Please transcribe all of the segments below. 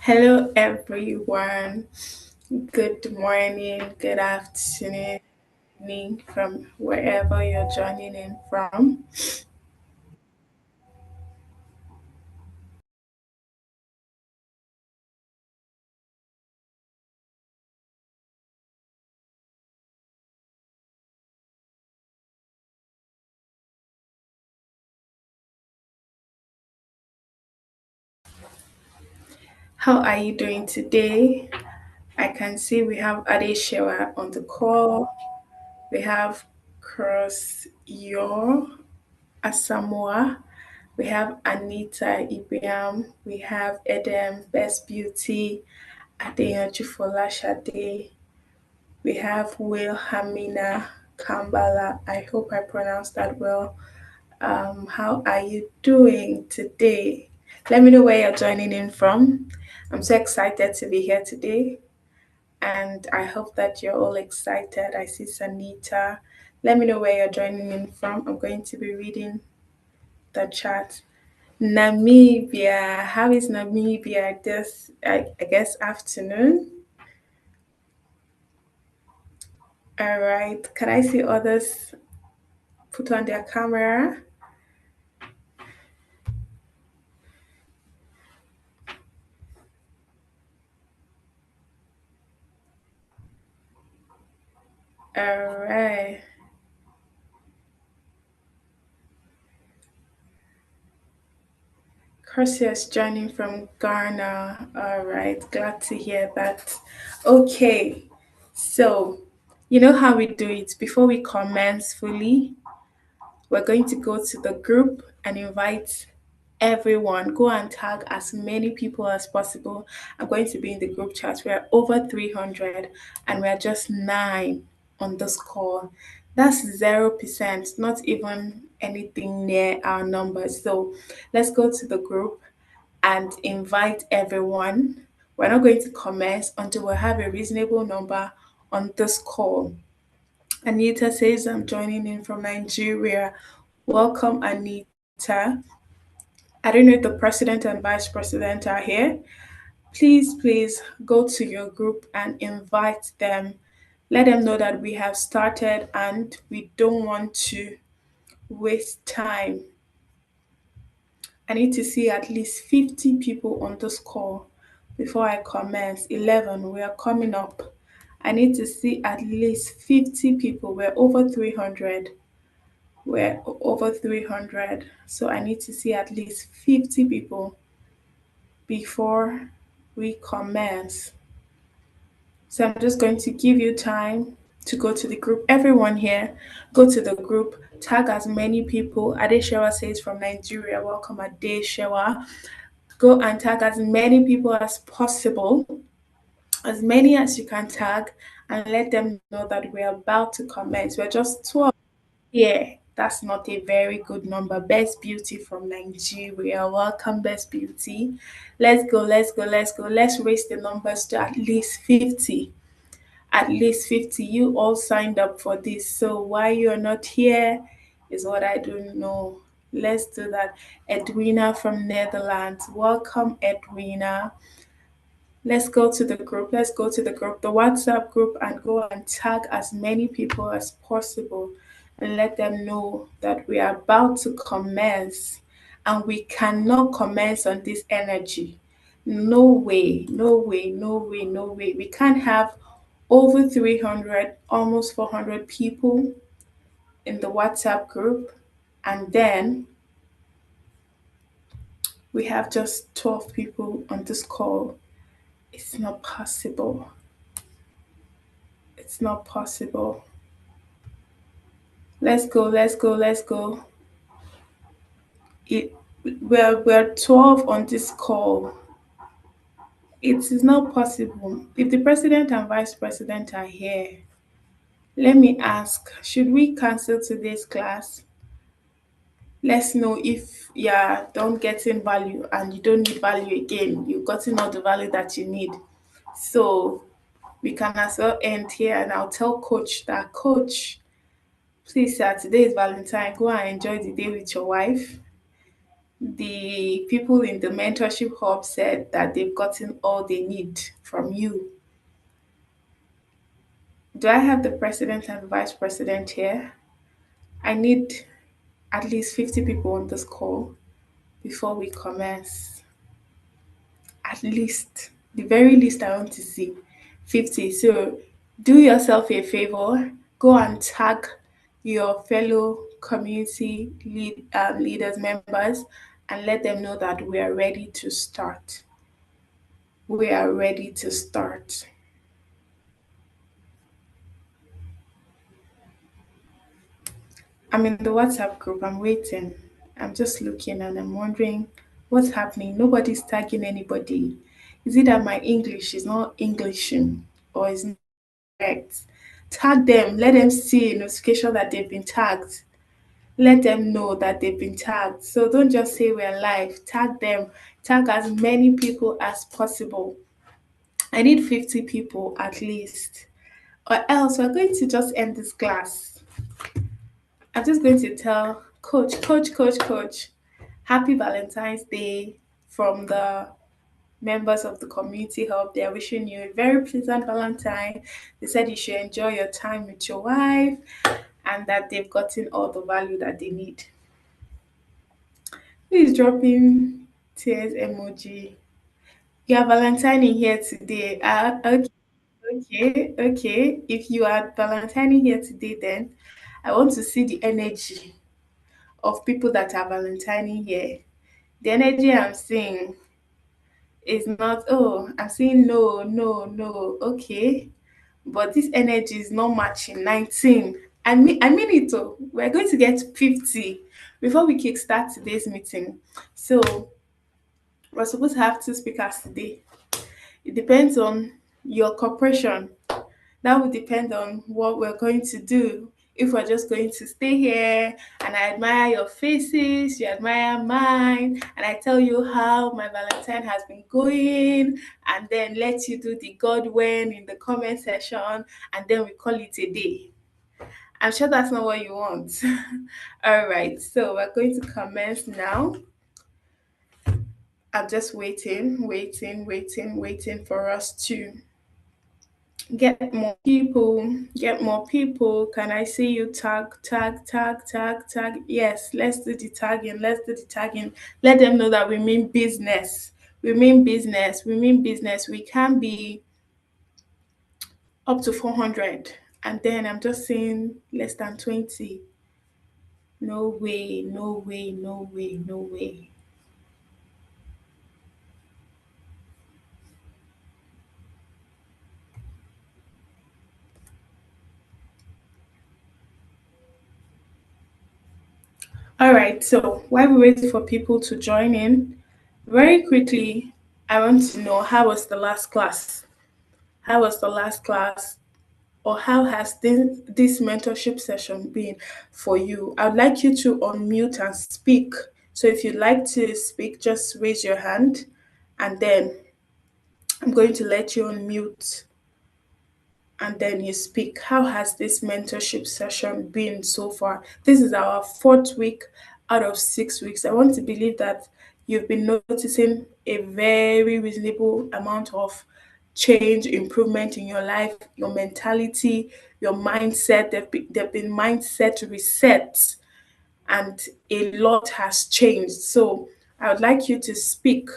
Hello, everyone. Good morning, good afternoon, evening from wherever you're joining in from. How are you doing today? I can see we have Adeshewa on the call. We have Cross Your Asamoah. We have Anita Ibiam. We have Edem Best Beauty. Adeyanju Folashade. We have Will Hamina Kambala. I hope I pronounced that well. How are you doing today? Let me know where you're joining in from. I'm so excited to be here today, and I hope that you're all excited. I see Sanita. Let me know where you're joining in from. I'm going to be reading the chat. Namibia. How is Namibia this, I guess, afternoon? All right. Can I see others put on their camera? All right. Cursius joining from Ghana. All right. Glad to hear that. Okay. So, you know how we do it. Before we commence fully, we're going to go to the group and invite everyone. Go and tag as many people as possible. I'm going to be in the group chat. We're over 300 and we're just nine on this call. That's 0%, not even anything near our numbers. So let's go to the group and invite everyone. We're not going to commence until we have a reasonable number on this call. Anita says, I'm joining in from Nigeria. Welcome, Anita. I don't know if the president and vice president are here. Please go to your group and invite them. Let them know that we have started and we don't want to waste time. I need to see at least 50 people on this call before I commence. 11, we are coming up. I need to see at least 50 people. We're over 300. We're over 300. So I need to see at least 50 people before we commence. So I'm just going to give you time to go to the group. Everyone here, go to the group, tag as many people. Adeshewa says from Nigeria, welcome Adeshewa. Go and tag as many people as possible, as many as you can tag, and let them know that we're about to commence. We're just 12. Yeah, that's not a very good number. Best Beauty from Nigeria. Welcome, Best Beauty. Let's go. Let's raise the numbers to at least 50. At least 50. You all signed up for this. So why you're not here is what I don't know. Let's do that. Edwina from Netherlands. Welcome, Edwina. Let's go to the group. Let's go to the group, the WhatsApp group, and go and tag as many people as possible and let them know that we are about to commence and we cannot commence on this energy. No way, no way, no way, no way. We can't have over 300, almost 400 people in the WhatsApp group, and then we have just 12 people on this call. It's not possible. It's not possible. Let's go. We're 12 on this call. It is not possible. If the president and vice president are here, let me ask, should we cancel today's class? Let's know if you're don't getting value and you don't need value again. You've gotten all the value that you need. So we can as well end here and I'll tell coach that coach, please sir, today is Valentine. Go and enjoy the day with your wife. The people in the mentorship hub said that they've gotten all they need from you. Do I have the president and vice president here? I need at least 50 people on this call before we commence. At least, the very least I want to see 50. So do yourself a favor, go and tag your fellow leaders, members, and let them know that we are ready to start. We are ready to start. I'm in the WhatsApp group. I'm waiting. I'm just looking and I'm wondering what's happening. Nobody's tagging anybody. Is it that my English is not Englishing or is not correct? Tag them. Let them see a notification that they've been tagged. Let them know that they've been tagged. So don't just say we're live. Tag them. Tag as many people as possible. I need 50 people at least. Or else we're going to just end this class. I'm just going to tell coach, happy Valentine's Day from the members of the community hub. They are wishing you a very pleasant Valentine. They said you should enjoy your time with your wife and that they've gotten all the value that they need. Who is dropping tears emoji? You are Valentine in here today. Okay. If you are Valentine in here today, then I want to see the energy of people that are Valentining here. The energy I'm seeing is not, oh, I'm seeing no. Okay. But this energy is not matching. 19. I mean it though. We're going to get 50 before we kickstart today's meeting. So we're supposed to have two speakers today. It depends on your cooperation. That would depend on what we're going to do. If we're just going to stay here and I admire your faces, you admire mine, and I tell you how my Valentine has been going, and then let you do the God when in the comment section, and then we call it a day. I'm sure that's not what you want. All right, so we're going to commence now. I'm just waiting for us to get more people. Can I see you tag? Yes, let's do the tagging. Let them know that we mean business. We can be up to 400 and then I'm just saying less than 20. No way. All right, so while we wait for people to join in, very quickly, I want to know how was the last class? How was the last class? Or how has this mentorship session been for you? I'd like you to unmute and speak. So if you'd like to speak, just raise your hand and then I'm going to let you unmute and then you speak. How has this mentorship session been so far? This is our fourth week out of 6 weeks. I want to believe that you've been noticing a very reasonable amount of change, improvement in your life, your mentality, your mindset. There have been mindset resets, and a lot has changed. So I would like you to speak.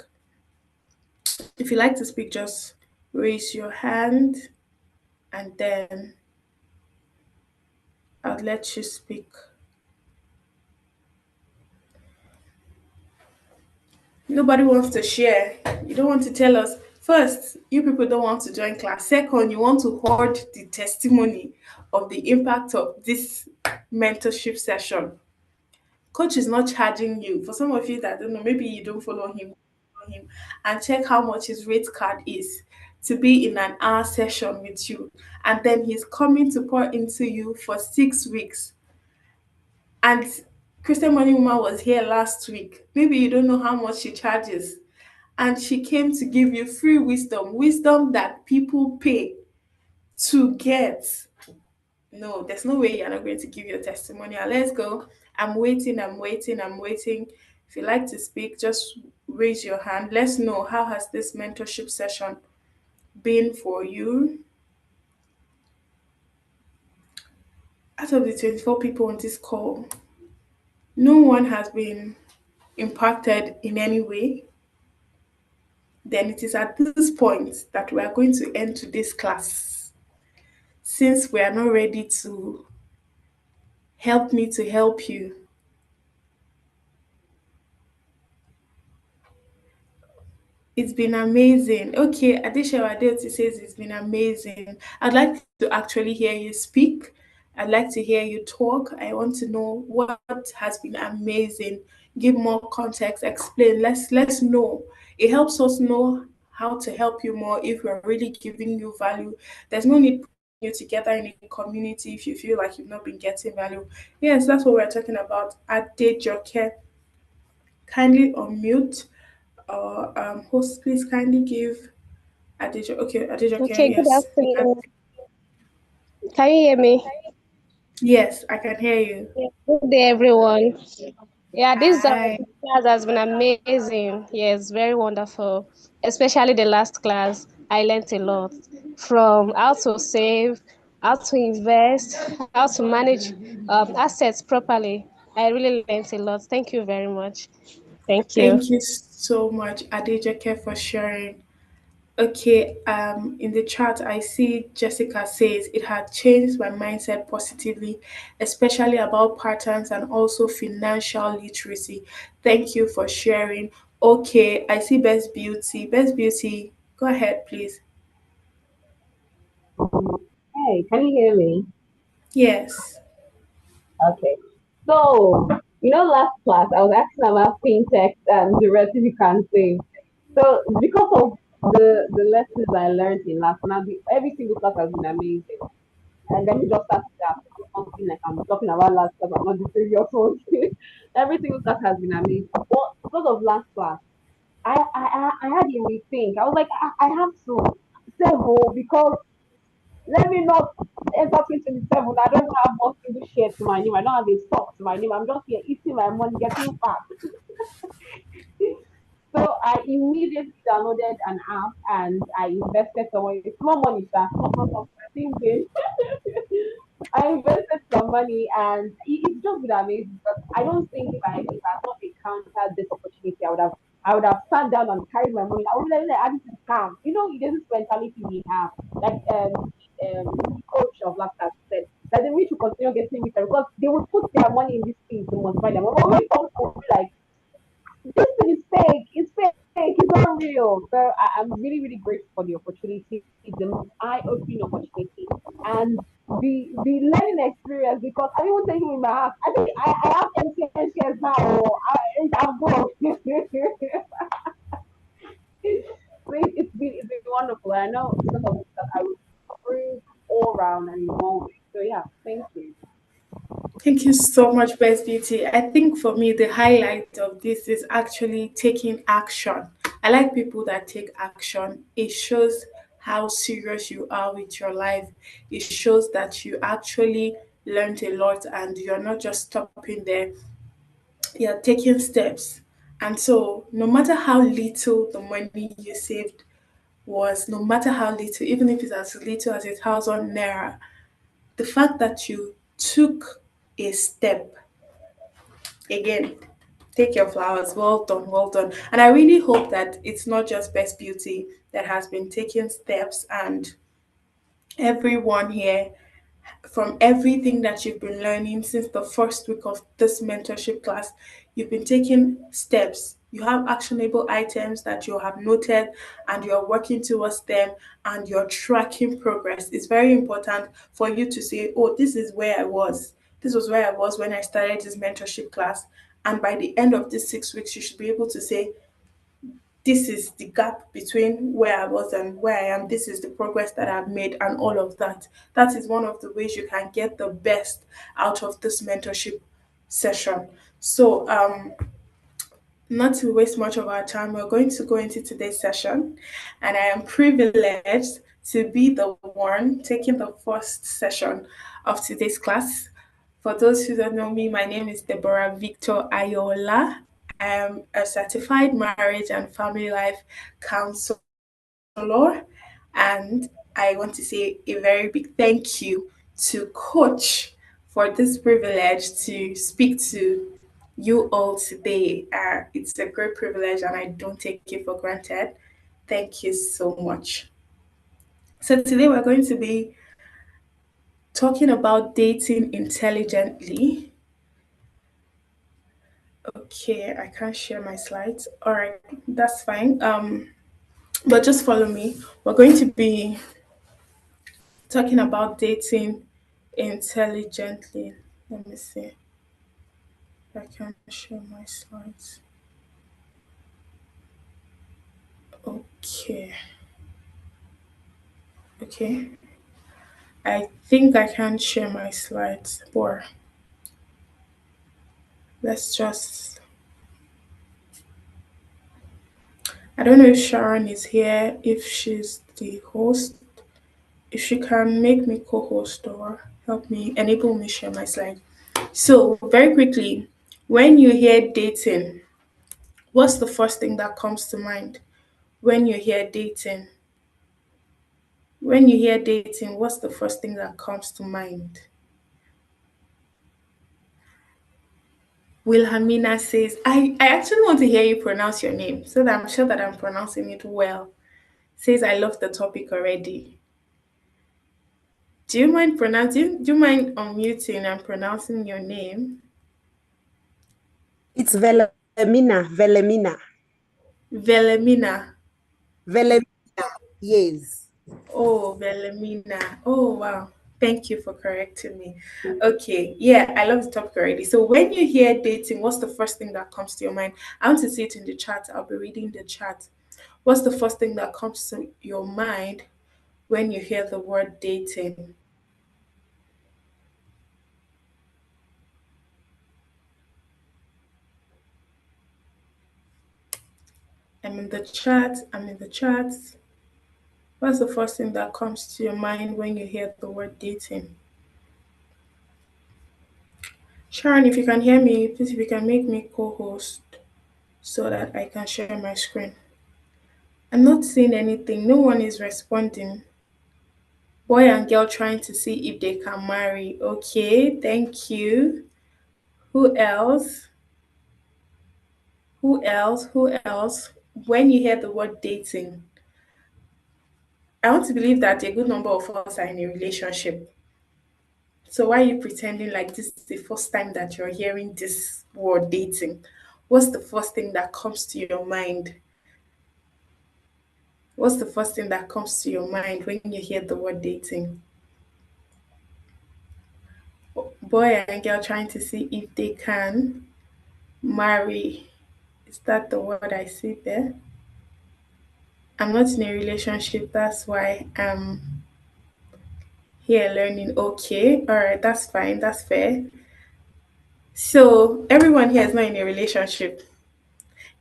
If you like to speak, just raise your hand and then I'll let you speak. Nobody wants to share. You don't want to tell us. First, you people don't want to join class. Second, you want to hoard the testimony of the impact of this mentorship session. Coach is not charging you. For some of you that don't know, maybe you don't follow him and check how much his rate card is to be in an hour session with you. And then he's coming to pour into you for 6 weeks. And Christian Money Woman was here last week. Maybe you don't know how much she charges. And she came to give you free wisdom that people pay to get. No, there's no way you're not going to give your testimonial. Let's go. I'm waiting. If you like to speak, just raise your hand. Let's know how has this mentorship session been for you. Out of the 24 people on this call, no one has been impacted in any way. Then it is at this point that we are going to end today's class. Since we are not ready to help me to help you, it's been amazing. Okay, Adesha Adeoti says it's been amazing. I'd like to actually hear you speak. I'd like to hear you talk. I want to know what has been amazing. Give more context, explain. Let's know. It helps us know how to help you more if we're really giving you value. There's no need putting you together in a community if you feel like you've not been getting value. Yes, that's what we're talking about. Adejoke, kindly unmute or host, please kindly give Adejo. Okay, Okay, Adejoke, good yes, you can. afternoon. Can you hear me? Yes, I can hear you. Yeah. Good day, everyone. Yeah, this Hi. class has been amazing. Yes, very wonderful. Especially the last class. I learned a lot from how to save, how to invest, how to manage assets properly. I really learned a lot. Thank you very much. Thank you. Thank you so much, Adejoke, for sharing. Okay, in the chat, I see Jessica says it had changed my mindset positively, especially about patterns and also financial literacy. Thank you for sharing. Okay, I see Best Beauty. Best Beauty, go ahead, please. Hey, can you hear me? Yes. Okay. So, last class I was asking about fintech and the recipe you can save. So, because of the lessons I learned in last class, every single class has been amazing. And let me just start with that. Something like I'm talking about last class, I'm not the previous one. Every single class has been amazing. But because of last class, I had a rethink. I was like, I have to save because let me not enter 2027. I don't have one single share to my name. I don't have a stock to my name. I'm just here eating my money, getting fat. So I immediately downloaded an app and I invested some money. Small money, sir. Not thinking. I invested some money and it's just been amazing. But I don't think if I had not encountered this opportunity, I would have sat down and carried my money. I would have like, this is scam. There's this mentality we have. Like the coach of last class said that the rich will continue getting richer because they will put their money in these things to multiply them. But when it comes to like this thing is fake. It's fake. It's not real. So I'm really, really grateful for the opportunity. It's the most eye-opening opportunity and the learning experience because I'm even taking in my house. I think I have MTN shares now. I'm broke. So it's been wonderful. I know because of that I will improve all around and in one way. So yeah, thank you. Thank you so much, Best Beauty. I think for me, the highlight of this is actually taking action. I like people that take action. It shows how serious you are with your life. It shows that you actually learned a lot and you're not just stopping there, you're taking steps. And so, no matter how little the money you saved was, no matter how little, even if it's as little as 1,000 naira, the fact that you took a step, again, take your flowers. Well done, well done. And I really hope that it's not just Best Beauty that has been taking steps, and everyone here, from everything that you've been learning since the first week of this mentorship class, you've been taking steps. You have actionable items that you have noted and you're working towards them and you're tracking progress. It's very important for you to say, oh, this is where I was. This was where I was when I started this mentorship class. And by the end of these 6 weeks, you should be able to say, this is the gap between where I was and where I am. This is the progress that I've made, and all of that. That is one of the ways you can get the best out of this mentorship session. So, not to waste much of our time, we're going to go into today's session, and I am privileged to be the one taking the first session of today's class. For those who don't know me, my name is Deborah Victor Ayola. I am a certified marriage and family life counselor, and I want to say a very big thank you to Coach for this privilege to speak to you all today. It's a great privilege, and I don't take it for granted. Thank you so much. So, today we're going to be talking about dating intelligently. Okay, I can't share my slides. All right, that's fine. But just follow me. We're going to be talking about dating intelligently. Let me see if I can share my slides. Okay, okay. I think I can share my slides, or let's just. I don't know if Sharon is here, if she's the host. If she can make me co-host or help me enable me share my slide. So very quickly, when you hear dating, what's the first thing that comes to mind? When you hear dating, when you hear dating, what's the first thing that comes to mind? Wilhelmina says, I actually want to hear you pronounce your name so that I'm sure that I'm pronouncing it well. Says I love the topic already. Do you mind unmuting and pronouncing your name? It's Velemina. Velemina. Velemina. Velemina. Yes. Oh, Velemina. Oh, wow. Thank you for correcting me. Okay. Yeah, I love the topic already. So, when you hear dating, what's the first thing that comes to your mind? I want to see it in the chat. I'll be reading the chat. What's the first thing that comes to your mind when you hear the word dating? I'm in the chat. I'm in the chat. What's the first thing that comes to your mind when you hear the word dating? Sharon, if you can hear me, please, if you can make me co host so that I can share my screen. I'm not seeing anything. No one is responding. Boy and girl trying to see if they can marry. Okay, thank you. Who else? Who else? Who else? When you hear the word dating, I want to believe that a good number of us are in a relationship. So why are you pretending like this is the first time that you're hearing this word dating? What's the first thing that comes to your mind? What's the first thing that comes to your mind when you hear the word dating? Boy and girl trying to see if they can marry. Is that the word I see there? I'm not in a relationship, that's why I'm here learning. Okay, all right, that's fine, that's fair. So, everyone here is not in a relationship,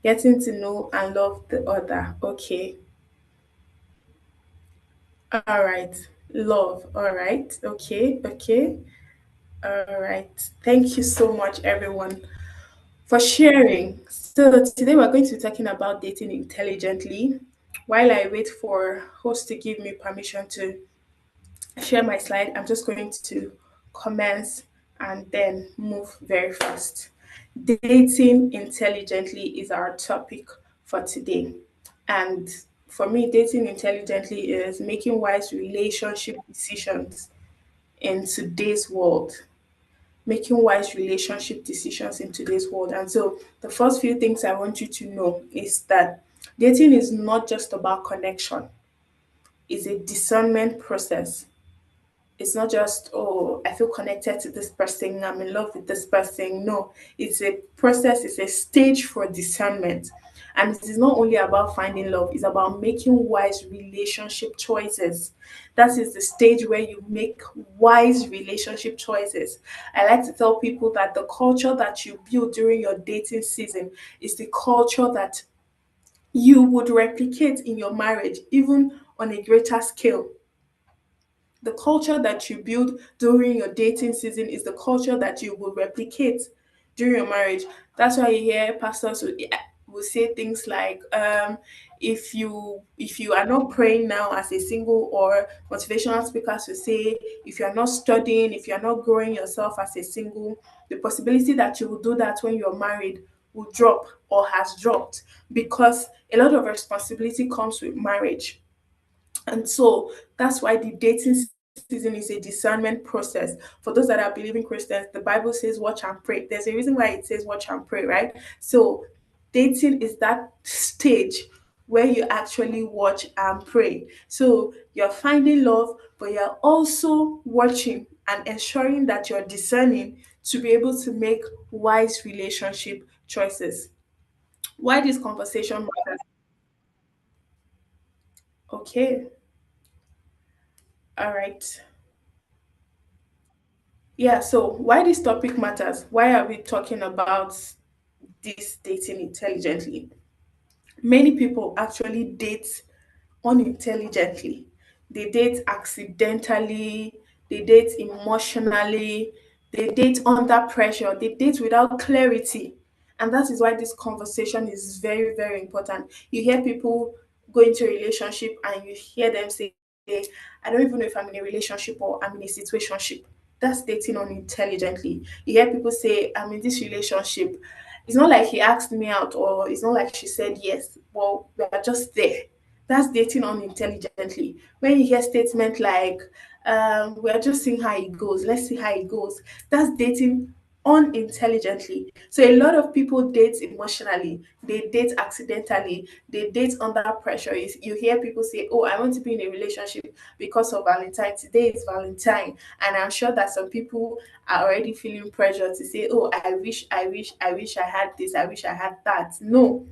getting to know and love the other. Okay, all right, love, all right, okay, okay, all right. Thank you so much, everyone, for sharing. So today we're going to be talking about dating intelligently. While I wait for host to give me permission to share my slide, I'm just going to commence and then move very fast. Dating intelligently is our topic for today. And for me, dating intelligently is making wise relationship decisions in today's world, making wise relationship decisions in today's world. And so, the first few things I want you to know is that dating is not just about connection, it's a discernment process. It's not just, oh, I feel connected to this person, I'm in love with this person. No, it's a process, it's a stage for discernment. And it is not only about finding love, it's about making wise relationship choices. That is the stage where you make wise relationship choices. I like to tell people that the culture that you build during your dating season is the culture that you would replicate in your marriage, even on a greater scale. The culture that you build during your dating season is the culture that you will replicate during your marriage. That's why you hear pastors will say things like, if you are not praying now as a single, or motivational speakers will say, if you are not studying, if you are not growing yourself as a single, the possibility that you will do that when you're married will drop or has dropped, because a lot of responsibility comes with marriage. And so that's why the dating season is a discernment process. For those that are believing Christians, the Bible says watch and pray. There's a reason why it says watch and pray, right? So dating is that stage where you actually watch and pray. So you're finding love, but you're also watching and ensuring that you're discerning to be able to make wise relationship choices. Why this conversation matters? Okay, all right. Yeah, so why this topic matters? Why are we talking about this dating intelligently? Many people actually date unintelligently. They date accidentally, they date emotionally, they date under pressure, they date without clarity. And that is why this conversation is very, very important. You hear people go into a relationship and you hear them say, I don't even know if I'm in a relationship or I'm in a situationship. That's dating unintelligently. You hear people say, I'm in this relationship. It's not like he asked me out, or it's not like she said yes. Well, we are just there. That's dating unintelligently. When you hear statements like, we're just seeing how it goes, let's see how it goes, that's dating unintelligently. So a lot of people date emotionally, they date accidentally, they date under pressure. You hear people say, oh, I want to be in a relationship because of Valentine. Today is Valentine. And I'm sure that some people are already feeling pressure to say, oh, I wish I had this, I wish I had that. No,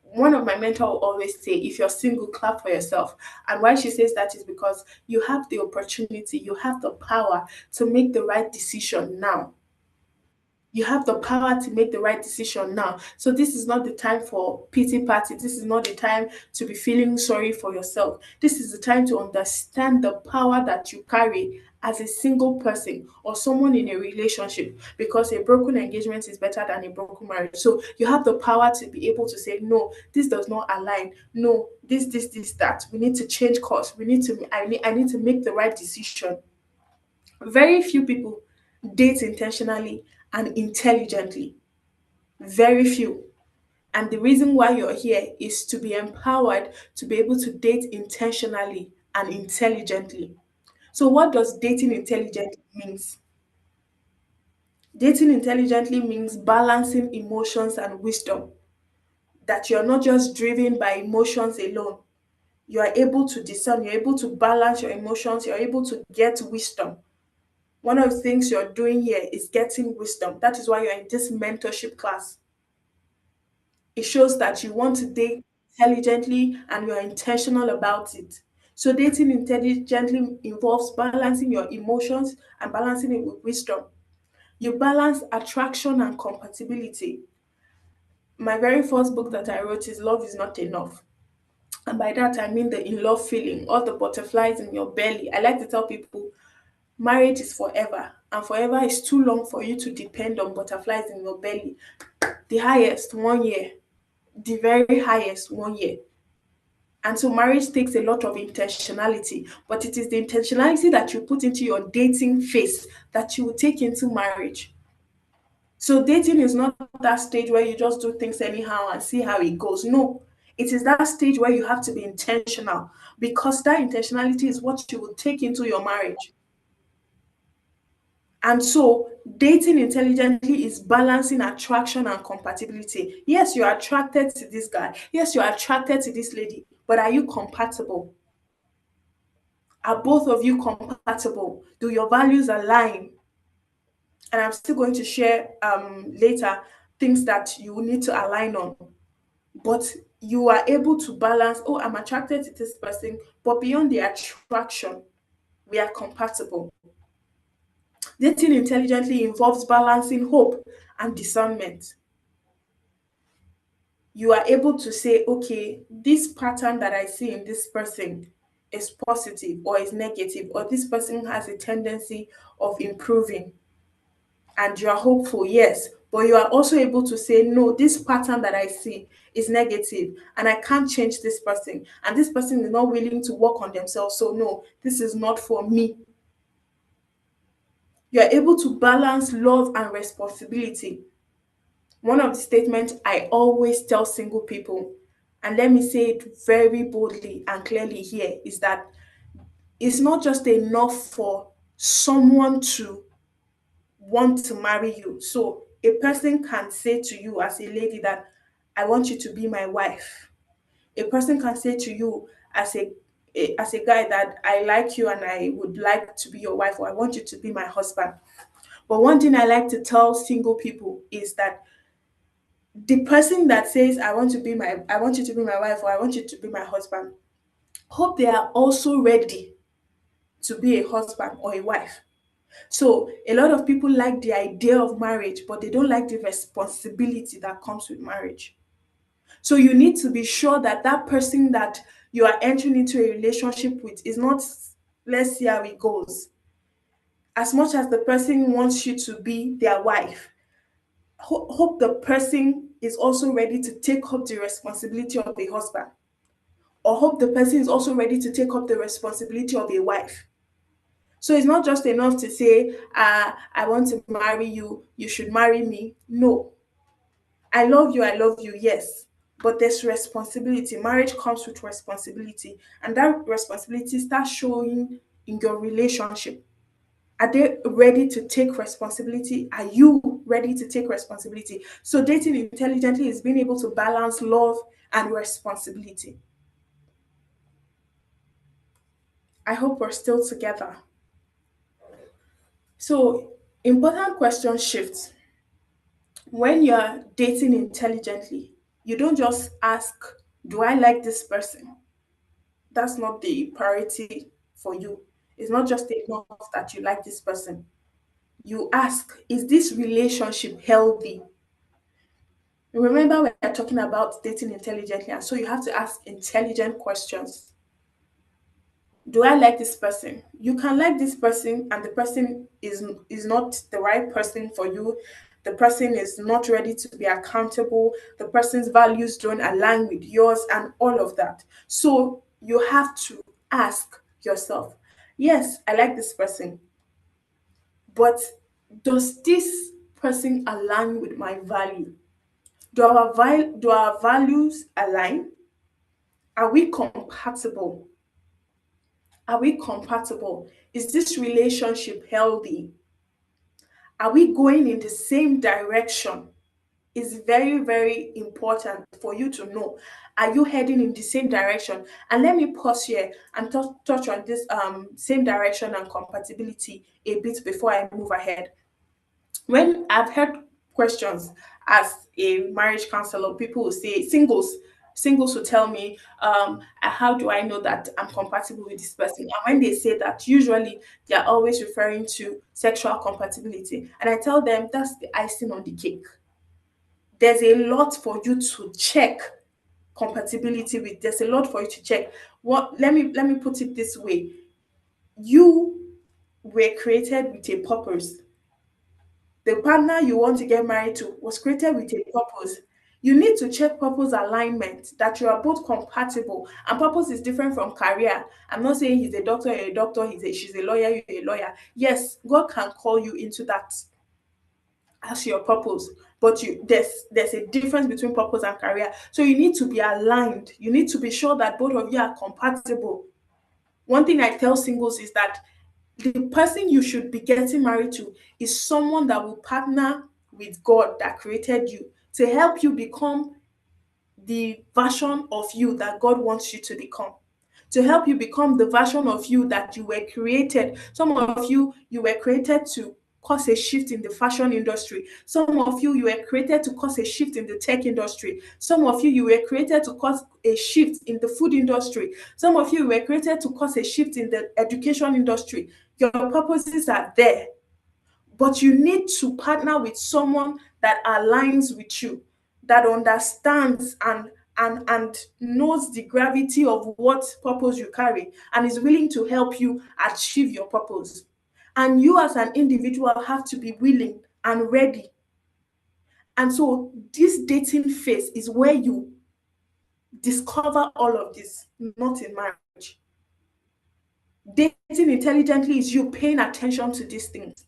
one of my mentor will always say, if you're single, clap for yourself. And why she says that is because you have the opportunity, you have the power to make the right decision now. You have the power to make the right decision now. So this is not the time for pity party. This is not the time to be feeling sorry for yourself. This is the time to understand the power that you carry as a single person or someone in a relationship, because a broken engagement is better than a broken marriage. So you have the power to be able to say, no, this does not align. No, this, that. We need to change course. I need to make the right decision. Very few people date intentionally and intelligently. Very few. And the reason why you're here is to be empowered to be able to date intentionally and intelligently. So, what does dating intelligently means? Dating intelligently means balancing emotions and wisdom. That you're not just driven by emotions alone. You are able to discern, you're able to balance your emotions, you're able to get wisdom. One of the things you're doing here is getting wisdom. That is why you're in this mentorship class. It shows that you want to date intelligently and you're intentional about it. So, dating intelligently involves balancing your emotions and balancing it with wisdom. You balance attraction and compatibility. My very first book that I wrote is Love is Not Enough. And by that, I mean the in love feeling, all the butterflies in your belly. I like to tell people marriage is forever, and forever is too long for you to depend on butterflies in your belly. The highest 1 year, the very highest 1 year. And so marriage takes a lot of intentionality, but it is the intentionality that you put into your dating phase that you will take into marriage. So dating is not that stage where you just do things anyhow and see how it goes. No, it is that stage where you have to be intentional, because that intentionality is what you will take into your marriage. And so, dating intelligently is balancing attraction and compatibility. Yes, you're attracted to this guy. Yes, you're attracted to this lady. But are you compatible? Are both of you compatible? Do your values align? And I'm still going to share later things that you need to align on. But you are able to balance, oh, I'm attracted to this person, but beyond the attraction, we are compatible. Dating intelligently involves balancing hope and discernment. You are able to say, okay, this pattern that I see in this person is positive or is negative, or this person has a tendency of improving. and you are hopeful, yes, but you are also able to say, no, this pattern that I see is negative and I can't change this person, and this person is not willing to work on themselves, so no, this is not for me. You are able to balance love and responsibility. One of the statements I always tell single people, and let me say it very boldly and clearly here, is that it's not just enough for someone to want to marry you. So a person can say to you as a lady that I want you to be my wife. A person can say to you as as a guy that I like you and I would like to be your wife, or I want you to be my husband. But one thing I like to tell single people is that the person that says I want you to be my wife, or I want you to be my husband, hope they are also ready to be a husband or a wife. So a lot of people like the idea of marriage, but they don't like the responsibility that comes with marriage. So you need to be sure that that person that you are entering into a relationship with is not, let's see how it goes. As much as the person wants you to be their wife, hope the person is also ready to take up the responsibility of a husband, or hope the person is also ready to take up the responsibility of a wife. So it's not just enough to say, I want to marry you, you should marry me. No, I love you, yes. But there's responsibility. Marriage comes with responsibility. And that responsibility starts showing in your relationship. Are they ready to take responsibility? Are you ready to take responsibility? So dating intelligently is being able to balance love and responsibility. I hope we're still together. So important question shifts. When you're dating intelligently, you don't just ask, do I like this person? That's not the priority for you. It's not just enough that you like this person. You ask, is this relationship healthy? Remember, we are talking about dating intelligently, and so you have to ask intelligent questions. Do I like this person? You can like this person, and the person is not the right person for you. The person is not ready to be accountable. The person's values don't align with yours, and all of that. So you have to ask yourself, yes, I like this person, but does this person align with my value? Do our values align? Are we compatible? Are we compatible? Is this relationship healthy? Are we going in the same direction? Is very, very important for you to know. Are you heading in the same direction? And let me pause here and touch on this same direction and compatibility a bit before I move ahead. When I've heard questions as a marriage counselor, people will say, singles will tell me, how do I know that I'm compatible with this person? And when they say that, usually they're always referring to sexual compatibility. And I tell them that's the icing on the cake. There's a lot for you to check compatibility with. There's a lot for you to check. What let me put it this way. You were created with a purpose. The partner you want to get married to was created with a purpose. You need to check purpose alignment, that you are both compatible. And purpose is different from career. I'm not saying he's a doctor, you're a doctor, she's a lawyer, you're a lawyer. Yes, God can call you into that as your purpose, but there's a difference between purpose and career. So you need to be aligned. You need to be sure that both of you are compatible. One thing I tell singles is that the person you should be getting married to is someone that will partner with God that created you to help you become the version of you that God wants you to become. To help you become the version of you that you were created. Some of you, you were created to cause a shift in the fashion industry. Some of you, you were created to cause a shift in the tech industry. Some of you, you were created to cause a shift in the food industry. Some of you were created to cause a shift in the education industry. Your purposes are there, but you need to partner with someone that aligns with you, that understands and knows the gravity of what purpose you carry and is willing to help you achieve your purpose. And you as an individual have to be willing and ready. And so this dating phase is where you discover all of this, not in marriage. Dating intelligently is you paying attention to these things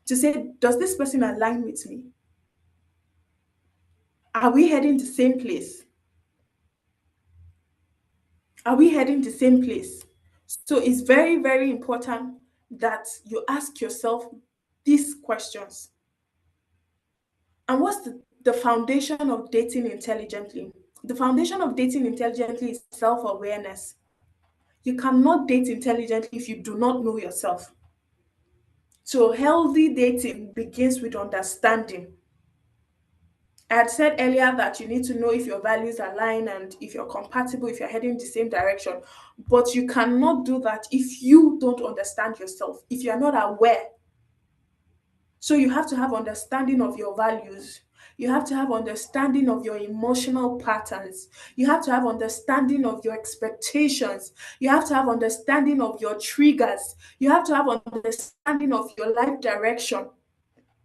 to say, does this person align with me? Are we heading the same place? Are we heading the same place? So it's very, very important that you ask yourself these questions. And what's the foundation of dating intelligently? The foundation of dating intelligently is self awareness. You cannot date intelligently if you do not know yourself. So, healthy dating begins with understanding. I had said earlier that you need to know if your values align and if you're compatible, if you're heading the same direction. But you cannot do that if you don't understand yourself, if you're not aware. So you have to have understanding of your values. You have to have understanding of your emotional patterns. You have to have understanding of your expectations. You have to have understanding of your triggers. You have to have understanding of your life direction.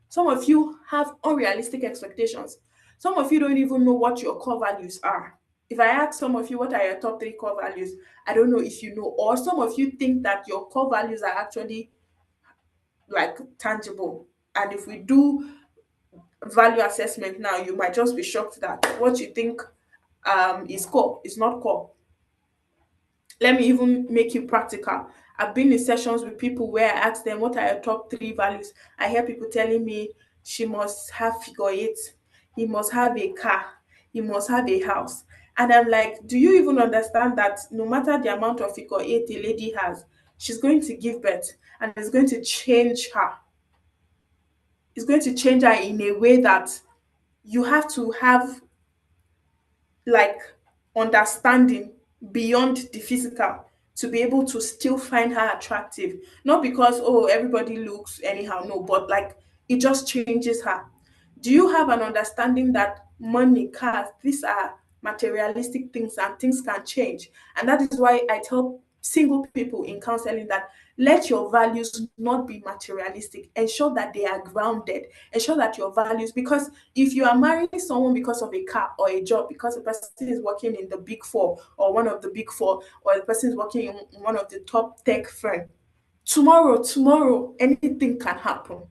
Some of you have unrealistic expectations. Some of you don't even know what your core values are. If I ask some of you what are your top three core values, I don't know if you know, or some of you think that your core values are actually like tangible. And if we do value assessment now, you might just be shocked that what you think is core is not core. Let me even make it practical. I've been in sessions with people where I ask them what are your top three values. I hear people telling me she must have figure eight, he must have a car, he must have a house. And I'm like, do you even understand that no matter the amount of figure eight the lady has, she's going to give birth and it's going to change her. It's going to change her in a way that you have to have like understanding beyond the physical to be able to still find her attractive. Not because, oh, everybody looks anyhow, no, but like it just changes her. Do you have an understanding that money, cars, these are materialistic things and things can change? And that is why I tell single people in counseling that let your values not be materialistic. Ensure that they are grounded. Ensure that your values, because if you are marrying someone because of a car or a job, because the person is working in the big four or one of the big four, or the person is working in one of the top tech firm, tomorrow, anything can happen.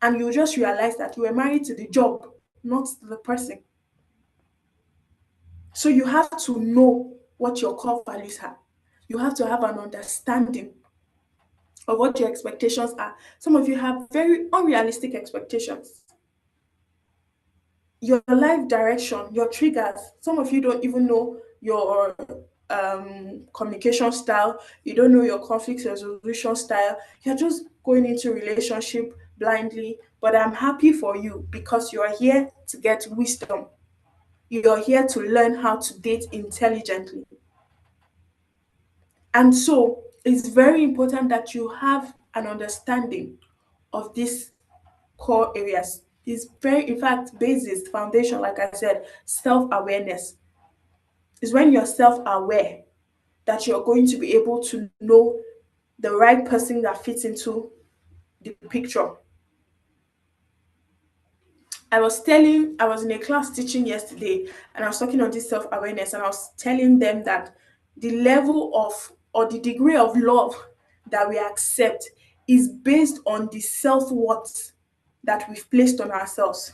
And you just realize that you were married to the job, not to the person. So you have to know what your core values are. You have to have an understanding of what your expectations are. Some of you have very unrealistic expectations. Your life direction, your triggers. Some of you don't even know your communication style. You don't know your conflict resolution style. You're just going into relationship blindly. But I'm happy for you because you are here to get wisdom. You're here to learn how to date intelligently. And so it's very important that you have an understanding of these core areas. Is very, in fact, basis, foundation, like I said, self-awareness. Is when you're self-aware that you're going to be able to know the right person that fits into the picture. I was in a class teaching yesterday and I was talking on this self-awareness and I was telling them that the level of or the degree of love that we accept is based on the self-worth that we've placed on ourselves.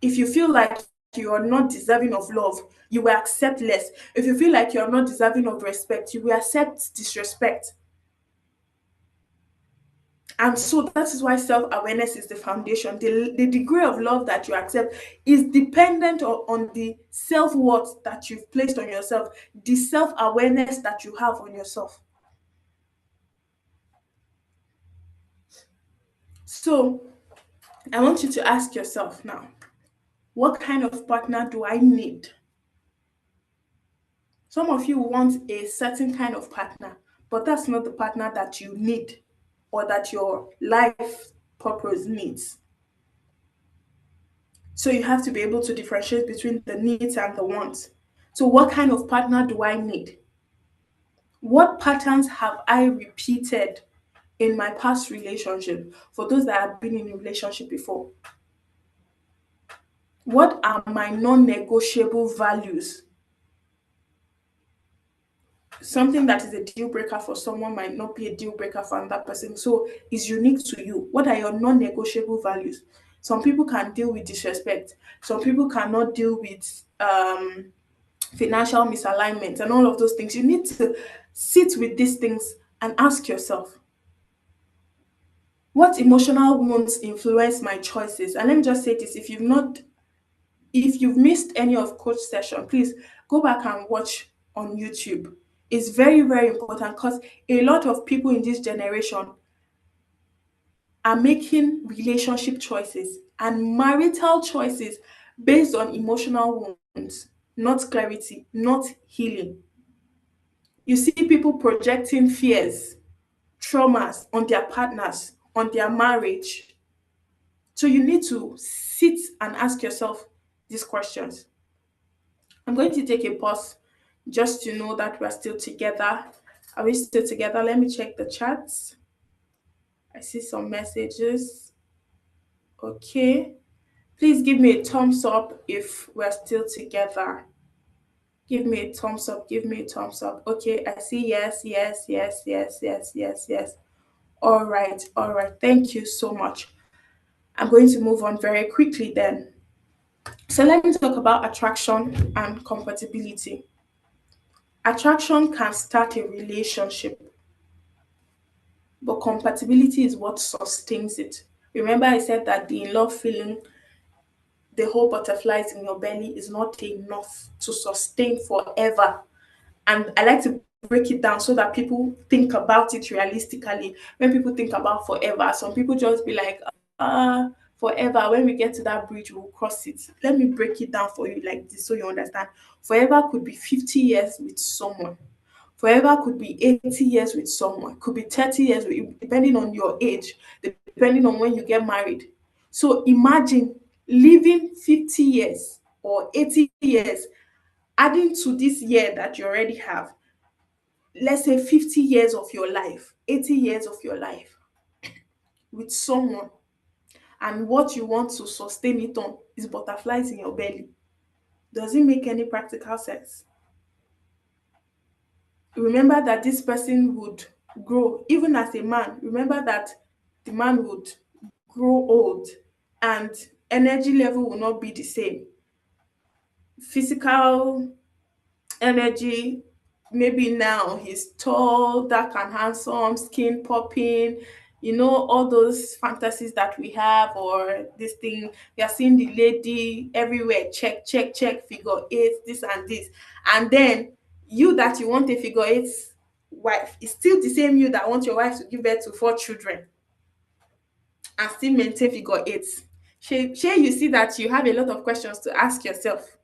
If you feel like you are not deserving of love, you will accept less. If you feel like you're not deserving of respect, you will accept disrespect. And so that is why self awareness is the foundation. The degree of love that you accept is dependent on the self worth that you've placed on yourself, the self awareness that you have on yourself. So I want you to ask yourself now, what kind of partner do I need? Some of you want a certain kind of partner, but that's not the partner that you need or that your life purpose needs. So you have to be able to differentiate between the needs and the wants. So what kind of partner do I need? What patterns have I repeated in my past relationship, for those that have been in a relationship before, what are my non-negotiable values? Something that is a deal breaker for someone might not be a deal breaker for another person. So it's unique to you. What are your non-negotiable values? Some people can deal with disrespect. Some people cannot deal with financial misalignment and all of those things. You need to sit with these things and ask yourself, what emotional wounds influence my choices? And let me just say this: if you've missed any of coach session, please go back and watch on YouTube. It's very, very important because a lot of people in this generation are making relationship choices and marital choices based on emotional wounds, not clarity, not healing. You see people projecting fears, traumas on their partners, on their marriage. So you need to sit and ask yourself these questions. I'm going to take a pause just to know that we're still together. Are we still together? Let me check the chats. I see some messages. Okay. Please give me a thumbs up if we're still together. Give me a thumbs up. Give me a thumbs up. Okay, I see yes, yes, yes, yes, yes, yes, yes. All right, all right. Thank you so much. I'm going to move on very quickly then. So let me talk about attraction and compatibility. Attraction can start a relationship, but compatibility is what sustains it. Remember, I said that the in love feeling, the whole butterflies in your belly, is not enough to sustain forever. And I like to break it down so that people think about it realistically. When people think about forever, some people just be like, forever, when we get to that bridge, we'll cross it. Let me break it down for you like this so you understand. Forever could be 50 years with someone. Forever could be 80 years with someone, could be 30 years, depending on your age, depending on when you get married. So imagine living 50 years or 80 years, adding to this year that you already have, let's say 50 years of your life, 80 years of your life with someone, and what you want to sustain it on is butterflies in your belly. Does it make any practical sense? Remember that this person would grow, even as a man. Remember that the man would grow old and energy level will not be the same. Physical energy, maybe now he's tall, dark and handsome, skin popping, all those fantasies that we have, or this thing, we are seeing the lady everywhere, check, check, check, figure eight, this and this. And then you that you want a figure eight wife is still the same you that want your wife to give birth to 4 children and still maintain figure eight. Shey you see that you have a lot of questions to ask yourself.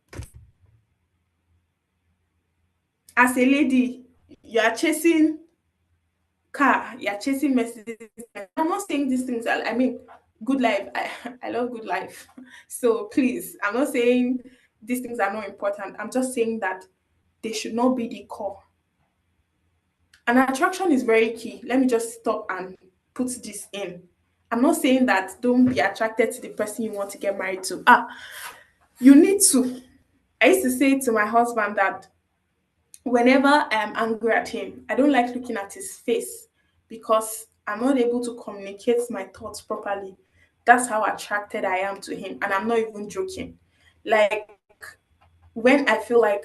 As a lady, you are chasing car, you're chasing Mercedes. I'm not saying these things. I mean, good life. I love good life. So please, I'm not saying these things are not important. I'm just saying that they should not be the core. And attraction is very key. Let me just stop and put this in. I'm not saying that don't be attracted to the person you want to get married to. You need to. I used to say to my husband that whenever I am angry at him, I don't like looking at his face because I'm not able to communicate my thoughts properly. That's how attracted I am to him. And I'm not even joking. Like, when I feel like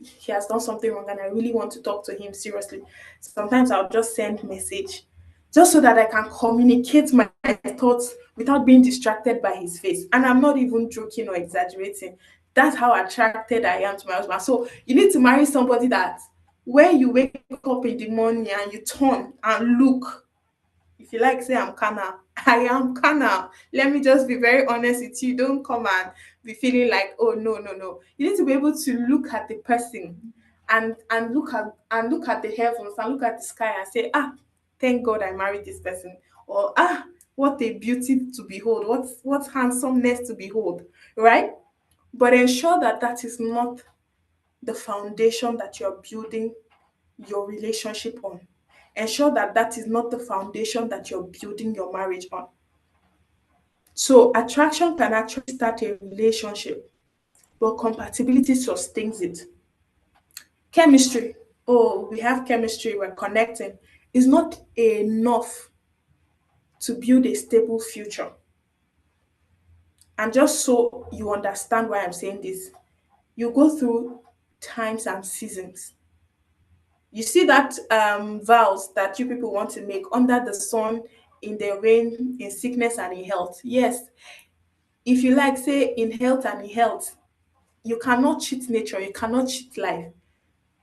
he has done something wrong and I really want to talk to him seriously, sometimes I'll just send message just so that I can communicate my thoughts without being distracted by his face. And I'm not even joking or exaggerating. That's how attracted I am to my husband. So you need to marry somebody that when you wake up in the morning and you turn and look, if you like, say I'm carnal. I am carnal. Let me just be very honest with you. Don't come and be feeling like, oh no, no, no. You need to be able to look at the person and look at the heavens and look at the sky and say, thank God I married this person. Or what a beauty to behold. What handsomeness to behold. Right? But ensure that that is not the foundation that you're building your relationship on. ensure that that is not the foundation that you're building your marriage on. So attraction can actually start a relationship, but compatibility sustains it. Chemistry, oh, we have chemistry, we're connecting, is not enough to build a stable future. And just so you understand why I'm saying this, you go through times and seasons. You see that vows that you people want to make under the sun, in the rain, in sickness and in health. Yes, if you like, say in health and in health, you cannot cheat nature, you cannot cheat life.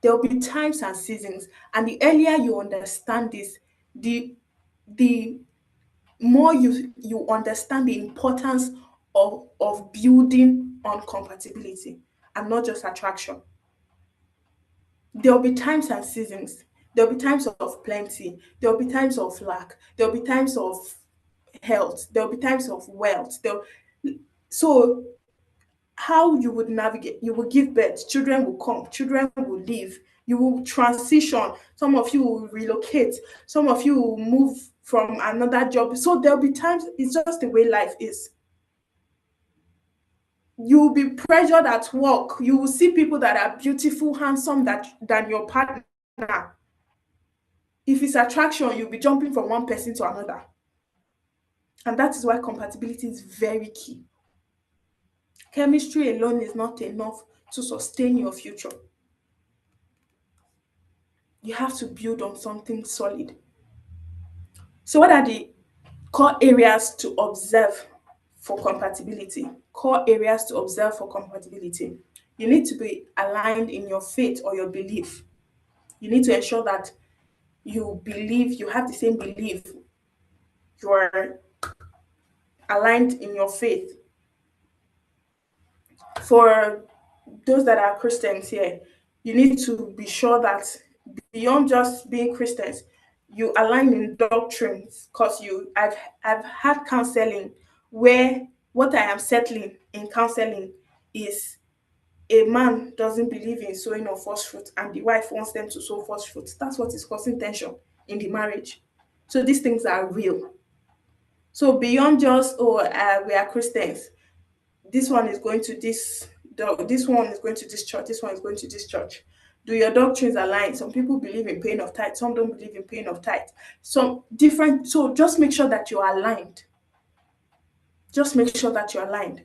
There will be times and seasons, and the earlier you understand this, the the more you understand the importance of building on compatibility and not just attraction. There'll be times and seasons. There'll be times of plenty. There'll be times of lack. There'll be times of health. There'll be times of wealth. So how you would navigate, you will give birth, children will come, children will leave, you will transition, some of you will relocate, some of you will move from another job. So there'll be times, it's just the way life is. You will be pressured at work. You will see people that are beautiful, handsome than your partner. If it's attraction, you'll be jumping from one person to another. And that is why compatibility is very key. Chemistry alone is not enough to sustain your future. You have to build on something solid. So, what are the core areas to observe for compatibility? Core areas to observe for compatibility. You need to be aligned in your faith or your belief. You need to ensure that you believe, you have the same belief, you are aligned in your faith. For those that are Christians here, you need to be sure that beyond just being Christians, you align in doctrines. Because I've had counseling where what I am settling in counseling is a man doesn't believe in sowing of first fruit and the wife wants them to sow first fruit. That's what is causing tension in the marriage. So these things are real. So beyond just, oh, we are Christians, this one is going to this one is going to this church, this one is going to this church. Do your doctrines align? Some people believe in paying of tithe, some don't believe in paying of tithe. Some different, so just make sure that you're aligned. Just make sure that you're aligned.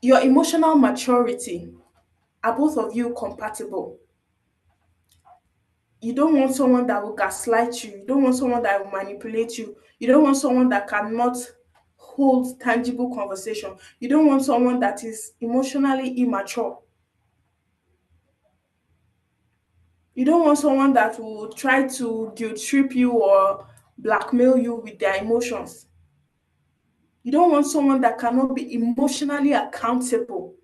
Your emotional maturity, are both of you compatible? You don't want someone that will gaslight you. You don't want someone that will manipulate you. You don't want someone that cannot hold tangible conversation. You don't want someone that is emotionally immature. You don't want someone that will try to guilt trip you or blackmail you with their emotions. You don't want someone that cannot be emotionally accountable.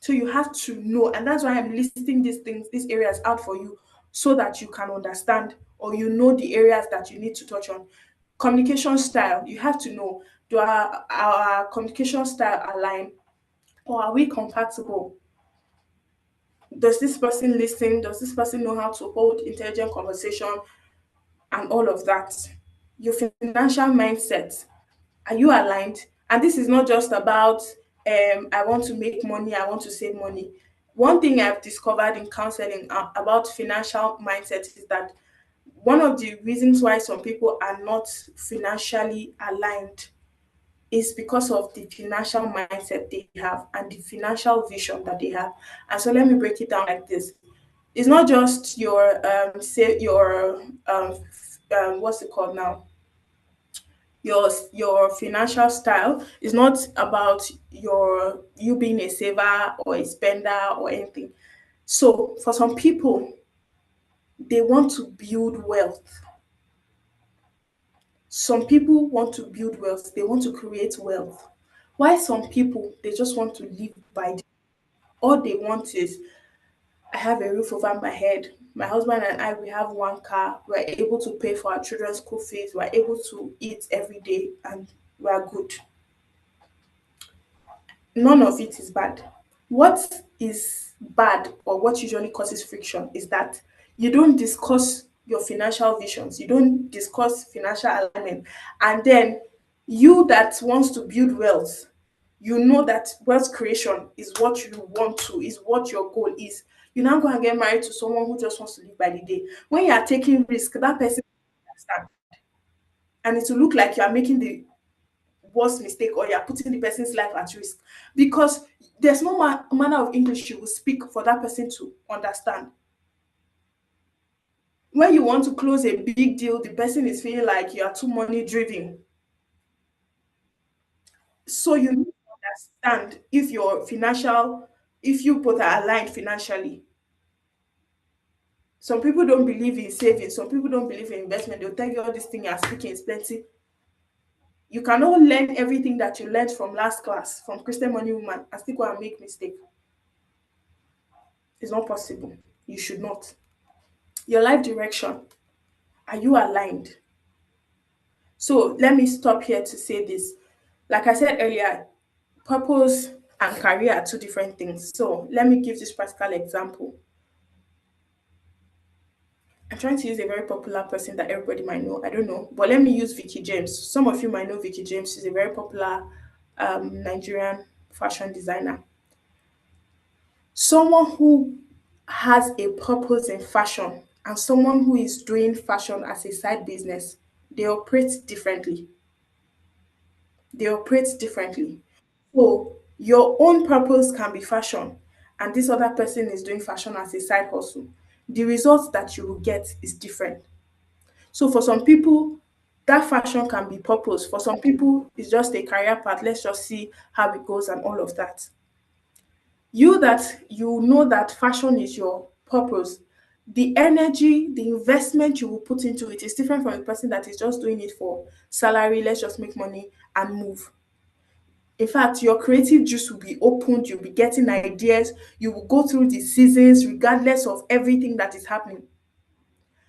So you have to know, and that's why I'm listing these things, these areas out for you, so that you can understand or you know the areas that you need to touch on. Communication style, you have to know, do our communication style align, or are we compatible? Does this person listen? Does this person know how to hold intelligent conversation and all of that? Your financial mindset, are you aligned? And this is not just about I want to make money, I want to save money. One thing I've discovered in counseling about financial mindset is that one of the reasons why some people are not financially aligned is because of the financial mindset they have and the financial vision that they have. And so let me break it down like this. It's not just your say your what's it called now, your financial style is not about you being a saver or a spender or anything. So for some people, they want to build wealth. Some people want to build wealth, they want to create wealth. Why some people, they just want to live by all they want is, I have a roof over my head. My husband and I, we have one car. We're able to pay for our children's school fees. We're able to eat every day and we're good. None of it is bad. What is bad or what usually causes friction is that you don't discuss your financial visions. You don't discuss financial alignment. And then you that wants to build wealth, you know that wealth creation is what you want to, is what your goal is. You now go and get married to someone who just wants to live by the day. When you are taking risk, that person will understand. And it will look like you are making the worst mistake or you are putting the person's life at risk because there's no manner of English you will speak for that person to understand. When you want to close a big deal, the person is feeling like you are too money driven. So you need to understand if your financial, if you both are aligned financially. Some people don't believe in saving, some people don't believe in investment. They'll tell you all this thing you're speaking is plenty. You cannot learn everything that you learned from last class, from Christian Money Woman, and still go and make mistake. It's not possible. You should not. Your life direction, are you aligned? So let me stop here to say this. Like I said earlier, purpose and career are two different things. So let me give this practical example. I'm trying to use a very popular person that everybody might know. I don't know, but let me use Vicky James. Some of you might know Vicky James. She's a very popular Nigerian fashion designer. Someone who has a purpose in fashion and someone who is doing fashion as a side business, they operate differently. They operate differently. So your own purpose can be fashion, and this other person is doing fashion as a side hustle. The result that you will get is different. So for some people, that fashion can be purpose. For some people, it's just a career path. Let's just see how it goes and all of that. You that you know that fashion is your purpose, the energy, the investment you will put into it is different from a person that is just doing it for salary, let's just make money and move. In fact, your creative juice will be opened, you'll be getting ideas, you will go through the seasons regardless of everything that is happening.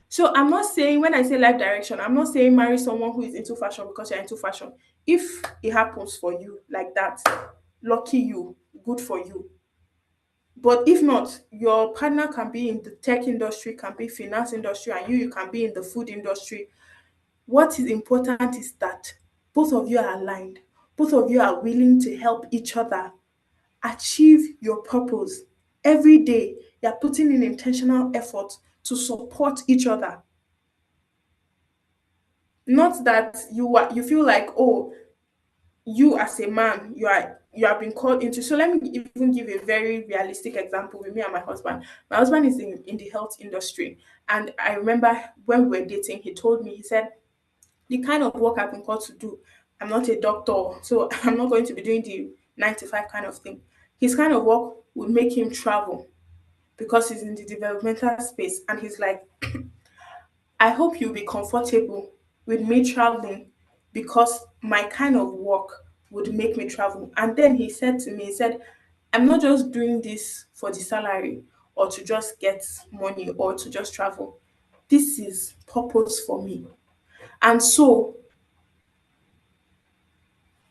So I'm not saying when I say life direction, I'm not saying marry someone who is into fashion because you're into fashion. If it happens for you like that, lucky you, good for you. But if not, your partner can be in the tech industry, can be finance industry, and you can be in the food industry. What is important is that both of you are aligned. Both of you are willing to help each other achieve your purpose. Every day, you're putting in intentional effort to support each other. Not that you feel like, oh, you as a man, you have been called into. So let me even give a very realistic example with me and my husband. My husband is in the health industry, and I remember when we were dating, he told me, he said, the kind of work I've been called to do, I'm not a doctor, so I'm not going to be doing the 9 to 5 kind of thing. His kind of work would make him travel because he's in the developmental space, and he's like, I hope you'll be comfortable with me traveling because my kind of work would make me travel. And then he said to me, he said, I'm not just doing this for the salary or to just get money or to just travel. This is purpose for me. And so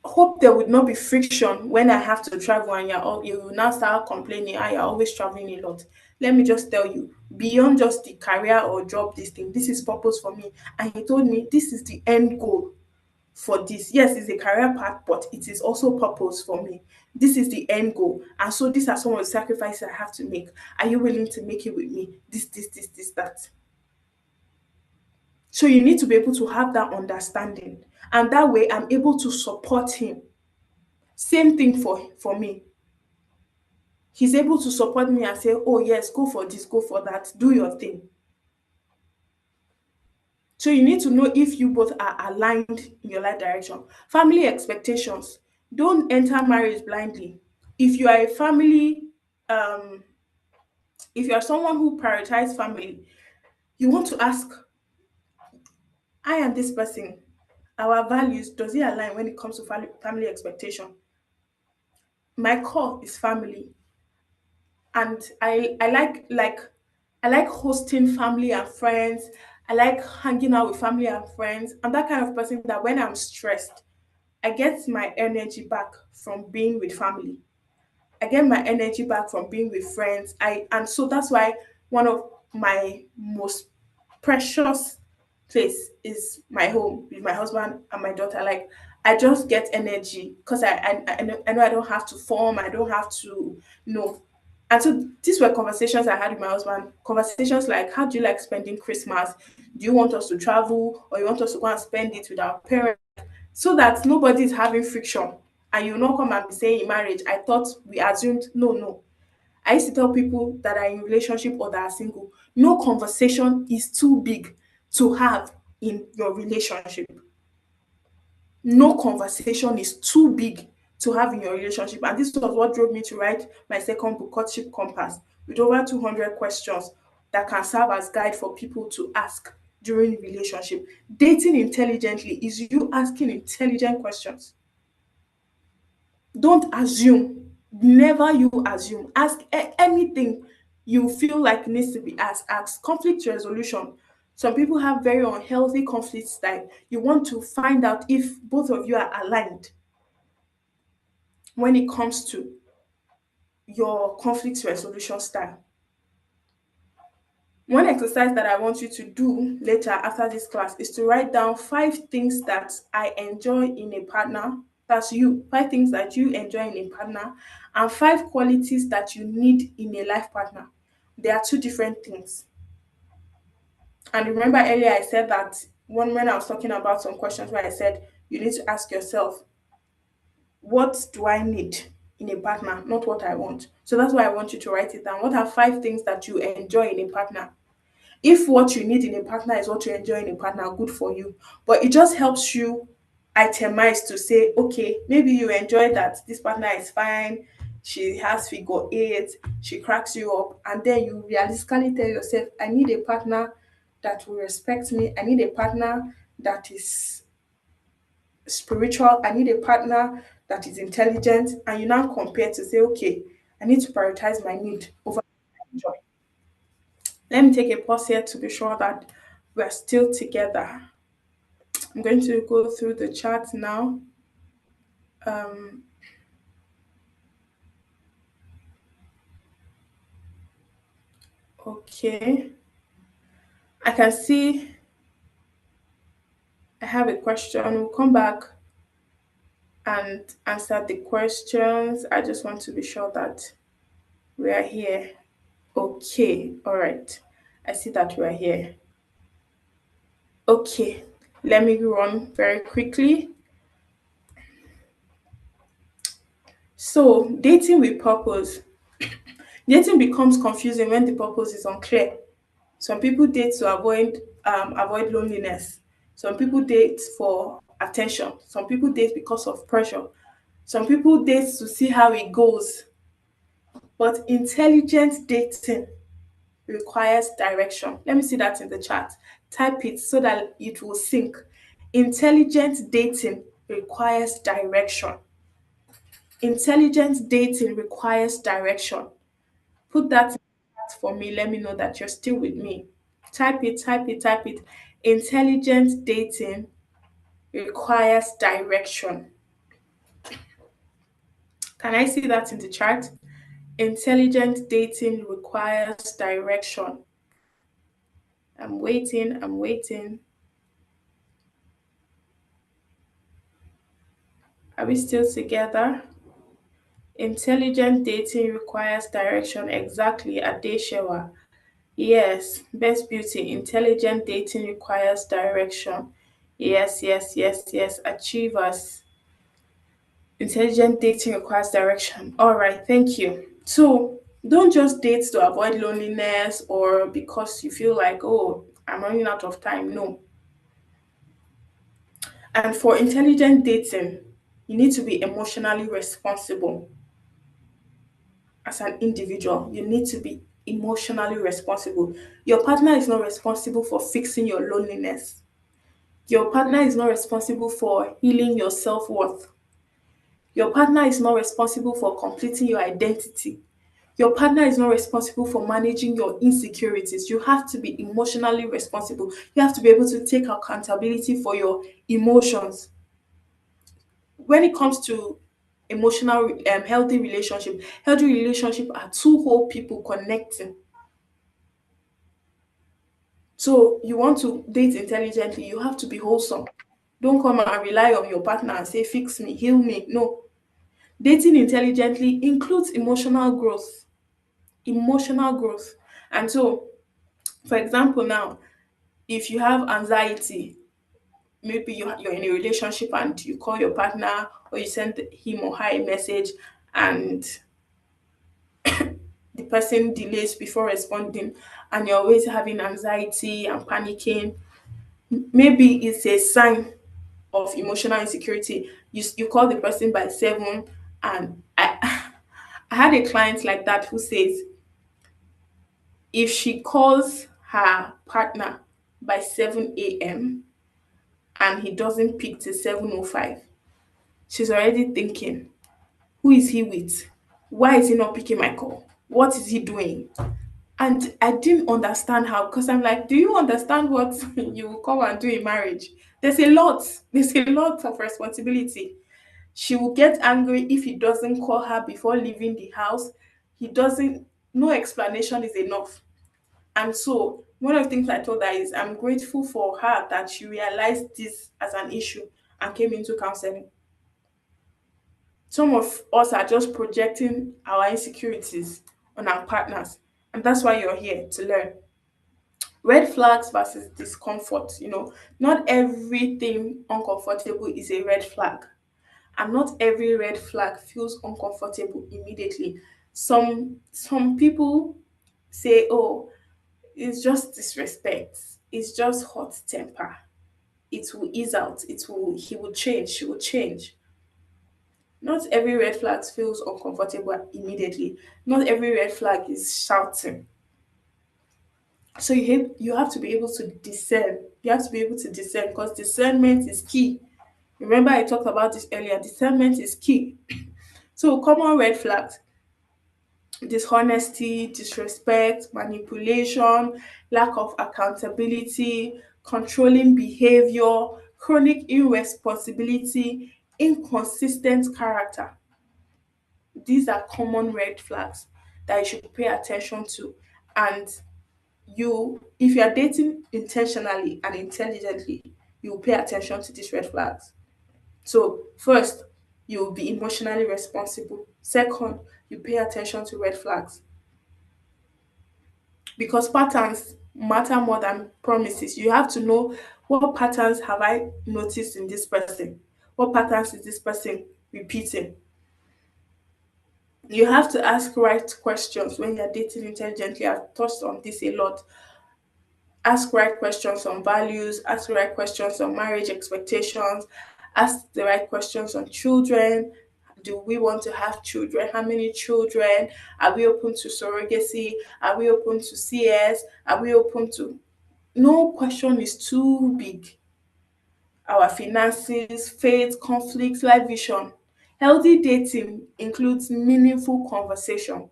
hope there would not be friction when I have to travel and you will now start complaining, you're always traveling a lot. Let me just tell you, beyond just the career or job, this thing, this is purpose for me. And he told me this is the end goal for this. Yes, it's a career path, but it is also purpose for me. This is the end goal. And so these are some of the sacrifices I have to make. Are you willing to make it with me? This, that. So you need to be able to have that understanding. And that way I'm able to support him. Same thing for me. He's able to support me and say, oh yes, go for this, go for that, do your thing. So you need to know if you both are aligned in your life direction. Family expectations. Don't enter marriage blindly. If you are a family, um, if you are someone who prioritizes family, you want to ask, I am this person. Our values, does it align when it comes to family expectation? My core is family. And I like hosting family and friends. I like hanging out with family and friends. I'm that kind of person that when I'm stressed, I get my energy back from being with family. I get my energy back from being with friends. I and so that's why one of my most precious place is my home with my husband and my daughter. Like I just get energy because I know I don't have to form, I don't have to know. And so these were conversations I had with my husband. Conversations like, how do you like spending Christmas? Do you want us to travel or you want us to go and spend it with our parents? So that nobody is having friction. And you not come and be saying in marriage, I thought we assumed. No, no. I used to tell people that are in relationship or that are single, no conversation is too big to have in your relationship. No conversation is too big to have in your relationship. And this was what drove me to write my second book, Courtship Compass, with over 200 questions that can serve as guide for people to ask during relationship. Dating intelligently is you asking intelligent questions. Don't assume. Never you assume. Ask anything you feel like needs to be asked. Ask. Conflict resolution. Some people have very unhealthy conflict style. You want to find out if both of you are aligned when it comes to your conflict resolution style. One exercise that I want you to do later after this class is to write down 5 things that I enjoy in a partner. That's you. 5 things that you enjoy in a partner, and 5 qualities that you need in a life partner. They are two different things. And remember earlier I said that when I was talking about some questions where I said you need to ask yourself, what do I need in a partner, not what I want. So that's why I want you to write it down. What are 5 things that you enjoy in a partner? If what you need in a partner is what you enjoy in a partner, good for you. But it just helps you itemize to say, okay, maybe you enjoy that this partner is fine, she has figure 8, she cracks you up, and then you realistically tell yourself, I need a partner that will respect me, I need a partner that is spiritual, I need a partner that is intelligent, and you now compare to say, okay, I need to prioritize my need over my joy. Let me take a pause here to be sure that we're still together. I'm going to go through the chat now. Um, okay. I can see I have a question. We'll come back and answer the questions. I just want to be sure that we are here. Okay. All right. I see that we are here. Okay. Let me run very quickly. So, dating with purpose. Dating becomes confusing when the purpose is unclear. Some people date to avoid loneliness. Some people date for attention. Some people date because of pressure. Some people date to see how it goes. But intelligent dating requires direction. Let me see that in the chat. Type it so that it will sync. Intelligent dating requires direction. Intelligent dating requires direction. Put that in the chat for me. Let me know that you're still with me. Type it, type it, type it. Intelligent dating requires direction. Can I see that in the chat? Intelligent dating requires direction. I'm waiting, I'm waiting. Are we still together? Intelligent dating requires direction. Exactly, Adeshewa. Yes, best beauty. Intelligent dating requires direction. Yes, yes, yes, yes. Achievers. Intelligent dating requires direction. All right, thank you. So don't just date to avoid loneliness or because you feel like, oh, I'm running out of time. No. And for intelligent dating, you need to be emotionally responsible as an individual. You need to be emotionally responsible. Your partner is not responsible for fixing your loneliness. Your partner is not responsible for healing your self worth. Your partner is not responsible for completing your identity. Your partner is not responsible for managing your insecurities. You have to be emotionally responsible. You have to be able to take accountability for your emotions. When it comes to emotional healthy relationship are two whole people connecting. So you want to date intelligently, you have to be wholesome. Don't come and rely on your partner and say, fix me, heal me. No. Dating intelligently includes emotional growth. Emotional growth. And so, for example, now, if you have anxiety, maybe you're in a relationship and you call your partner or you send him or her a message and the person delays before responding and you're always having anxiety and panicking, maybe it's a sign of emotional insecurity. You call the person by 7 and I had a client like that who says if she calls her partner by 7 a.m. and he doesn't pick till 7:05, she's already thinking, who is he with? Why is he not picking my call? What is he doing? And I didn't understand how, because I'm like, do you understand what you will come and do in marriage? There's a lot. There's a lot of responsibility. She will get angry if he doesn't call her before leaving the house. He doesn't, no explanation is enough. And so one of the things I told her is I'm grateful for her that she realized this as an issue and came into counseling. Some of us are just projecting our insecurities on our partners, and that's why you're here to learn. Red flags versus discomfort. Not everything uncomfortable is a red flag, and not every red flag feels uncomfortable immediately. Some people say, oh, it's just disrespect, it's just hot temper, it will ease out, he will change, she will change. Not every red flag feels uncomfortable immediately. Not every red flag is shouting. So you have to be able to discern. You have to be able to discern because discernment is key. Remember, I talked about this earlier. Discernment is key. So, common red flags: dishonesty, disrespect, manipulation, lack of accountability, controlling behavior, chronic irresponsibility, inconsistent character. These are common red flags that you should pay attention to. And if you are dating intentionally and intelligently, you will pay attention to these red flags. So, first, you will be emotionally responsible. Second, you pay attention to red flags because patterns matter more than promises. You have to know, what patterns have I noticed in this person? What patterns is this person repeating? You have to ask right questions when you're dating intelligently. I've touched on this a lot. Ask right questions on values, ask the right questions on marriage expectations, ask the right questions on children. Do we want to have children? How many children? Are we open to surrogacy? Are we open to CS? Are we open to. No question is too big. Our finances, faith, conflicts, life vision. Healthy dating includes meaningful conversation,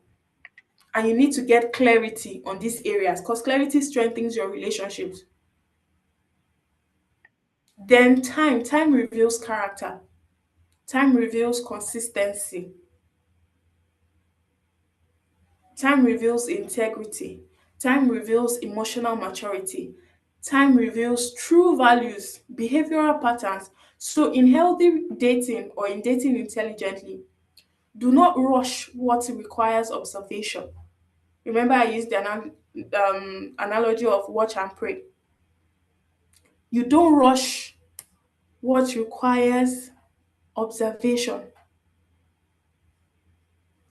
and you need to get clarity on these areas because clarity strengthens your relationships. Then time reveals character, time reveals consistency, time reveals integrity, time reveals emotional maturity, time reveals true values, behavioral patterns. So in healthy dating or in dating intelligently, do not rush what requires observation. Remember, I used the analogy of watch and pray. You don't rush what requires observation.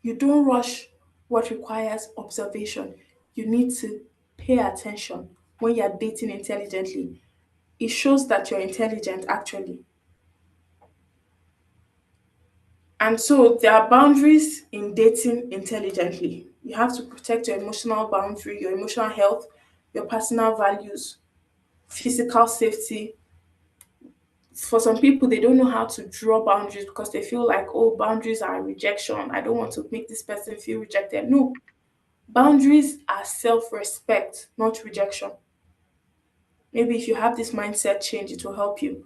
You don't rush what requires observation. You need to pay attention when you're dating intelligently. It shows that you're intelligent, actually. And so there are boundaries in dating intelligently. You have to protect your emotional boundary, your emotional health, your personal values, physical safety. For some people, they don't know how to draw boundaries because they feel like, oh, boundaries are rejection. I don't want to make this person feel rejected. No, boundaries are self respect, not rejection. Maybe if you have this mindset change, it will help you.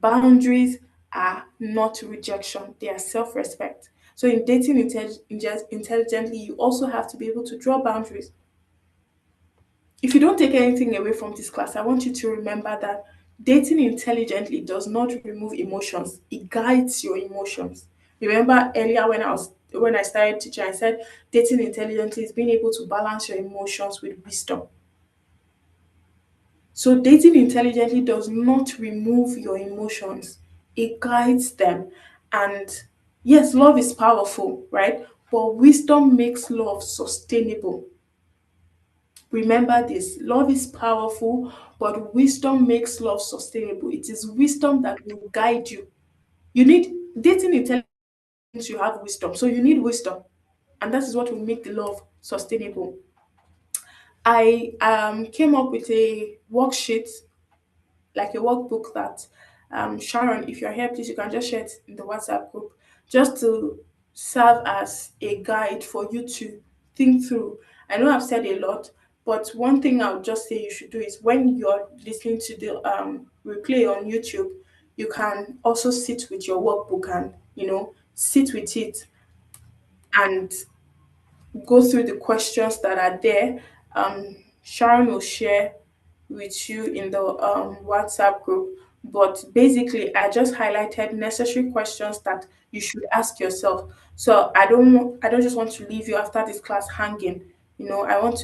Boundaries are not rejection, they are self respect. So, in dating intelligently, you also have to be able to draw boundaries. If you don't take anything away from this class, I want you to remember that dating intelligently does not remove emotions. It guides your emotions. Remember earlier when I started teaching, I said dating intelligently is being able to balance your emotions with wisdom. So dating intelligently does not remove your emotions. It guides them. And yes, love is powerful, right? But wisdom makes love sustainable. Remember this, love is powerful, but wisdom makes love sustainable. It is wisdom that will guide you. You need dating intelligence, you have wisdom. So you need wisdom, and that is what will make the love sustainable. I came up with a worksheet, like a workbook that Sharon, if you're here, please you can just share it in the WhatsApp group, just to serve as a guide for you to think through. I know I've said a lot, but one thing I'll just say you should do is when you're listening to the replay on YouTube, you can also sit with your workbook and sit with it and go through the questions that are there. Sharon will share with you in the WhatsApp group. But basically, I just highlighted necessary questions that you should ask yourself. So I don't just want to leave you after this class hanging. I want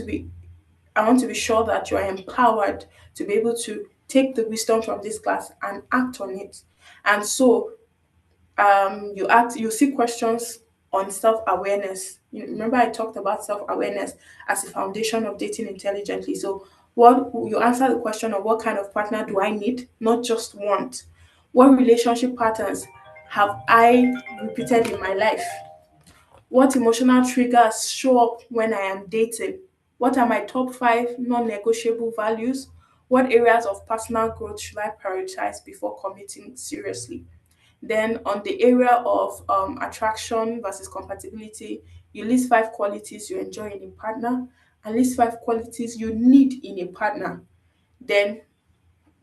to be sure that you are empowered to be able to take the wisdom from this class and act on it. And so you see questions on self-awareness. Remember I talked about self-awareness as a foundation of dating intelligently. So what you answer the question of what kind of partner do I need, not just want. What relationship patterns have I repeated in my life? What emotional triggers show up when I am dating? What are my top 5 non-negotiable values? What areas of personal growth should I prioritize before committing seriously? Then on the area of attraction versus compatibility, you list 5 qualities you enjoy in a partner and list 5 qualities you need in a partner. Then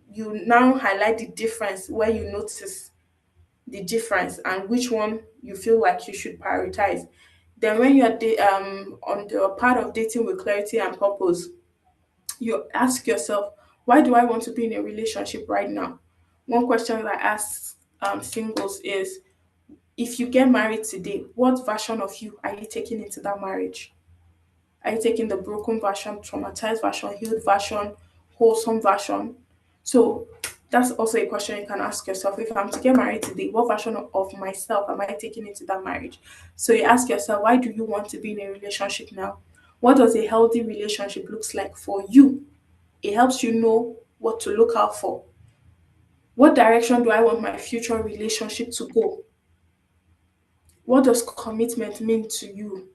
you now highlight the difference where you notice the difference and which one you feel like you should prioritize. Then when you're on the part of dating with clarity and purpose, you ask yourself, why do I want to be in a relationship right now? One question I ask singles is, if you get married today, what version of you are you taking into that marriage? Are you taking the broken version, traumatized version, healed version, wholesome version? So that's also a question you can ask yourself. If I'm to get married today, what version of myself am I taking into that marriage? So you ask yourself, why do you want to be in a relationship now? What does a healthy relationship looks like for you? It helps you know what to look out for. What direction do I want my future relationship to go? What does commitment mean to you?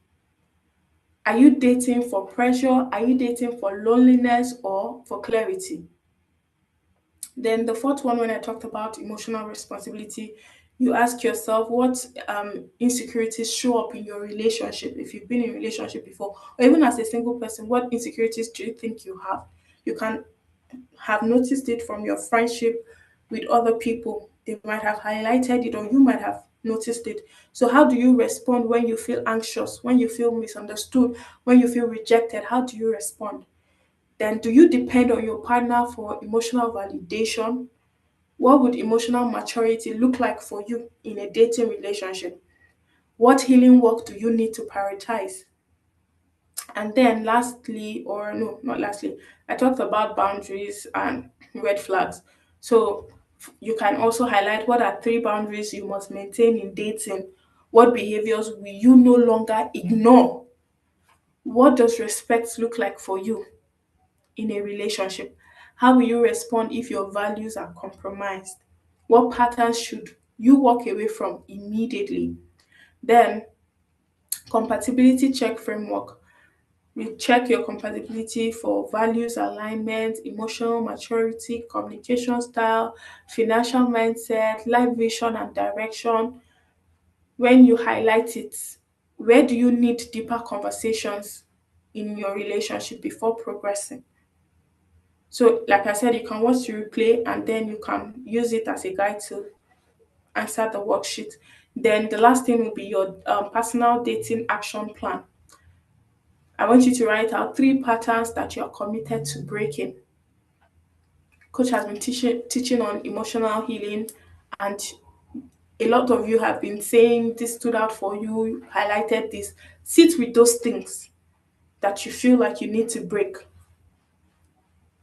Are you dating for pressure? Are you dating for loneliness or for clarity? Then the fourth one, when I talked about emotional responsibility, you ask yourself what insecurities show up in your relationship. If you've been in a relationship before, or even as a single person, what insecurities do you think you have? You can have noticed it from your friendship with other people. They might have highlighted it, or you might have noticed it. So, how do you respond when you feel anxious, when you feel misunderstood, when you feel rejected? How do you respond? Then, do you depend on your partner for emotional validation? What would emotional maturity look like for you in a dating relationship? What healing work do you need to prioritize? And then lastly, or no, not lastly, I talked about boundaries and red flags. So you can also highlight what are 3 boundaries you must maintain in dating. What behaviors will you no longer ignore? What does respect look like for you in a relationship? How will you respond if your values are compromised? What patterns should you walk away from immediately? Then, compatibility check framework. We check your compatibility for values alignment, emotional maturity, communication style, financial mindset, life vision, and direction. When you highlight it, where do you need deeper conversations in your relationship before progressing? So, like I said, you can watch the replay and then you can use it as a guide to answer the worksheet. Then the last thing will be your personal dating action plan. I want you to write out 3 patterns that you're committed to breaking. Coach has been teaching on emotional healing, and a lot of you have been saying this stood out for you, highlighted this. Sit with those things that you feel like you need to break.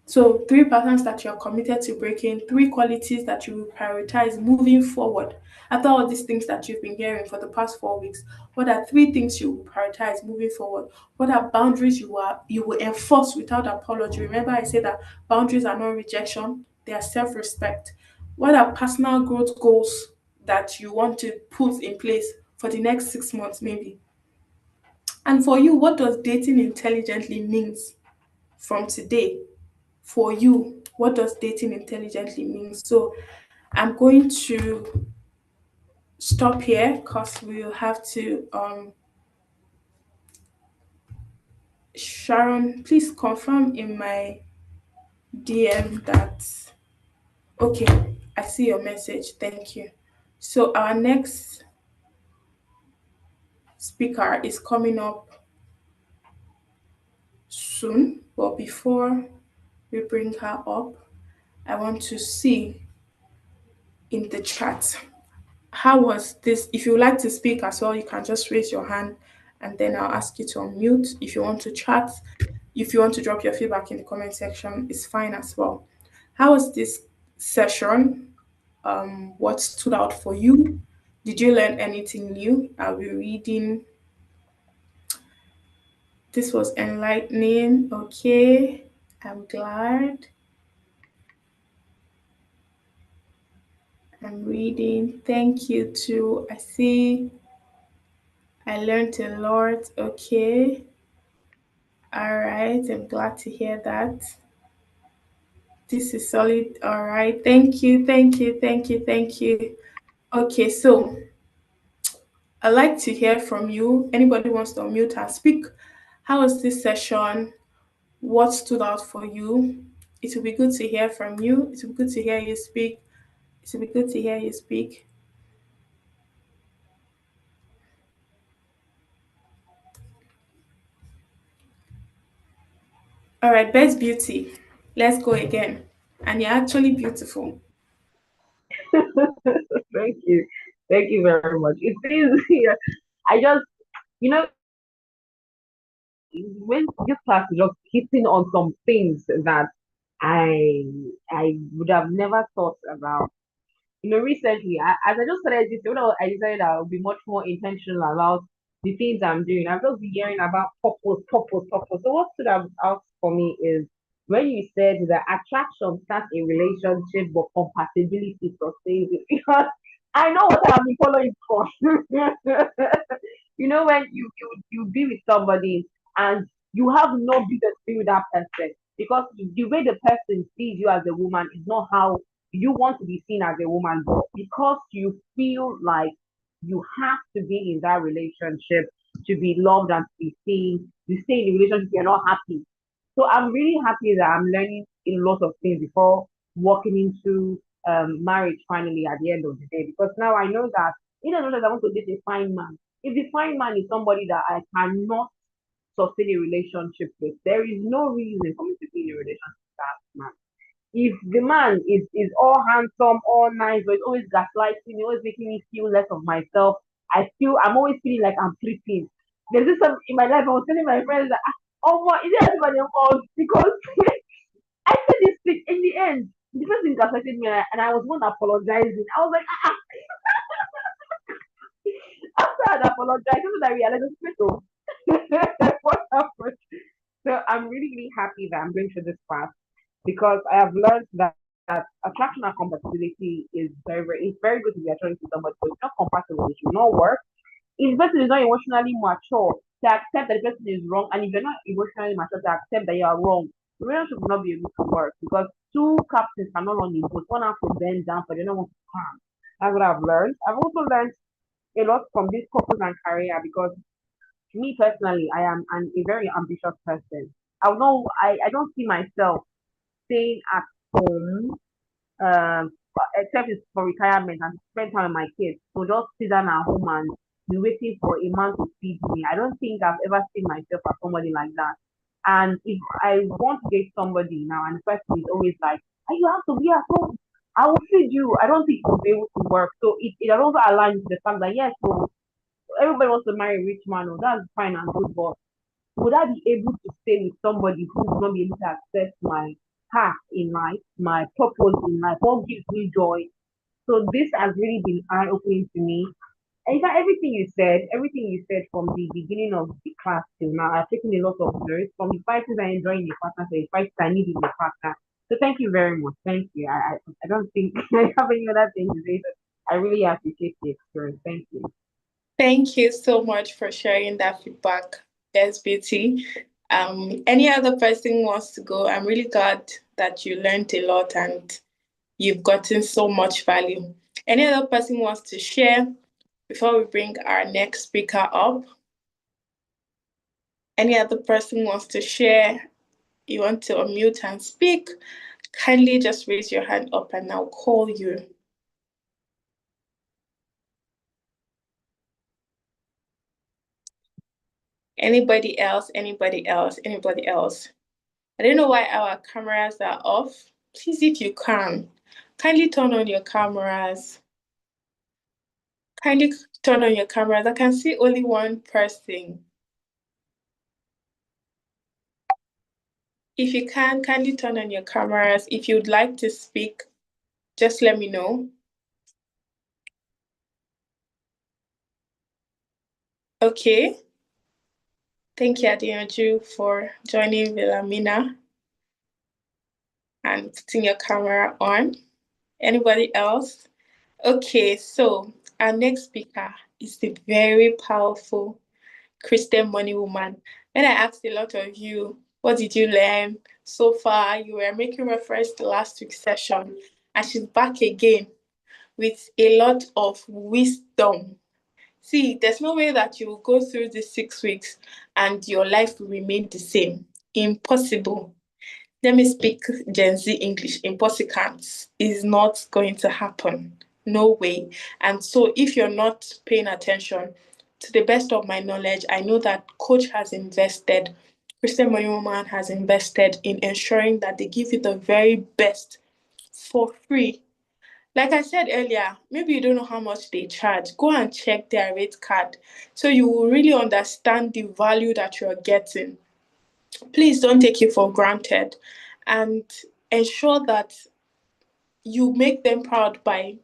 So, 3 patterns that you're committed to breaking, 3 qualities that you will prioritize moving forward. After all these things that you've been hearing for the past 4 weeks, what are 3 things you will prioritize moving forward? What are boundaries you will enforce without apology? Remember, I said that boundaries are not rejection, they are self-respect. What are personal growth goals that you want to put in place for the next 6 months, maybe? And for you, what does dating intelligently means from today? For you, what does dating intelligently mean? So I'm going to stop here because we'll have to Sharon, please confirm in my DM that okay, I see your message. Thank you. So our next speaker is coming up soon, but before we bring her up, I want to see in the chat. How was this? If you would like to speak as well, you can just raise your hand and then I'll ask you to unmute. If you want to chat, if you want to drop your feedback in the comment section, it's fine as well. How was this session? What stood out for you? Did you learn anything new? Are we reading? This was enlightening. Okay, I'm glad. I'm reading. Thank you too. I see I learned a lot. Okay. All right, I'm glad to hear that. This is solid. All right, thank you, thank you, thank you, thank you. Okay, so I'd like to hear from you. Anybody wants to unmute and speak? How was this session? What stood out for you? It will be good to hear from you. It will be good to hear you speak. It will be good to hear you speak. All right, best beauty. Let's go again. And you're actually beautiful. Thank you. Thank you very much. It is here. I just, you know, when this class is just hitting on some things that I I would have never thought about. Recently, as I just started this, I decided I would be much more intentional about the things I'm doing. I've just been hearing about purpose, purpose, purpose. So what stood out for me is when you said that attraction starts a relationship, but compatibility sustains it. Because I know what I've been following for. When you be with somebody and you have no business to be with that person because the way the person sees you as a woman is not how you want to be seen as a woman, but because you feel like you have to be in that relationship to be loved and to be seen, you stay in the relationship, you're not happy. So I'm really happy that I'm learning a lot of things before walking into marriage finally at the end of the day. Because now I know that in as much as I want to date a fine man, if the fine man is somebody that I cannot sustain a relationship with, there is no reason for me to be in a relationship with that man. If the man is all handsome, all nice, but it's always gaslighting me, always making me feel less of myself, I'm always feeling like I'm tripping. There's this some in my life. I was telling my friends that, oh, what is it everybody else? Because I said this thing in the end. The person gaslighted me, and I was one apologizing. I was like, after I apologized, I realized what happened. So I'm really, really happy that I'm going through this path because I have learned that attraction and compatibility it's very good to be attracted to somebody, but it's not compatible. It should not work. If the person is not emotionally mature to accept that the person is wrong, and if you're not emotionally mature to accept that you are wrong, the relationship will not be able to work because two captains cannot run in both. One has to bend down for the other one to calm. That's what I've learned. I've also learned a lot from this purpose and career because me personally, I am a very ambitious person. I don't see myself staying at home, um, except it's for retirement and spend time with my kids. So just sit down at home and be waiting for a man to feed me. I don't think I've ever seen myself as somebody like that. And if I want to date somebody now and the person is always like, "Ah, you have to be at home, I will feed you," I don't think it will be able to work. So it also aligns with the fact that yes, so everybody wants to marry a rich man, oh, that's fine and good, but would I be able to stay with somebody who would not be able to accept my path in life, my purpose in life, what gives me joy? So this has really been eye opening to me. And in fact, everything you said from the beginning of the class till now, I've taken a lot of notes from the fighters I enjoy in the partner to the fighters I need in the partner. So thank you very much. Thank you. I don't think I have any other thing to say. But I really appreciate the experience. Thank you. Thank you so much for sharing that feedback, SBT. Any other person wants to go? I'm really glad that you learned a lot and you've gotten so much value. Any other person wants to share before we bring our next speaker up? Any other person wants to share? You want to unmute and speak? Kindly just raise your hand up and I'll call you. Anybody else? Anybody else? Anybody else? I don't know why our cameras are off. Please, if you can, kindly turn on your cameras. Kindly turn on your cameras. I can see only one person. If you can, kindly turn on your cameras. If you'd like to speak, just let me know. Okay. Thank you, Adeyanju, for joining Wilhelmina and putting your camera on. Anybody else? Okay, so our next speaker is the very powerful Christian money woman. When I asked a lot of you, what did you learn so far? You were making reference to last week's session, and she's back again with a lot of wisdom. See, there's no way that you will go through these 6 weeks and your life will remain the same. Impossible. Let me speak Gen Z English. Impossible is not going to happen. No way. And so, if you're not paying attention, to the best of my knowledge, I know that Coach has invested, Christian Money Woman has invested in ensuring that they give you the very best for free. Like I said earlier, maybe you don't know how much they charge. Go and check their rate card so you will really understand the value that you're getting. Please don't take it for granted and ensure that you make them proud by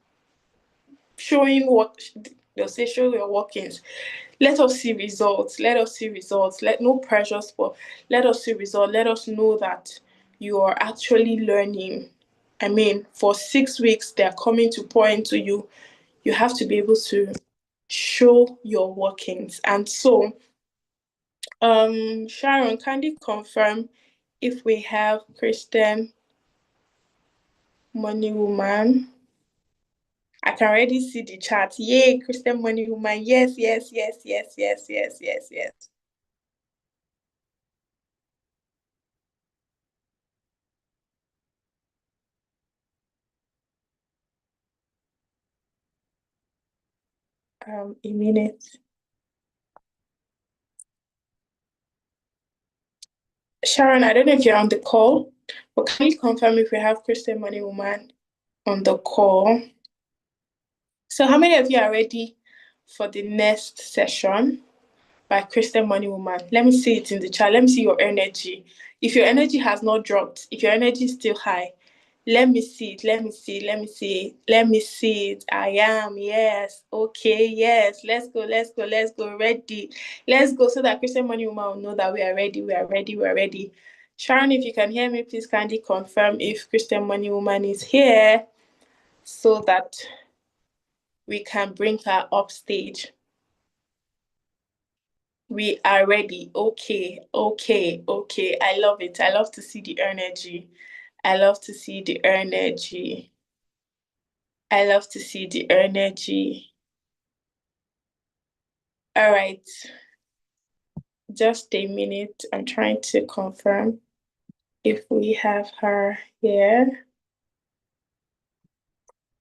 showing what they'll say, show your workings. Let us see results. Let us see results. Let no pressures, but let us see results. Let us know that you are actually learning. I mean, for 6 weeks, they're coming to pour into you. You have to be able to show your workings. And so, Sharon, kindly confirm if we have Christian Money Woman. I can already see the chat. Yay, Christian Money Woman. Yes, yes, yes, yes, yes, yes, yes, yes. A minute. Sharon, I don't know if you're on the call, but can you confirm if we have Christian Money Woman on the call? So how many of you are ready for the next session by Christian Money Woman? Let me see it in the chat. Let me see your energy. If your energy has not dropped, if your energy is still high, let me see it. Let me see. Let me see. Let me see it. I am. Yes. Okay. Yes. Let's go. Let's go. Let's go. Ready. Let's go so that Christian Money Woman will know that we are ready. We are ready. We are ready. Sharon, if you can hear me, please kindly confirm if Christian Money Woman is here so that we can bring her up stage. We are ready. Okay. Okay. Okay. I love it. I love to see the energy. I love to see the energy. I love to see the energy. All right, just a minute. I'm trying to confirm if we have her here.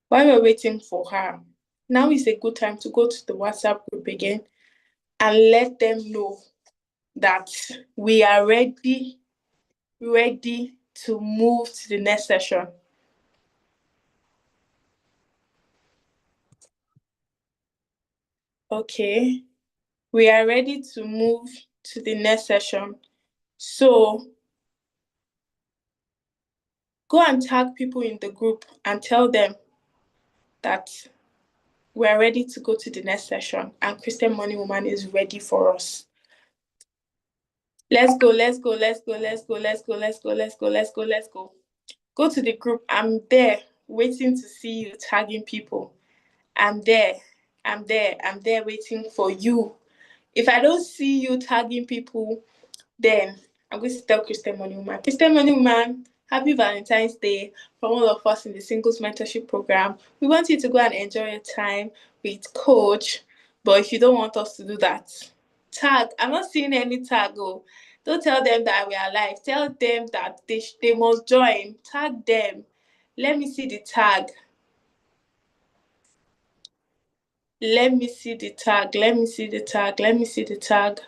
While we're waiting for her, Now is a good time to go to the WhatsApp group again and let them know that we are ready to move to the next session. Okay, we are ready to move to the next session. So go and tag people in the group and tell them that we're ready to go to the next session and Christian Money Woman is ready for us. Let's go. Go to the group. I'm there waiting to see you tagging people. I'm there waiting for you. If I don't see you tagging people, then I'm going to tell Christian Money Woman. Christian Money Woman, happy Valentine's Day from all of us in the Singles Mentorship Program. We want you to go and enjoy your time with Coach. But if you don't want us to do that, tag. I'm not seeing any tag. Oh. Don't tell them that we are live. Tell them that they must join. Tag them. Let me see the tag. Let me see the tag.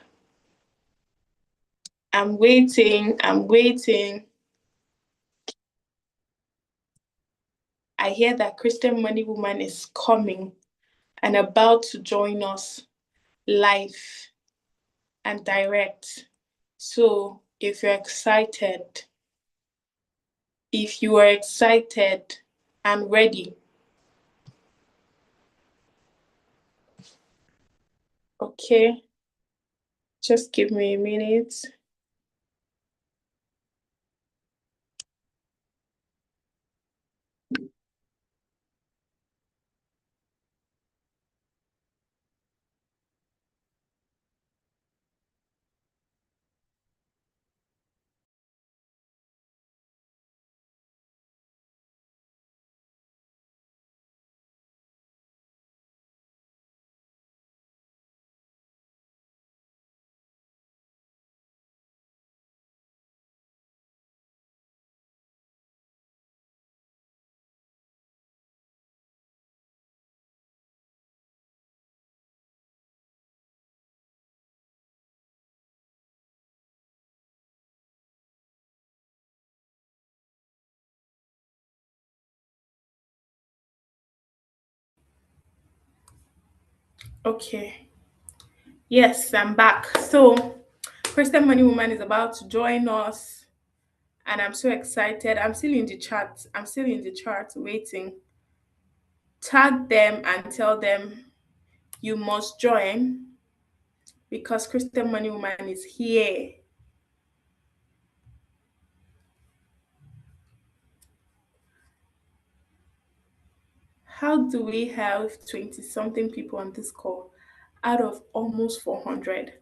I'm waiting. I hear that Christian Money Woman is coming and about to join us live and direct. So if you are excited and ready, okay, just give me a minute. Okay. Yes, I'm back. So Christian Money Woman is about to join us and I'm so excited. I'm still in the chat waiting. Tag them and tell them you must join because Christian Money Woman is here. How do we have 20 something people on this call out of almost 400?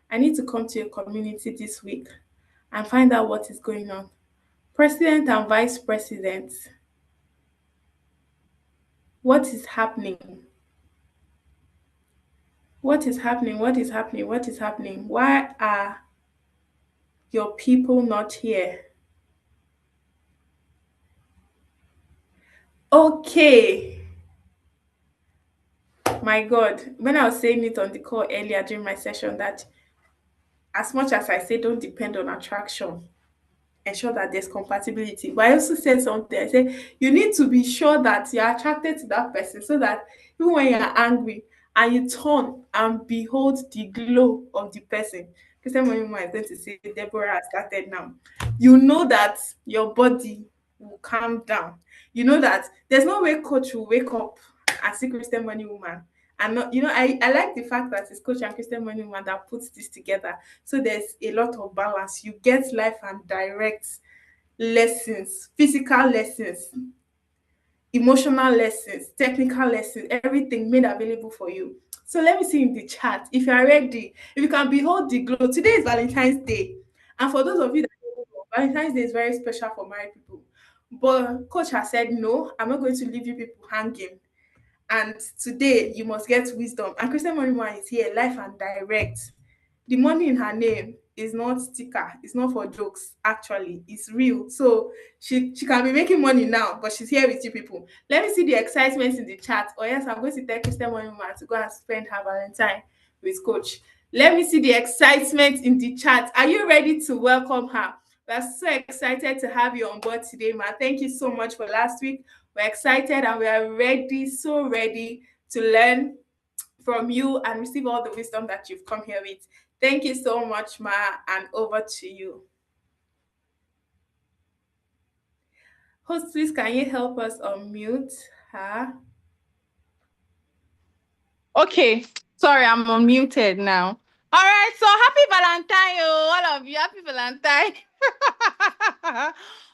I need to come to your community this week and find out what is going on. President and vice president, what is happening? What is happening? Why are your people not here? Okay. My God, when I was saying it on the call earlier during my session, that as much as I say don't depend on attraction, ensure that there's compatibility. But I also said something. I said you need to be sure that you're attracted to that person so that even when you're angry and you turn and behold the glow of the person. Christian Money Woman is going to say Deborah has started now. You know that your body will calm down. You know that there's no way coach will wake up and see Christian Money Woman. And not, I like the fact that it's coach and Christian Money Woman that puts this together. So there's a lot of balance. You get life and direct lessons, physical lessons, emotional lessons, technical lessons, everything made available for you. So let me see in the chat if you are ready. If you can behold the glow. Today is Valentine's Day. And for those of you that don't know, Valentine's Day is very special for married people. But coach has said, no, I'm not going to leave you people hanging. And today you must get wisdom. And Christian Money Woman is here, life and direct. The money in her name is not sticker, it's not for jokes, actually, it's real. So she can be making money now, but she's here with you people. Let me see the excitement in the chat, or yes, I'm going to tell Christian Money Woman to go and spend her Valentine with Coach. Let me see the excitement in the chat. Are you ready to welcome her? We're so excited to have you on board today, ma. Thank you so much for last week. We're excited and we are ready, so ready to learn from you and receive all the wisdom that you've come here with. Thank you so much, Ma, and over to you. Host, please, can you help us unmute her? Okay, sorry, I'm unmuted now. All right, so happy Valentine, all of you. Happy Valentine.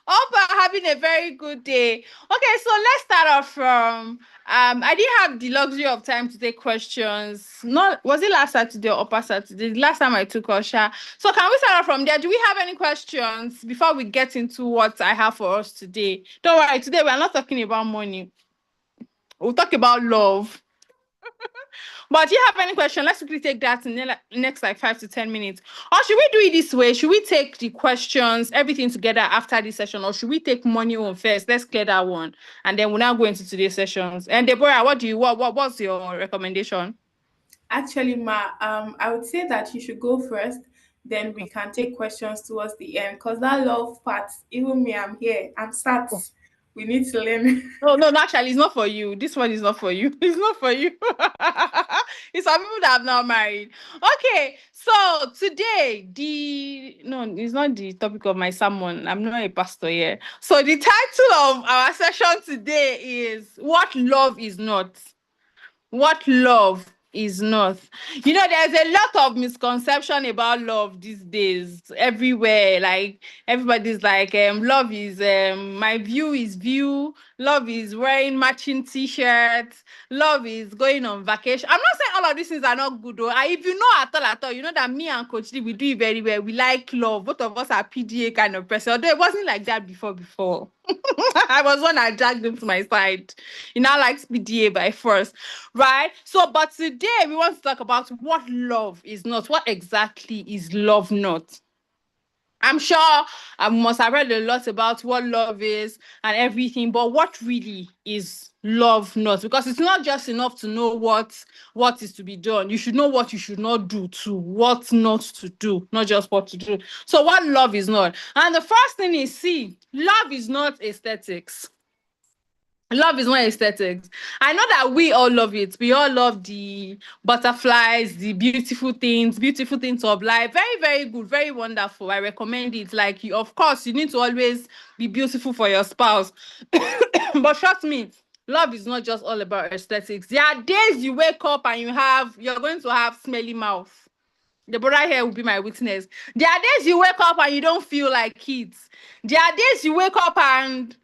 Hope you're having a very good day. Okay, so let's start off from I didn't have the luxury of time to take questions. Not was it last Saturday or upper Saturday? The last time I took Osha. So can we start off from there? Do we have any questions before we get into what I have for us today? Don't worry, today we're not talking about money. We'll talk about love. But do you have any question? Let's quickly take that in the next like 5 to 10 minutes. Or should we do it this way? Should we take the questions, everything together after this session? Or should we take money on first? Let's clear that one. And then we'll now go into today's sessions. And Deborah, what's your recommendation? Actually, Ma, I would say that you should go first. Then we can take questions towards the end. Because that love part, even me, I'm here. I'm sat. We need to learn. No, actually, it's not for you. This one is not for you. It's not for you. It's for people that have not married. Okay, so today, it's not the topic of my sermon. I'm not a pastor here. So the title of our session today is What Love Is Not. What love is not. There's a lot of misconception about love these days everywhere. Like everybody's like, love is my view is view. Love is wearing matching t-shirts. Love is going on vacation. I'm not saying all of these things are not good though. If you know at all, you know that me and Coach Lee, we do it very well. We like love. Both of us are PDA kind of person. Although it wasn't like that before. I was one that dragged him to my side. He now likes PDA by force, right? So, but today we want to talk about what love is not. What exactly is love not? I'm sure I must have read a lot about what love is and everything, but what really is love not? Because it's not just enough to know what is to be done. You should know what you should not do too, what not to do, not just what to do. So what love is not? And the first thing is, love is not aesthetics. Love is not aesthetics. I know that we all love it. We all love the butterflies, the beautiful things of life. Very, very good, very wonderful. I recommend it. Like, of course, you need to always be beautiful for your spouse. But trust me, love is not just all about aesthetics. There are days you wake up and you're going to have smelly mouth. The brother here will be my witness. There are days you wake up and you don't feel like kids. There are days you wake up and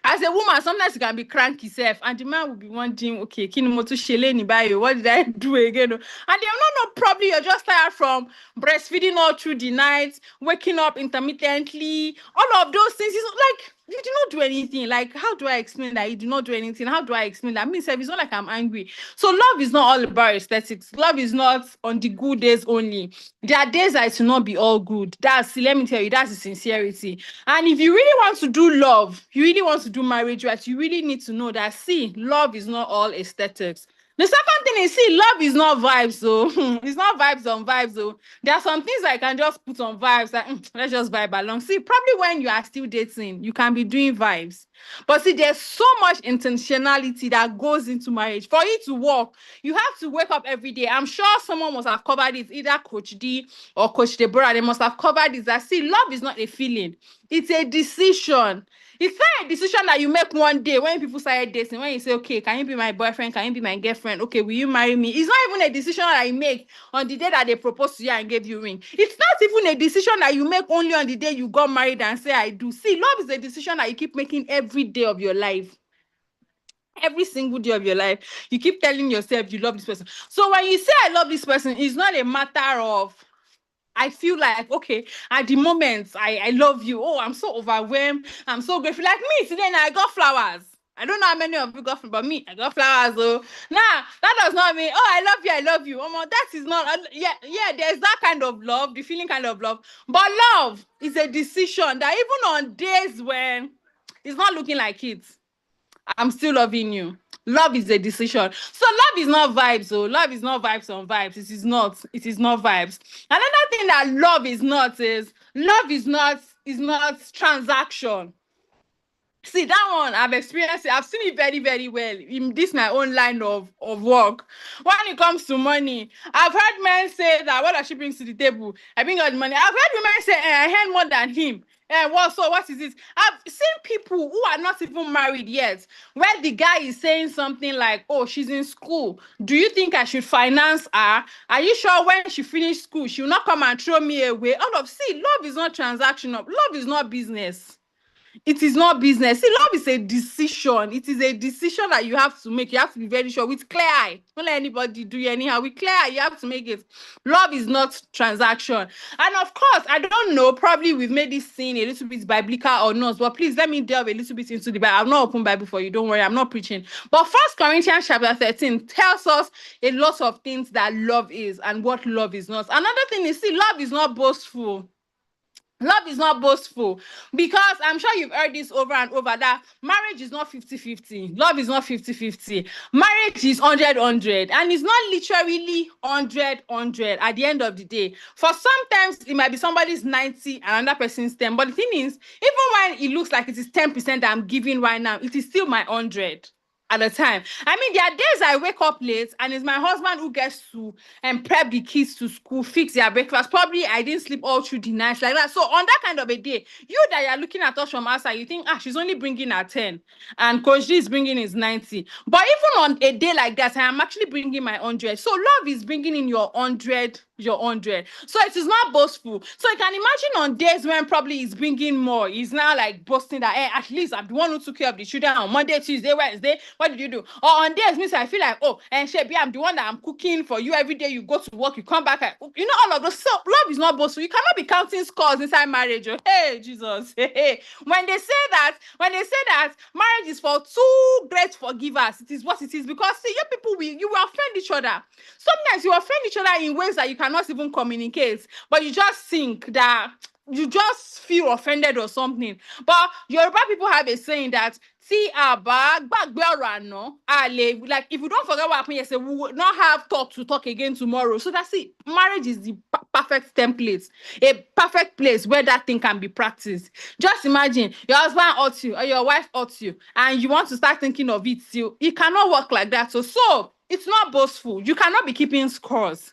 as a woman, sometimes you can be cranky self, and the man will be wondering, okay, what did I do again? And they'll know, probably you're just tired from breastfeeding all through the night, waking up intermittently, all of those things. It's like, you did not do anything. Like, how do I explain that you did not do anything? How do I explain that? Me, it's not like I'm angry. So love is not all about aesthetics. Love is not on the good days only. There are days that it will not be all good. Let me tell you, that's the sincerity. And if you really want to do love, you really want to do marriage right, you really need to know that, love is not all aesthetics. The second thing is, love is not vibes, so it's not vibes on vibes, so there are some things I can just put on vibes, like, let's just vibe along. Probably when you are still dating, you can be doing vibes. But there's so much intentionality that goes into marriage. For it to work, you have to wake up every day. I'm sure someone must have covered it, either Coach D or Coach Deborah. They must have covered it that, love is not a feeling. It's a decision. It's not a decision that you make one day when people start dating, when you say, okay, can you be my boyfriend? Can you be my girlfriend? Okay, will you marry me? It's not even a decision that you make on the day that they proposed to you and gave you a ring. It's not even a decision that you make only on the day you got married and say, I do. Love is a decision that you keep making every day of your life. Every single day of your life. You keep telling yourself you love this person. So when you say I love this person, it's not a matter of, I feel like, okay, at the moment, I love you. Oh, I'm so overwhelmed. I'm so grateful. Like me today, now I got flowers. I don't know how many of you got, but me, I got flowers. So now that does not mean, oh, I love you, I love you. That is not, yeah, there's that kind of love, the feeling kind of love. But love is a decision that even on days when it's not looking like it, I'm still loving you. Love is a decision. So love is not vibes. So love is not vibes on vibes. It is not. It is not vibes. Another thing that love is not is not transaction. See, that one I've experienced it. I've seen it very, very well in this my own line of work. When it comes to money, I've heard men say that what does she brings to the table? I bring out the money. I've heard women say, I earn more than him. What is it? I've seen people who are not even married yet, where the guy is saying something like, oh, she's in school. Do you think I should finance her? Are you sure when she finished school, she will not come and throw me away? See, love is not transactional. Love is not business. It is not business. See, love is a decision. It is a decision that you have to make. You have to be very sure with clear eye. Don't let anybody do you anyhow. With clear eye, you have to make it. Love is not transaction. And of course, I don't know, probably we've made this scene a little bit biblical or not, but please let me delve a little bit into the Bible. I've not opened Bible for you. Don't worry, I'm not preaching. But 1 Corinthians chapter 13 tells us a lot of things that love is and what love is not. Another thing is, see, love is not boastful. Love is not boastful, because I'm sure you've heard this over and over that marriage is not 50-50. Love is not 50-50. Marriage is 100-100, and it's not literally 100-100 at the end of the day. For sometimes it might be somebody's 90 and another person's 10. But the thing is, even when it looks like it is 10% that I'm giving right now, it is still my 100 at a time. I mean, there are days I wake up late and it's my husband who gets to prep the kids to school, fix their breakfast. Probably I didn't sleep all through the night like that. So on that kind of a day, you that you're looking at us from outside, you think, she's only bringing her 10 and Coach G is bringing his 90. But even on a day like that, I am actually bringing my 100. So love is bringing in your 100. So it is not boastful. So you can imagine on days when probably he's bringing more, he's now like boasting that, hey, at least I'm the one who took care of the children on Monday, Tuesday, Wednesday. What did you do? Or on days means I feel like, oh, and Shebi, I'm the one that I'm cooking for you every day. You go to work, you come back, all of those. So love is not boastful. You cannot be counting scores inside marriage. Oh, hey, Jesus. Hey. When they say that marriage is for two great forgivers, it is what it is. Because see, you people you will offend each other. Sometimes you offend each other in ways that you cannot even communicate, but you just think that you just feel offended or something. But Yoruba people have a saying that like if you don't forget what happened yesterday, we will not have to talk again tomorrow. So that's it. Marriage is the perfect template, a perfect place where that thing can be practiced. Just imagine your husband hurts you or your wife hurts you, and you want to start thinking of it still. It cannot work like that. So it's not boastful. You cannot be keeping scores.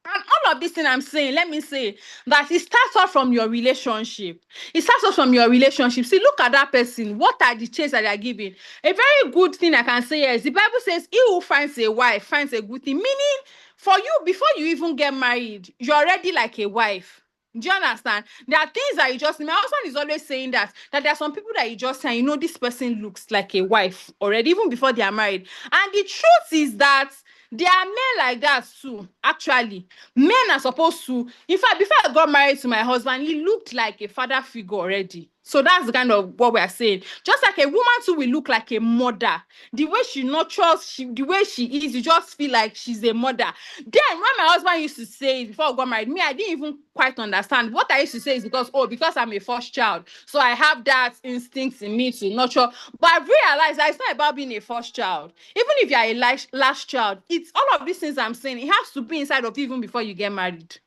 And all of this thing I'm saying, let me say that it starts off from your relationship. It starts off from your relationship. See, look at that person. What are the chains that they are giving? A very good thing I can say is the Bible says, he who finds a wife finds a good thing. Meaning, for you, before you even get married, you're already like a wife. Do you understand? There are things that you just, my husband is always saying that there are some people that you just say, this person looks like a wife already, even before they are married. And the truth is that there are men like that too, actually. Men are supposed to, in fact, before I got married to my husband, he looked like a father figure already. So that's the kind of what we are saying. Just like a woman too will look like a mother. The way she nurtures, the way she is, you just feel like she's a mother. Then when my husband used to say it before I got married, I didn't even quite understand. What I used to say is because I'm a first child. So I have that instinct in me to nurture. But I realized that it's not about being a first child. Even if you're a last child, it's all of these things I'm saying. It has to be inside of you even before you get married.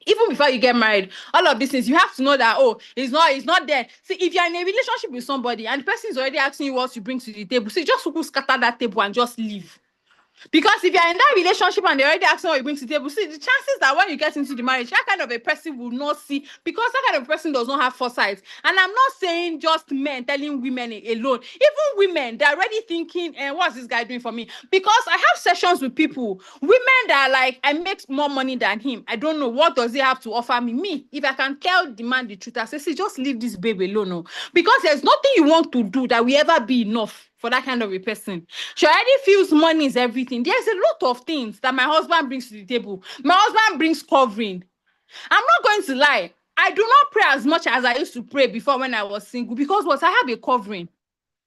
Even before you get married, all of these things, you have to know that, it's not there. See, if you're in a relationship with somebody and the person is already asking you what you bring to the table, see, just scatter that table and just leave. Because if you're in that relationship and they're already asking what you bring to the table, see, the chances that when you get into the marriage, that kind of a person will not see, because that kind of person does not have foresight. And I'm not saying just men telling women alone. Even women, they're already thinking, what's this guy doing for me? Because I have sessions with people, women that are like, I make more money than him. I don't know, what does he have to offer me? Me, if I can tell the man the truth, I say, see, just leave this baby alone. No. Because there's nothing you want to do that will ever be enough for that kind of a person. She already feels money is everything. There's a lot of things that my husband brings to the table. My husband brings covering. I'm not going to lie. I do not pray as much as I used to pray before when I was single, because I have a covering.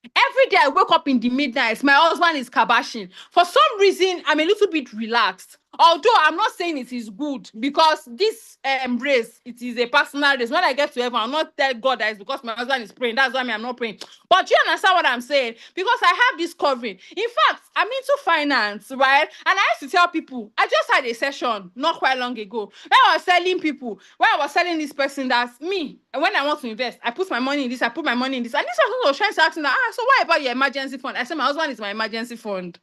Every day I wake up in the midnight, my husband is kabashing. For some reason, I'm a little bit relaxed. Although I'm not saying it is good, because this race, it is a personal race. When I get to heaven, I'll not tell God that it's because my husband is praying. That's why I'm not praying. But you understand what I'm saying? Because I have this covering. In fact, I'm into finance, right? And I used to tell people, I just had a session not quite long ago where I was telling people, where I was telling this person that me, and when I want to invest, I put my money in this, I put my money in this. And this person was trying to ask me, so why about your emergency fund? I said, my husband is my emergency fund.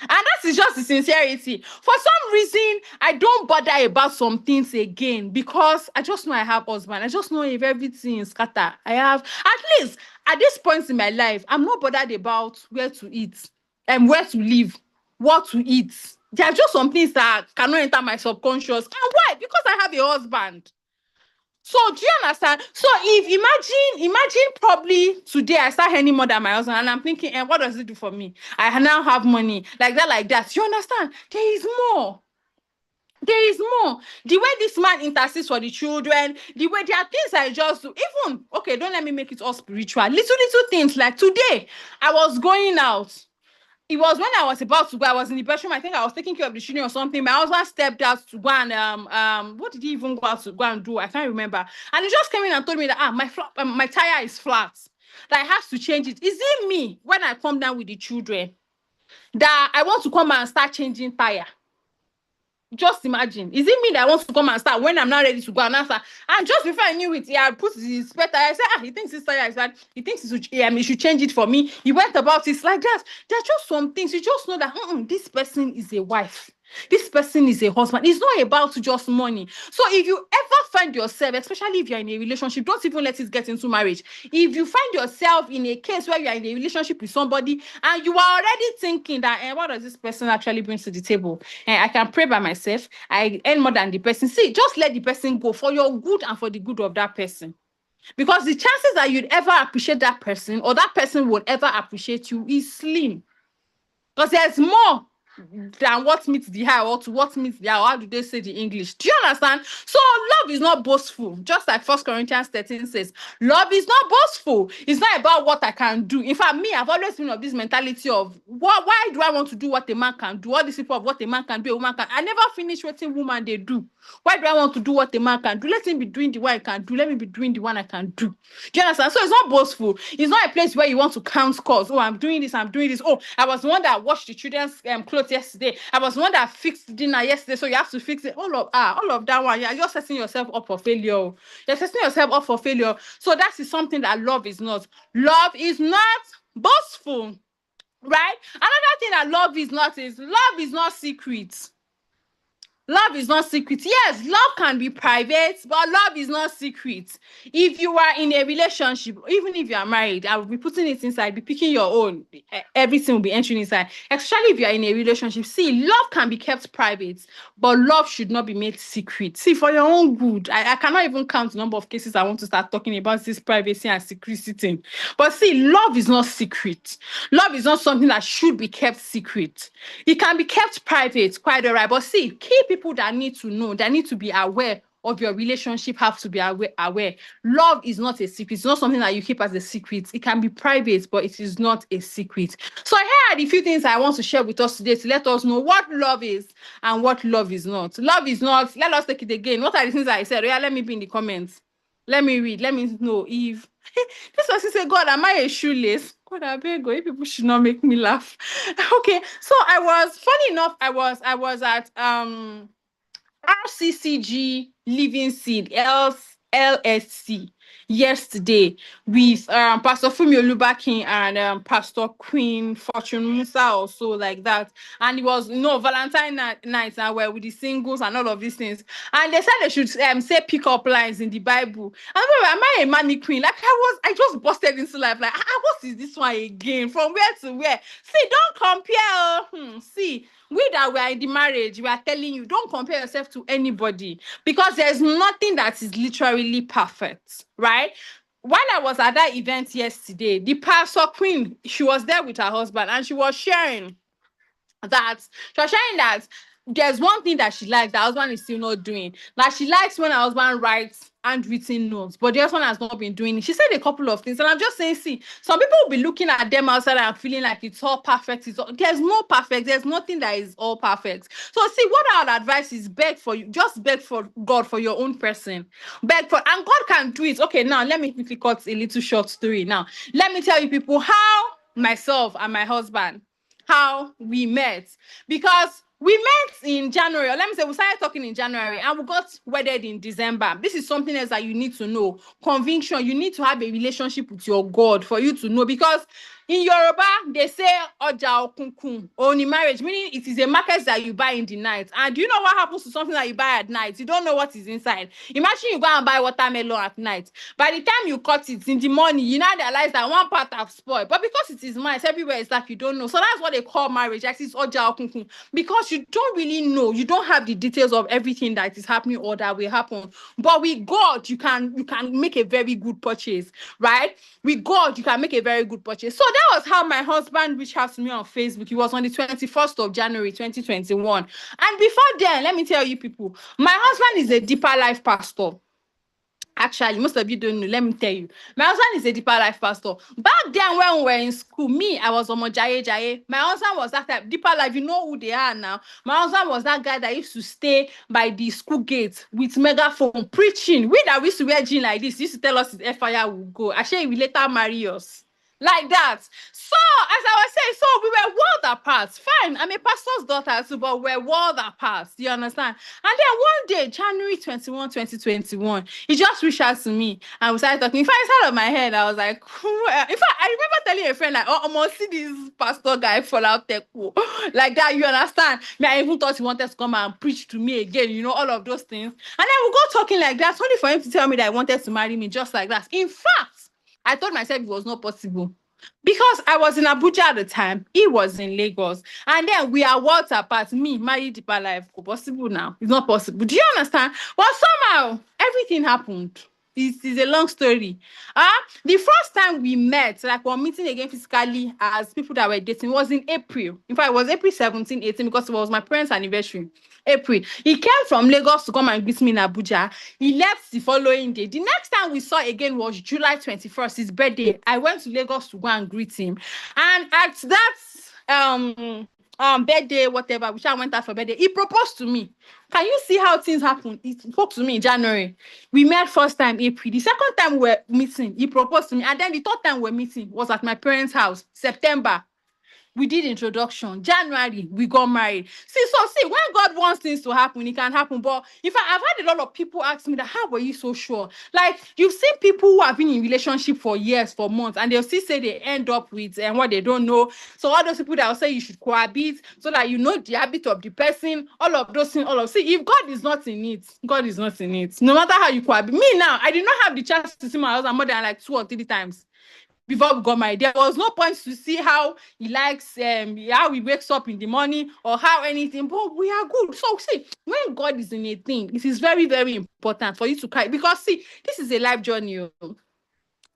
And that is just the sincerity. For some reason, I don't bother about some things again, because I just know I have husband. I just know if everything is scatter, I have, at least at this point in my life, I'm not bothered about where to eat and where to live, what to eat. There are just some things that cannot enter my subconscious. And why? Because I have a husband. So do you understand? So if imagine probably today I start earning more than my husband, and I'm thinking, and what does it do for me? I now have money like that, like that. You understand? There is more. There is more. The way this man intercedes for the children, the way there are things I just do. Even okay, don't let me make it all spiritual. Little things like today, I was going out. It was when I was about to go. I was in the bedroom. I think I was taking care of the children or something. My husband stepped out to go and what did he even go out to go and do? I can't remember. And he just came in and told me that my tire is flat. That I have to change it. Is it me when I come down with the children that I want to come and start changing tire? Just imagine. Is it me that wants to come and start when I'm not ready to go and answer? And just before I knew it, he had put his spare tire. I said, he thinks his tire is bad. He thinks he should change it for me. He went about it like that. There are just some things. You just know that this person is a wife. This person is a husband. It's not about just money. So if you ever find yourself, especially if you're in a relationship, don't even let it get into marriage. If you find yourself in a case where you're in a relationship with somebody and you are already thinking that, what does this person actually bring to the table? And I can pray by myself. I earn more than the person. See, just let the person go for your good and for the good of that person. Because the chances that you'd ever appreciate that person or that person would ever appreciate you is slim. Because there's more than what meets the eye, or to what meets the eye. How do they say the English? Do you understand? So love is not boastful, just like 1 Corinthians 13 says. Love is not boastful. It's not about what I can do. In fact, me, I've always been of this mentality of why do I want to do what a man can do? All these people of what a man can do, a woman can. I never finish what a woman they do. Why do I want to do what a man can do? Let him be doing the one I can do. Let me be doing the one I can do. Do you understand? So it's not boastful. It's not a place where you want to count scores. Oh, I'm doing this. I'm doing this. Oh, I was the one that washed the children's clothes yesterday. I was the one that fixed dinner yesterday. So you have to fix it. All of that one. You're just setting yourself up for failure. You're setting yourself up for failure. So that is something that love is not. Love is not boastful. Right? Another thing that love is not secret. Love is not secret. Yes, love can be private, but love is not secret. If you are in a relationship, even if you are married, I will be putting it inside, be picking your own. Everything will be entering inside. Especially if you are in a relationship. See, love can be kept private, but love should not be made secret. See, for your own good, I cannot even count the number of cases I want to start talking about this privacy and secrecy thing. But see, love is not secret. Love is not something that should be kept secret. It can be kept private, quite all right. But see, key people that need to know, that need to be aware of your relationship have to be aware. Love is not a secret. It's not something that you keep as a secret. It can be private, but it is not a secret. So here are the few things I want to share with us today to let us know what love is and what love is not. Love is not, let us take it again. What are the things I said? Yeah, let me be in the comments. Let me read. Let me know if this person say, God, am I a shoelace? God, I beg you, people should not make me laugh. Okay, so funny enough, I was at RCCG Living Seed LSC yesterday with Pastor Fumi Olubakin and Pastor Queen Fortune Musa, also like that. And it was Valentine night and we're with the singles and all of these things. And they said they should say pick up lines in the Bible. And am I a money queen? Like I just busted into life. Like, what is this one again? From where to where? See, don't compare. See, we that were in the marriage, we are telling you, don't compare yourself to anybody, because there's nothing that is literally perfect, right? While I was at that event yesterday, the Pastor Queen, she was there with her husband, and she was sharing that there's one thing that she likes, that husband is still not doing. Like, she likes when her husband writes handwritten notes, but the husband has not been doing it. She said a couple of things, and I'm just saying, see, some people will be looking at them outside and feeling like it's all perfect. There's no perfect. There's nothing that is all perfect. So see, what I would advise is beg for you. Just beg for God for your own person. Beg for, and God can do it. Okay, now let me quickly cut a little short story. Now, let me tell you people how myself and my husband, how we met. Because we met in January, or let me say we started talking in January and we got wedded in December. This is something else that you need to know. Conviction, you need to have a relationship with your God for you to know, because in Yoruba, they say Oja Okunkun, only marriage, meaning it is a market that you buy in the night. And do you know what happens to something that you buy at night? You don't know what is inside. Imagine you go and buy watermelon at night. By the time you cut it in the morning, you now realize that one part have spoiled. But because it is mice, everywhere is like you don't know. So that's what they call marriage. Like it's Oja Okunkun. Because you don't really know, you don't have the details of everything that is happening or that will happen. But with God, you can make a very good purchase, right? With God, you can make a very good purchase. So that was how my husband reached out to me on Facebook. It was on the 21st of January 2021. And before then, let me tell you people, my husband is a deeper life pastor. Actually, most of you don't know. Let me tell you. My husband is a deeper life pastor. Back then, when we were in school, me, I was Omo Jaye Jaye. My husband was that type. Deeper life, you know who they are now. My husband was that guy that used to stay by the school gate with megaphone preaching. We that used to wear jeans like this, used to tell us his fire will go. Actually, we later marry us. Like that. So, as I was saying, so we were world apart. Fine, I'm a pastor's daughter too, but we're world apart. Do you understand? And then one day, January 21, 2021, he just reached out to me and we started talking. In fact, inside of my head, I was like, in fact, I remember telling a friend, like, oh, I'm gonna see this pastor guy fall out there. Like that, you understand? Me, I even thought he wanted to come and preach to me again, you know, all of those things. And then we go talking like that, only for him to tell me that he wanted to marry me just like that. In fact, I told myself it was not possible because I was in Abuja at the time. He was in Lagos. And then we are worlds apart. Me, married deeper life. Possible now. It's not possible. Do you understand? But somehow, everything happened. This is a long story. The first time we met, like we're meeting again physically as people that were dating, was in April. In fact, it was April 17, 18, because it was my parents' anniversary. April. He came from Lagos to come and greet me in Abuja. He left the following day. The next time we saw again was July 21st, his birthday. I went to Lagos to go and greet him. And at that birthday, whatever, which I went out for birthday, he proposed to me. Can you see how things happen? He spoke to me in January. We met first time April. The second time we were meeting, he proposed to me. And then the third time we were meeting was at my parents' house, September. We did introduction. January, we got married. See, when God wants things to happen, it can happen. But if I've had a lot of people ask me that, how were you so sure? Like, you've seen people who have been in relationship for years, for months, and they'll still say they end up with what they don't know. So all those people that will say you should cohabit so that you know the habit of the person, all of those things, see, if God is not in it, God is not in it. No matter how you cohabit. Me now, I did not have the chance to see my husband more than like 2 or 3 times. Before we got married, there was no point to see how he likes how he wakes up in the morning or how anything, but we are good. So see, when God is in a thing, it is very, very important for you to carry, because see, this is a life journey.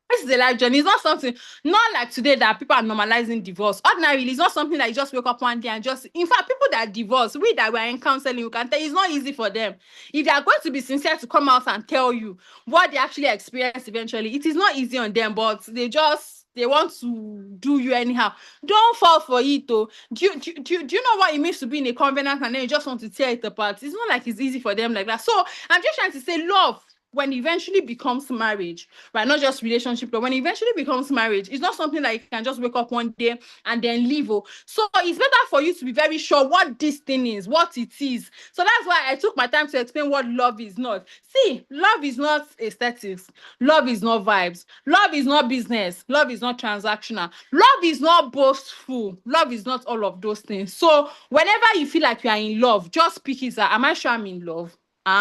This is a life journey. It's not something, not like today that people are normalizing divorce. Ordinarily, it's not something that you just wake up one day and just, in fact, people that divorce, we that were in counseling, you can tell it's not easy for them. If they are going to be sincere to come out and tell you what they actually experience eventually, it is not easy on them, but they want to do you anyhow. Don't fall for it, though. Do you know what it means to be in a covenant and then you just want to tear it apart? It's not like it's easy for them like that. So I'm just trying to say, love, when it eventually becomes marriage, right? Not just relationship, but when it eventually becomes marriage, it's not something that you can just wake up one day and then leave. So it's better for you to be very sure what this thing is, what it is. So that's why I took my time to explain what love is not. See, love is not aesthetics. Love is not vibes. Love is not business. Love is not transactional. Love is not boastful. Love is not all of those things. So whenever you feel like you are in love, just pick it out. Am I sure I'm in love?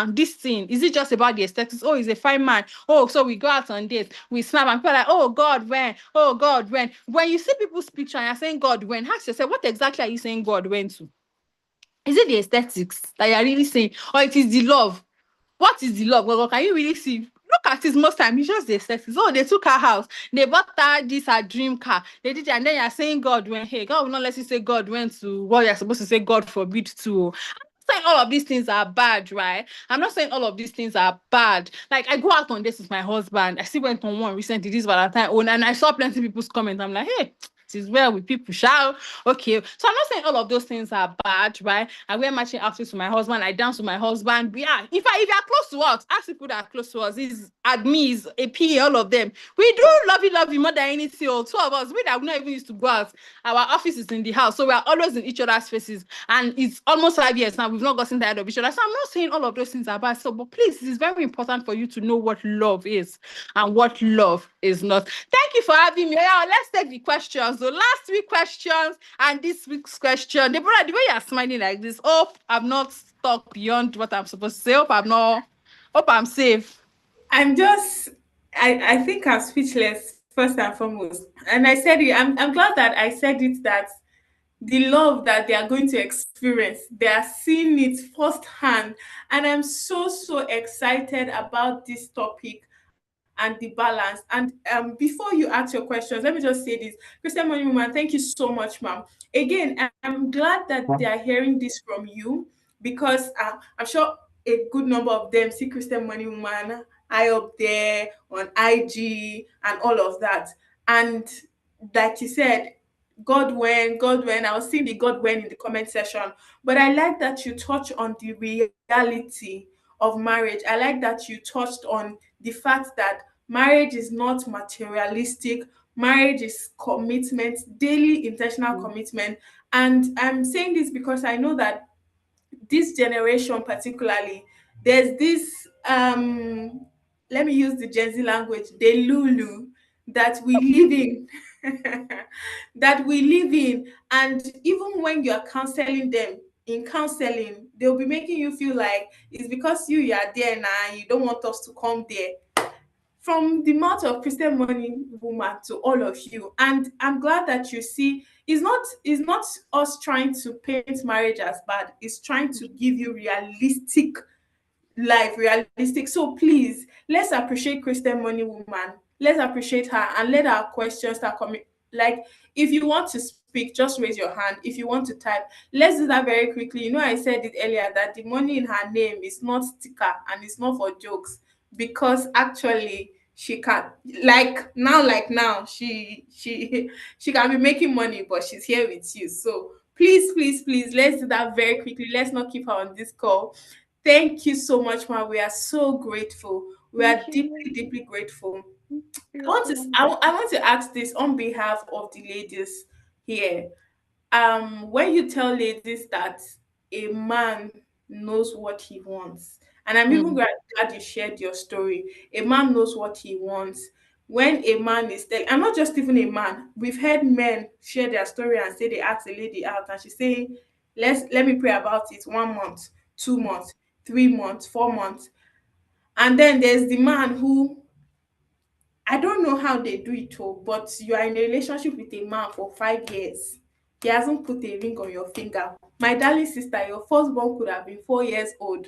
This thing, is it just about the aesthetics? Oh, he's a fine man. Oh, so we go out on dates, we snap, and people are like, oh God, when? Oh God, when? When you see people's picture and you're saying God, when? Ask yourself, what exactly are you saying God when to? Is it the aesthetics that you're really saying, or it is the love? What is the love? Well, can you really see? Look at it most time, it's just the aesthetics. Oh, they took her house, they bought her this her dream car, they did it, and then you're saying God when. Hey, God will not let you say God went to what you're supposed to say God forbid to. So saying all of these things are bad, right? I'm not saying all of these things are bad. Like, I go out on dates with my husband. I still went on one recently, this Valentine, and I saw plenty of people's comments. I'm like, hey, it is well with people, shall. Okay. So I'm not saying all of those things are bad, right? I wear matching outfits with my husband. I dance with my husband. Yeah. If you're close to us, ask people that are close to us. Is Admi, is AP, all of them. We do love you more than anything. Or two of us, we that we not even used to go out. Our office is in the house, so we are always in each other's faces. And it's almost 5 years now. We've not gotten tired of each other. So I'm not saying all of those things are bad. So, but please, it is very important for you to know what love is and what love is not. Thank you for having me. Yeah, let's take the questions. So last week questions and this week's question. Deborah, the way you're smiling like this, hope I'm not stuck beyond what I'm supposed to say. Hope I'm safe. I'm just, I think I'm speechless first and foremost. And I said it, I'm glad that I said it, that the love that they are going to experience, they are seeing it firsthand. And I'm so excited about this topic and the balance. And before you ask your questions, let me just say this. Christian Money Woman, thank you so much, ma'am. Again, I'm glad that they are hearing this from you, because I'm sure a good number of them see Christian Money Woman high up there on IG and all of that. And like you said, God when. I was seeing the God when in the comment section. But I like that you touch on the reality of marriage. I like that you touched on the fact that marriage is not materialistic. Marriage is commitment, daily intentional commitment. And I'm saying this because I know that this generation particularly, there's this let me use the Gen Z language, the Lulu that we live in. That we live in. And even when you're counseling them, in counseling, they'll be making you feel like it's because you are there now, you don't want us to come there. From the mouth of Christian Money Woman to all of you. And I'm glad that you see it's not us trying to paint marriage as bad. It's trying to give you realistic life, realistic. So please, let's appreciate Christian Money Woman. Let's appreciate her and let our questions start coming. Like, if you want to speak, just raise your hand. If you want to type, let's do that very quickly. You know, I said it earlier that the money in her name is not sticker and it's not for jokes, because actually she can, like now she can be making money, but she's here with you. So please, let's do that very quickly. Let's not keep her on this call. Thank you so much, ma. We are so grateful. We are Thank you. deeply grateful. Welcome. I want to ask this on behalf of the ladies here. When you tell ladies that a man knows what he wants, and I'm even Mm. glad you shared your story. A man knows what he wants. When a man is telling, I'm not just even a man. We've heard men share their story and say they asked a lady out, and she's saying, Let me pray about it 1 month, 2 months, 3 months, 4 months." And then there's the man who, I don't know how they do it all, but you are in a relationship with a man for 5 years. He hasn't put a ring on your finger. My darling sister, your firstborn could have been 4 years old.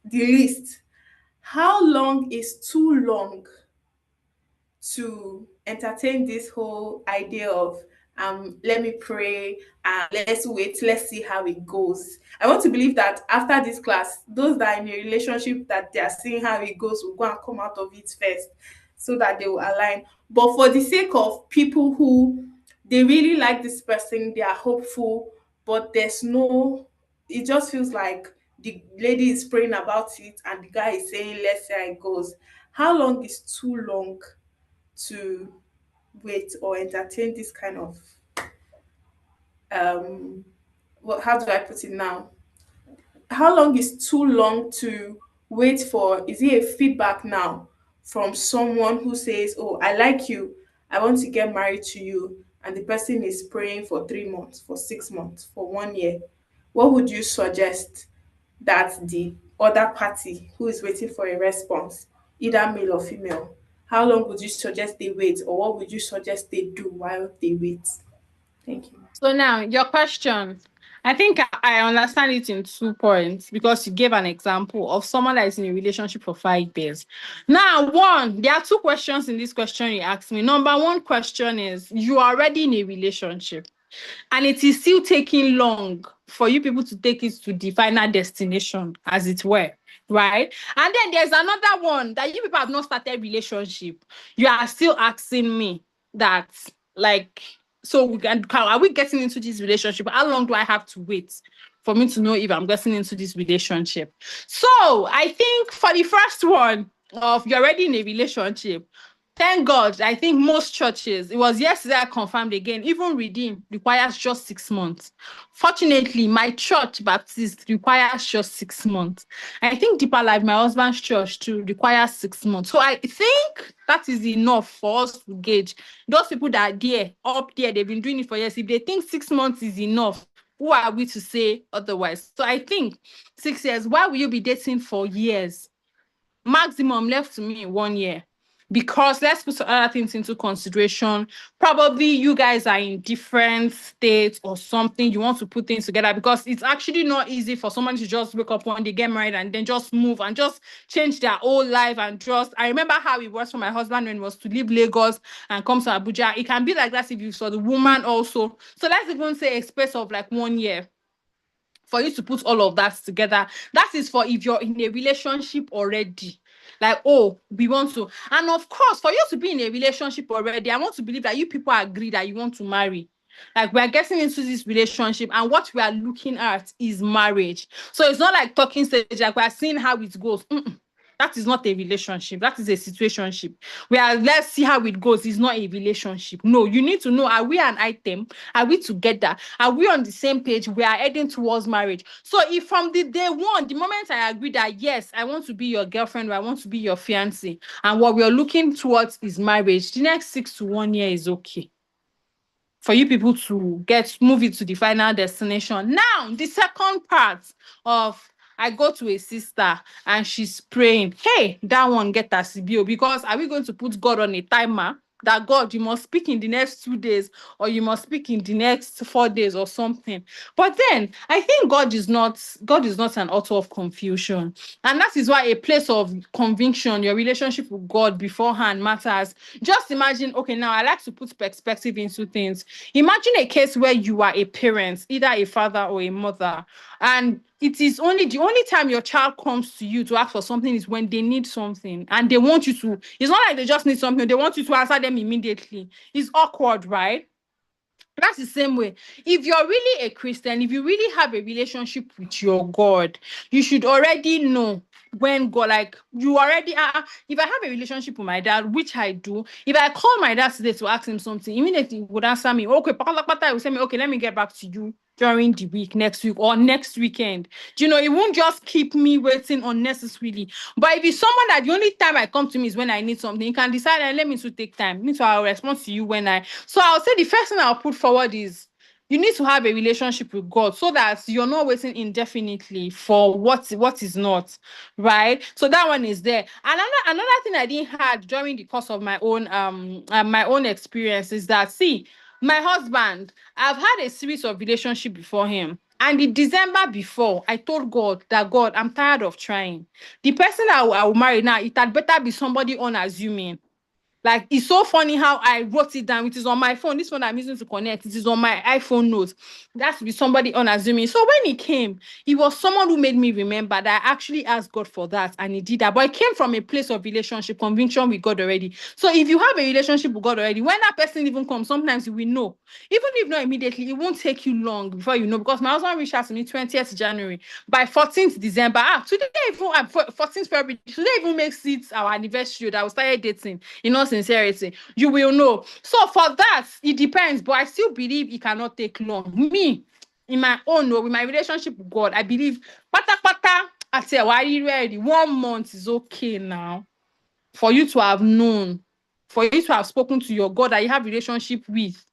The least. How long is too long to entertain this whole idea of let me pray and let's wait, let's see how it goes? I want to believe that after this class, those that are in a relationship that they are seeing how it goes will go and come out of it first, so that they will align. But for the sake of people who, they really like this person, they are hopeful, but there's no, it just feels like the lady is praying about it and the guy is saying let's see how it goes. How long is too long to wait or entertain this kind of um what, how do I put it now? How long is too long to wait for, is it a feedback now from someone who says, oh, I like you, I want to get married to you, and the person is praying for 3 months, for 6 months, for 1 year? What would you suggest that the other party who is waiting for a response, either male or female, how long would you suggest they wait, or what would you suggest they do while they wait? Thank you. So now your question. I think I understand it in 2 points because you gave an example of someone that is in a relationship for 5 years. Now, one, there are two questions in this question you asked me. Number one question is, you are already in a relationship. And it is still taking long for you people to take it to the final destination, as it were, right? And then there's another one that you people have not started relationship. You are still asking me that, like, so are we getting into this relationship? How long do I have to wait for me to know if I'm getting into this relationship? So I think for the first one of you're already in a relationship, thank God, I think most churches, it was yesterday I confirmed again, even Redeem requires just 6 months. Fortunately, my church, Baptist, requires just 6 months. I think Deeper Life, my husband's church, too, requires 6 months. So I think that is enough for us to gauge. Those people that are there, up there, they've been doing it for years. If they think 6 months is enough, who are we to say otherwise? So I think 6 years. Why will you be dating for years? Maximum left to me 1 year, because let's put some other things into consideration. Probably you guys are in different states or something, you want to put things together, because it's actually not easy for someone to just wake up one day, get married, and then just move and just change their whole life. And just, I remember how it was for my husband when he was to leave Lagos and come to Abuja. It can be like that if you saw the woman also. So let's even say a space of like 1 year for you to put all of that together. That is for if you're in a relationship already. Like, oh, we want to. And of course, for you to be in a relationship already, I want to believe that you people agree that you want to marry. Like, we are getting into this relationship, and what we are looking at is marriage. So it's not like talking stage, like we are seeing how it goes. That is not a relationship. That is a situationship. Where let's see how it goes. It's not a relationship. No, you need to know, are we an item? Are we together? Are we on the same page? We are heading towards marriage. So if from the day one, the moment I agree that, yes, I want to be your girlfriend or I want to be your fiancé, and what we're looking towards is marriage, the next 6 to 1 year is okay for you people to move it to the final destination. Now, the second part of, I go to a sister and she's praying, hey, that one get a CBO, because are we going to put God on a timer? That God, you must speak in the next 2 days, or you must speak in the next 4 days or something. But then I think God is not an author of confusion. And that is why a place of conviction, your relationship with God beforehand matters. Just imagine, okay, now I like to put perspective into things. Imagine a case where you are a parent, either a father or a mother, and it is only the only time your child comes to you to ask for something is when they need something and they want you to. It's not like they just need something, they want you to answer them immediately. It's awkward, right? That's the same way. If you're really a Christian, if you really have a relationship with your God, you should already know when God, like, you already are. If I have a relationship with my dad, which I do, if I call my dad today to ask him something, immediately he would answer me, okay, he will say me, okay, let me get back to you during the week, next week, or next weekend. Do you know, it won't just keep me waiting unnecessarily. But if it's someone that the only time I come to me is when I need something, you can decide and let me to take time. Me too, I'll respond to you when I. So I'll say the first thing I'll put forward is you need to have a relationship with God so that you're not waiting indefinitely for what is not, right? So that one is there. And another thing I didn't have during the course of my own experience is that, see, my husband, I've had a series of relationship before him. And the December before, I told God that, God, I'm tired of trying. The person I will marry now, it had better be somebody unassuming. Like, it's so funny how I wrote it down. It is on my phone. This one I'm using to connect. It is on my iPhone notes. That to be somebody unassuming. So when he came, he was someone who made me remember that I actually asked God for that, and he did that. But it came from a place of relationship, conviction with God already. So if you have a relationship with God already, when that person even comes, sometimes you will know. Even if not immediately, it won't take you long before you know. Because my husband reached out to me 20th January. By 14th December, today even 14th February, today even makes it our anniversary that we started dating. In all sincerity, you will know. So for that, it depends, but I still believe it cannot take long. Me, in my own, with my relationship with God, I believe pata I say, why are you ready? 1 month is okay now for you to have known, for you to have spoken to your God that you have relationship with,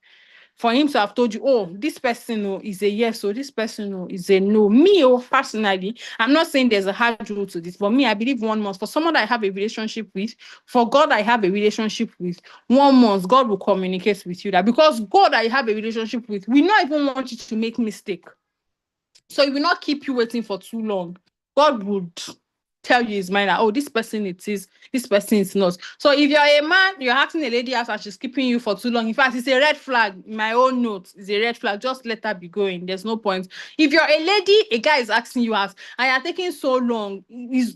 for him to have told you, oh, this person is a yes, or this person is a no. Me, personally, I'm not saying there's a hard rule to this, but me, I believe 1 month. For someone that I have a relationship with, for God I have a relationship with, 1 month, God will communicate with you that, because God I have a relationship with, we not even want you to make mistake. So it will not keep you waiting for too long. God would tell you his mind that, oh, this person it is, this person is not. So if you're a man, you're asking a lady out and she's keeping you for too long. In fact, it's a red flag. My own note is a red flag. Just let her be going. There's no point. If you're a lady, a guy is asking you out and you're taking so long,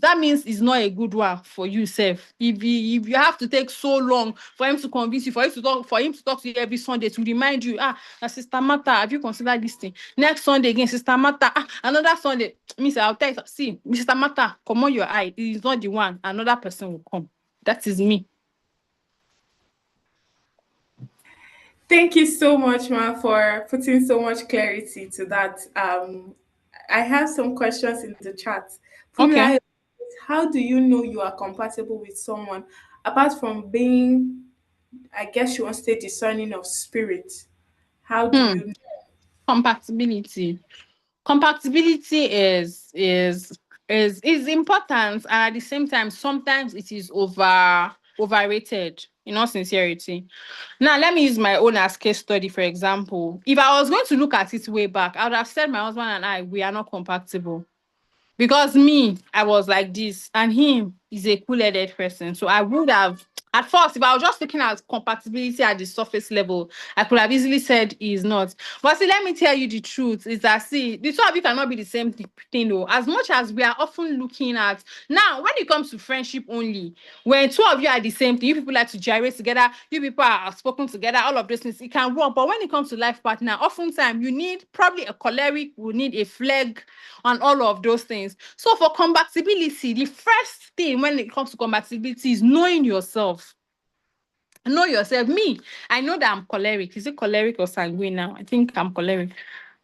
that means it's not a good one for you, Seth. If you have to take so long for him to convince you, for him to talk to you every Sunday to remind you, Sister Martha, have you considered this thing? Next Sunday again, Sister Martha, another Sunday, Miss, I'll tell you, see, Mr. Martha, come on your eye. It is not the one. Another person will come. That is me. Thank you so much, Ma, for putting so much clarity to that. I have some questions in the chat. Okay. Funmi, how do you know you are compatible with someone apart from being, I guess you want to say, discerning of spirit? How do Hmm. you? Compatibility. Compatibility is important, and at the same time, sometimes it is overrated. In all sincerity. Now, let me use my own as case study, for example. If I was going to look at it way back, I would have said my husband and I, we are not compatible. Because me, I was like this, and him is a cool-headed person. So I would have, at first, if I was just looking at compatibility at the surface level, I could have easily said he is not. But see, let me tell you the truth, is that, see, the two of you cannot be the same thing, though. As much as we are often looking at, now, when it comes to friendship only, when two of you are the same thing, you people like to gyrate together, you people are spoken together, all of those things, it can work. But when it comes to life partner, oftentimes you need probably a choleric, you need a phleg, and all of those things. So for compatibility, the first thing when it comes to compatibility is knowing yourself. Know yourself. Me, I know that I'm choleric. Is it choleric or sanguine now? I think I'm choleric.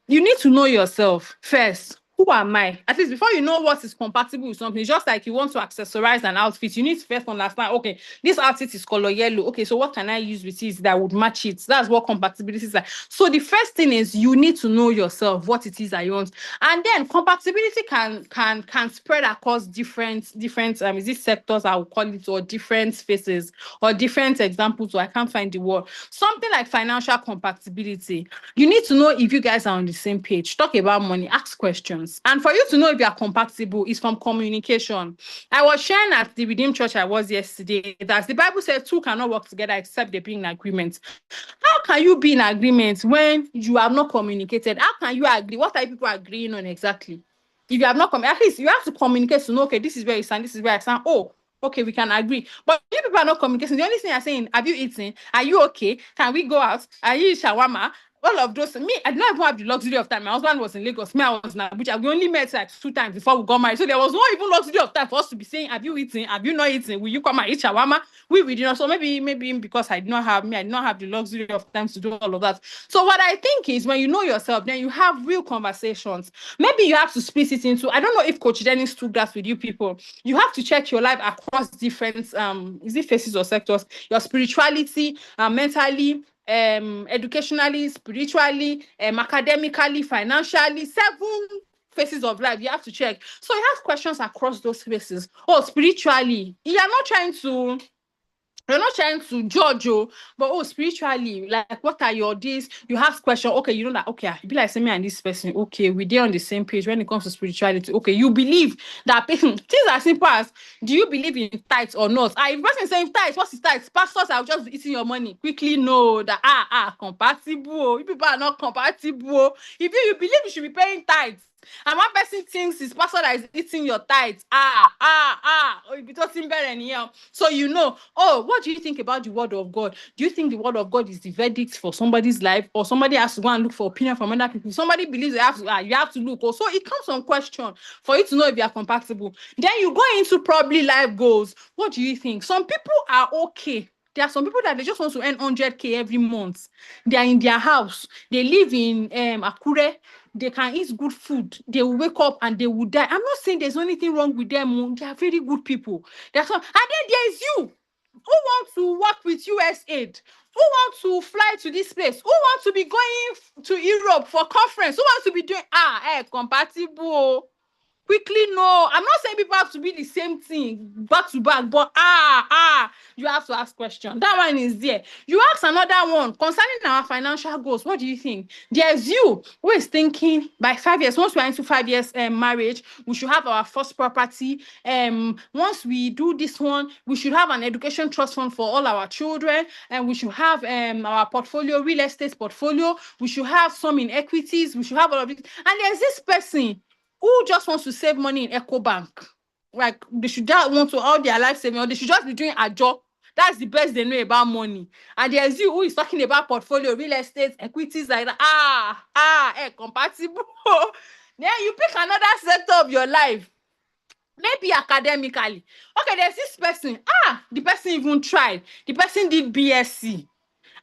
You need to know yourself first. Who am I? At least before you know what is compatible with something, it's just like you want to accessorize an outfit. You need to first understand, okay, this outfit is color yellow. Okay, so what can I use with it that would match it? That's what compatibility is like. So the first thing is you need to know yourself, what it is that you want. And then compatibility can spread across different is it sectors, I would call it, or different spaces or different examples, so I can't find the word. Something like financial compatibility. You need to know if you guys are on the same page. Talk about money, ask questions. And for you to know if you are compatible is from communication. I was sharing at the Redeemed Church I was yesterday that the Bible says two cannot work together except they be in agreement. How can you be in agreement when you have not communicated? How can you agree? What are people agreeing on exactly? If you have not at least you have to communicate to know, okay, this is where you stand, this is where I stand. Oh, okay, we can agree. But you people are not communicating. The only thing you're saying, have you eaten? Are you okay? Can we go out? Are you shawarma? All of those. Me, I did not even have the luxury of time. My husband was in Lagos. Me, I was in Abuja. We only met like 2 times before we got married. So there was no even luxury of time for us to be saying, have you eaten? Have you not eaten? Will you come and eat shawarma? We did not. So maybe because I did not have the luxury of time to do all of that. So what I think is when you know yourself, then you have real conversations. Maybe you have to split it into, I don't know if Coach Dennis took that with you people. You have to check your life across different is it phases or sectors, your spirituality, mentally, educationally, spiritually, academically, financially, 7 phases of life you have to check. So you have questions across those phases. Oh, spiritually, you're not trying to judge you, but spiritually, like what are your days? You have question. Okay, you know that. Okay, be like say me and this person. Okay, we did on the same page when it comes to spirituality. Okay, you believe that things are simple as, do you believe in tithes or not? If person is saying tithes, what's his tithes? Pastors are just eating your money. Quickly know that compatible. You people are not compatible. If you believe you should be paying tithes, and one person thinks his pastor that is eating your tithes, so you know, what do you think about the word of God? Do you think the word of God is the verdict for somebody's life, or somebody has to go and look for opinion from other people? Somebody believes you have to look. So it comes from question for you to know if you are compatible. Then you go into probably life goals. What do you think? Some people are okay. There are some people that they just want to earn 100K every month. They are in their house. They live in Akure. They can eat good food. They will wake up and they will die. I'm not saying there's anything wrong with them. They are very good people. And then there is you who want to work with US aid, who want to fly to this place, who want to be going to Europe for conference, who wants to be doing compatible. quickly know. I'm not saying people have to be the same thing back to back, but you have to ask questions. That one is there. You ask another one concerning our financial goals. What do you think? There's you who is thinking by 5 years, once we're into 5 years marriage, we should have our first property. Once we do this one, we should have an education trust fund for all our children, and we should have our portfolio, real estate portfolio. We should have some in equities. We should have all of it. And there's this person who just wants to save money in EcoBank. Like, they should just want to all their life saving, or they should just be doing a job. That's the best they know about money. And there's you who is talking about portfolio, real estate, equities, like that. Compatible. Then you pick another sector of your life, maybe academically. Okay, there's this person. The person even tried. The person did BSc,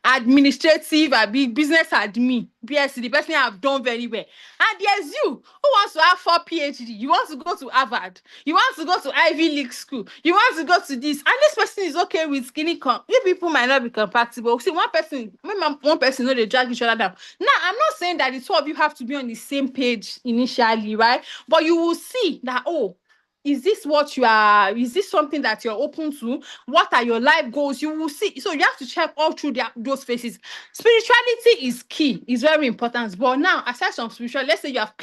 administrative, business admin, BSc. The person have done very well. And there's you who wants to have 4 PhD. You want to go to Harvard. You want to go to Ivy League school. You want to go to this. And this person is okay with skinny You people might not be compatible. See, one person know they drag each other down. Now, I'm not saying that the two of you have to be on the same page initially, right? But you will see that, is this something that you're open to? What are your life goals? You will see. So you have to check all through those phases. Spirituality is key. It's very important. But now, aside from spirituality, let's say you have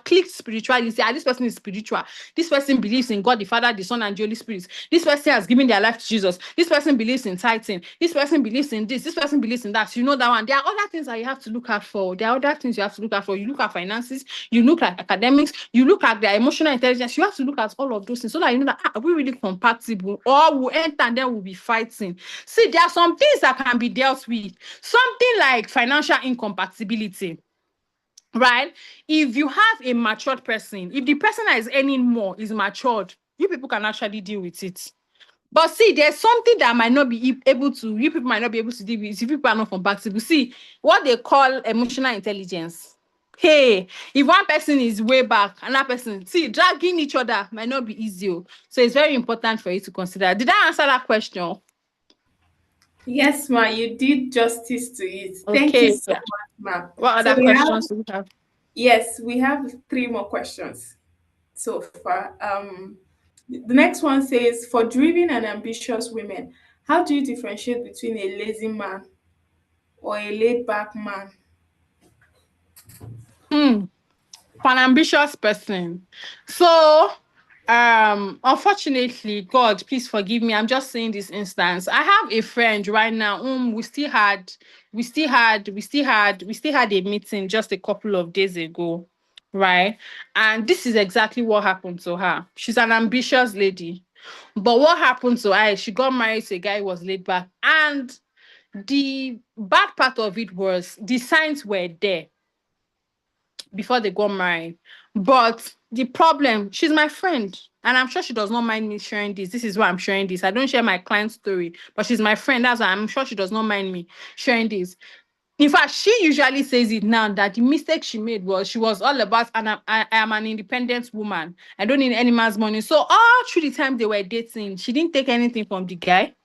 clicked spirituality. This person is spiritual. This person believes in God, the Father, the Son, and the Holy Spirit. This person has given their life to Jesus. This person believes in tithing. This person believes in this. This person believes in that. You know that one. There are other things that you have to look out for. You look at finances. You look at academics. You look at their emotional intelligence. You have to look at all of those things so that you know that are we really compatible, or we'll enter and then we'll be fighting. See, there are some things that can be dealt with. Something like financial incompatibility, right? If you have a matured person, if the person that is earning more is matured, you people can actually deal with it. But see, there's something that you people might not be able to deal with if people are not compatible. See, what they call emotional intelligence. Hey, if one person is way back, another person, see, dragging each other might not be easy. So it's very important for you to consider. Did I answer that question? Yes, ma, you did justice to it. Thank you Okay. so much, ma. What So other questions do we have? yes, we have 3 more questions so far. The next one says, for driven and ambitious women, how do you differentiate between a lazy man or a laid back man? For an ambitious person. So, unfortunately, God, please forgive me. I'm just saying this instance. I have a friend right now whom we still had a meeting just a couple of days ago, right? And this is exactly what happened to her. She's an ambitious lady. But what happened to her is she got married to a guy who was laid back. And the bad part of it was the signs were there before they got married. But the problem, she's my friend, and I'm sure she does not mind me sharing this. This is why I'm sharing this. I don't share my client's story, but she's my friend. That's why I'm sure she does not mind me sharing this. In fact, she usually says it now that the mistake she made was she was all about, and I am an independent woman. I don't need any man's money. So all through the time they were dating, she didn't take anything from the guy.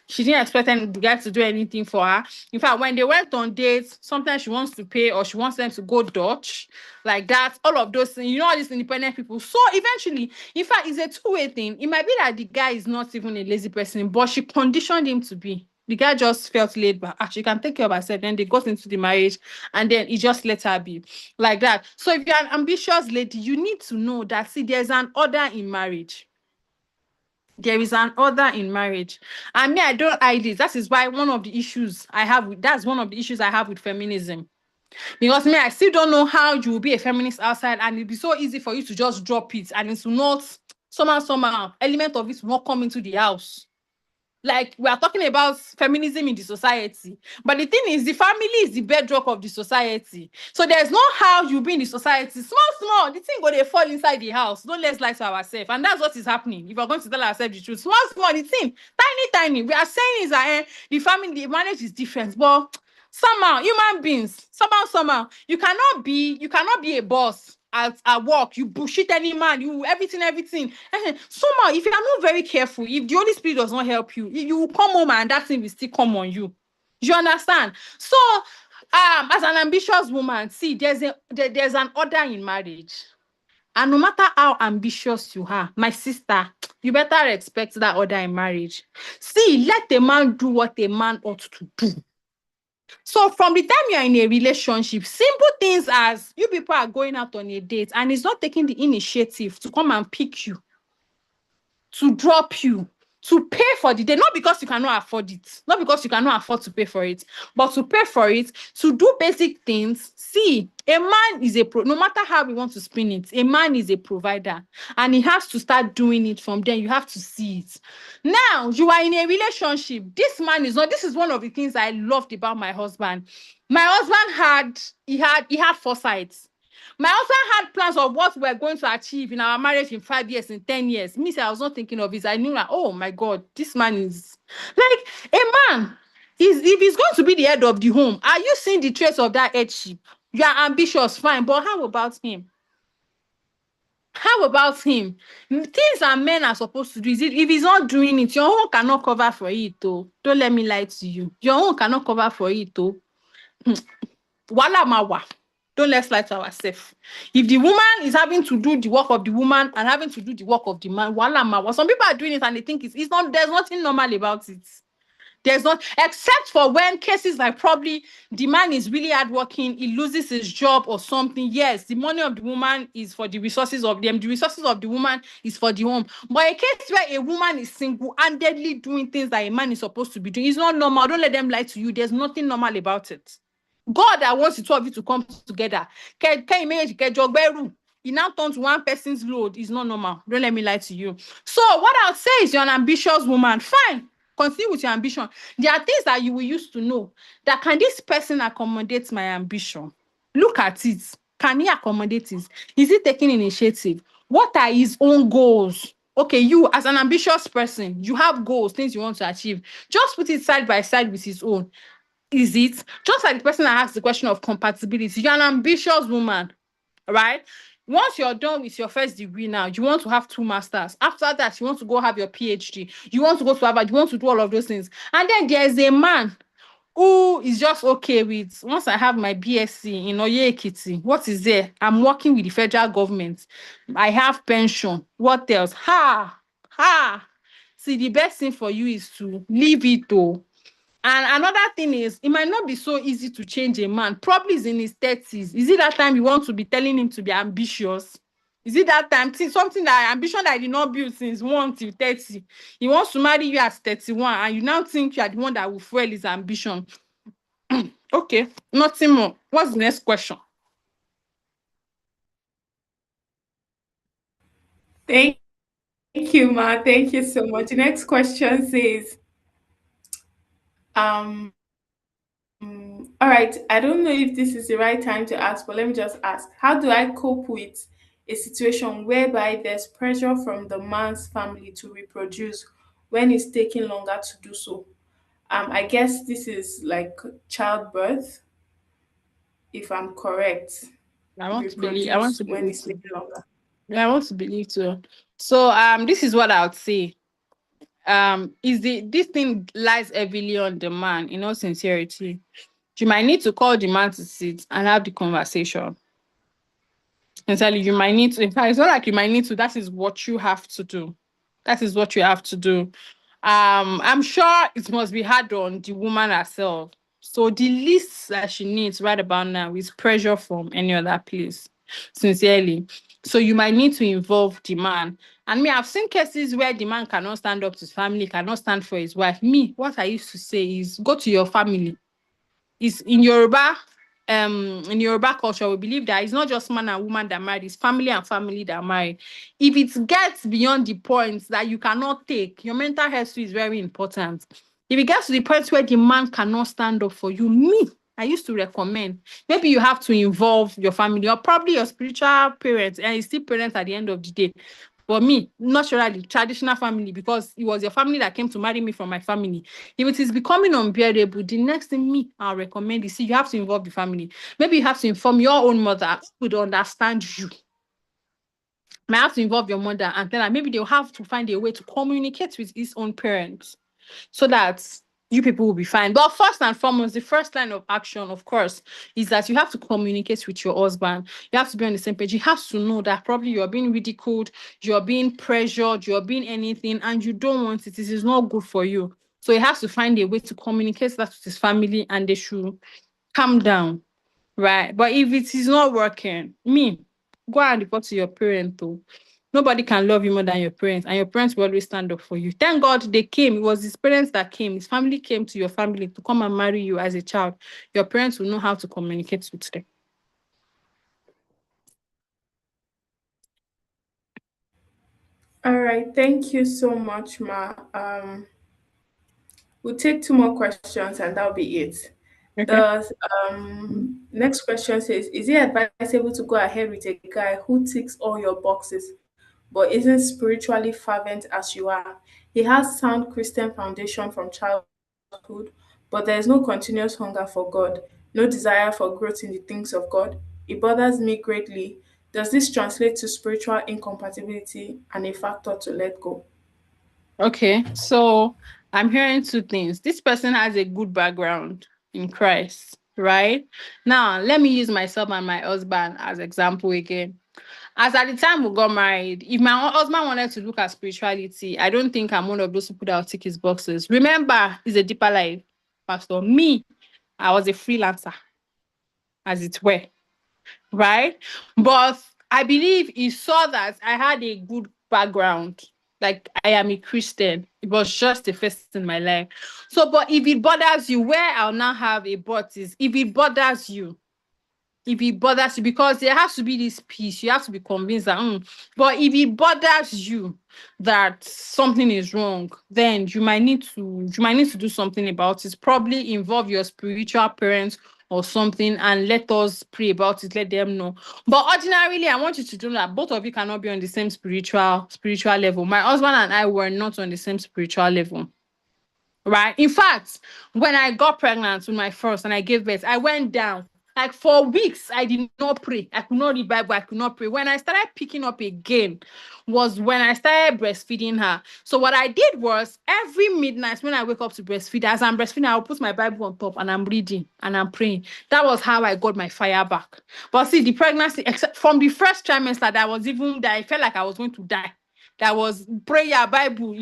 She didn't expect the guy to do anything for her. In fact, when they went on dates, sometimes she wants to pay or she wants them to go Dutch, like that. All of those things, all these independent people. So eventually, in fact, it's a two-way thing. It might be that the guy is not even a lazy person, but she conditioned him to be. The guy just felt laid back. She can take care of herself. Then they got into the marriage, and then he just let her be like that. So if you're an ambitious lady, you need to know that, see, there's an order in marriage. There is an order in marriage. And me, I don't hide this. That is why one of the issues I have with feminism. Because me, I still don't know how you will be a feminist outside and it'll be so easy for you to just drop it and it's not somehow element of it will not come into the house. Like, we are talking about feminism in the society, but the thing is, the family is the bedrock of the society. So there's no how you be in the society. Small, the thing go they fall inside the house. Don't let's lie to ourselves, and that's what is happening. If we're going to tell ourselves the truth, small, the thing, tiny. We are saying is that the family, the marriage is different, but somehow human beings, somehow you cannot be a boss at work. You bullshit any man, you everything. Somehow, if you are not very careful, if the Holy Spirit does not help you, you will come home and that thing will still come on you. You understand? So, as an ambitious woman, see, there's an order in marriage. And no matter how ambitious you are, my sister, you better respect that order in marriage. See, let a man do what a man ought to do. So from the time you're in a relationship, simple things as you people are going out on a date and he's not taking the initiative to come and pick you, to drop you, to pay for the day, not because you cannot afford it, not because you cannot afford to pay for it, but to pay for it, to do basic things. See, a man is no matter how we want to spin it, a man is a provider and he has to start doing it from then. You have to see it. Now, you are in a relationship. This man is not, this is one of the things I loved about my husband. My husband had foresight. My husband had plans of what we're going to achieve in our marriage in 5 years, in 10 years. Me, say I was not thinking of this. I knew that, oh my God, this man is like a man. If he's going to be the head of the home, are you seeing the traits of that headship? You are ambitious, fine, but how about him? How about him? Things that men are supposed to do, is it, if he's not doing it, your own cannot cover for it, though. Don't let me lie to you. Your own cannot cover for it, though. Wala mawa. Don't let's lie to ourselves. If the woman is having to do the work of the woman and having to do the work of the man, wala mawa. Some people are doing it and they think it's not, there's nothing normal about it. There's not, except for when cases like probably the man is really hardworking, he loses his job or something. Yes, the money of the woman is for the resources of them. The resources of the woman is for the home. But a case where a woman is single-handedly doing things that a man is supposed to be doing, it's not normal. Don't let them lie to you. There's nothing normal about it. God that wants the two of you to come together. He now turns to one person's load. Is not normal. Don't let me lie to you. So what I'll say is you're an ambitious woman. Fine. Continue with your ambition. There are things that you will use to know that can this person accommodate my ambition? Look at it. Can he accommodate it? Is he taking initiative? What are his own goals? Okay, you as an ambitious person, you have goals, things you want to achieve. Just put it side by side with his own. Is it just like the person that asked the question of compatibility? You're an ambitious woman, right? Once you're done with your first degree now, you want to have 2 masters. After that, you want to go have your PhD. You want to go to Harvard. You want to do all of those things. And then there's a man who is just okay with, once I have my BSc in Oye Ekiti, what is there? I'm working with the federal government. I have pension. What else? Ha. See, the best thing for you is to leave it though. And another thing is, it might not be so easy to change a man. Probably is in his 30s. Is it that time you want to be telling him to be ambitious? Is it that time? Something that ambition that he did not build since 1 till 30. He wants to marry you at 31, and you now think you are the one that will fuel his ambition. Okay, nothing more. What's the next question? Thank you, Ma. Thank you so much. The next question says, um, all right, I don't know if this is the right time to ask, but let me just ask. How do I cope with a situation whereby there's pressure from the man's family to reproduce when it's taking longer to do so? I guess this is like childbirth, if I'm correct. I want to believe. I want Reproduce to when believe it's too. taking longer. I want to believe too. So this is what I would say. Is this thing lies heavily on the man, in all sincerity. You might need to call the man to sit and have the conversation. Entirely, you might need to, in fact, it's not like you might need to, that is what you have to do. That is what you have to do. I'm sure it must be hard on the woman herself. So the least that she needs right about now is pressure from any other place. Sincerely. So you might need to involve the man. And me, I've seen cases where the man cannot stand up to his family, cannot stand for his wife. Me, what I used to say is go to your family. Is in Yoruba culture, we believe that it's not just man and woman that marry, it's family and family that marry. If it gets beyond the point that you cannot take, your mental health is very important. If it gets to the point where the man cannot stand up for you, me, I used to recommend maybe you have to involve your family or probably your spiritual parents, and it's still parents at the end of the day. For me, naturally, traditional family, because it was your family that came to marry me from my family. If it is becoming unbearable, the next thing me, I'll recommend is, see, you have to involve the family. Maybe you have to inform your own mother who would understand you. Might have to involve your mother and tell her maybe they'll have to find a way to communicate with his own parents so that you people will be fine. But first and foremost, the first line of action, of course, is that you have to communicate with your husband. You have to be on the same page. He has to know that probably you're being ridiculed, you're being pressured, you're being anything, and you don't want it. It is not good for you. So he has to find a way to communicate that with his family, and they should calm down, right? But if it is not working, go and report to your parent though. Nobody can love you more than your parents, and your parents will always stand up for you. Thank God they came. It was his parents that came. His family came to your family to come and marry you as a child. Your parents will know how to communicate with them. All right, thank you so much, Ma. We'll take two more questions and that'll be it. Okay. The next question says, is it advisable to go ahead with a guy who ticks all your boxes but isn't spiritually fervent as you are? He has sound Christian foundation from childhood, but there is no continuous hunger for God, no desire for growth in the things of God. It bothers me greatly. Does this translate to spiritual incompatibility and a factor to let go? Okay. So I'm hearing two things. This person has a good background in Christ, right? Now, let me use myself and my husband as example again. As at the time we got married, if my husband wanted to look at spirituality, I don't think I'm one of those people that will tick his boxes. Remember, it's a deeper life, Pastor. Me, I was a freelancer, as it were, right? But I believe he saw that I had a good background. Like I am a Christian. It was just the first in my life. So, but if it bothers you, where I'll now have a but is if it bothers you, if it bothers you, because there has to be this peace, you have to be convinced that but if it bothers you that something is wrong, then you might need to do something about it. Probably involve your spiritual parents or something, and let us pray about it, let them know. But ordinarily, I want you to know that both of you cannot be on the same spiritual level. My husband and I were not on the same spiritual level. Right. In fact, when I got pregnant with my first and I gave birth, I went down. Like for weeks, I did not pray. I could not read Bible. I could not pray. When I started picking up again, was when I started breastfeeding her. So what I did was every midnight when I wake up to breastfeed, as I'm breastfeeding, I'll put my Bible on top and I'm reading and I'm praying. That was how I got my fire back. But see, the pregnancy, except from the first trimester, that I felt like I was going to die. That was prayer, Bible.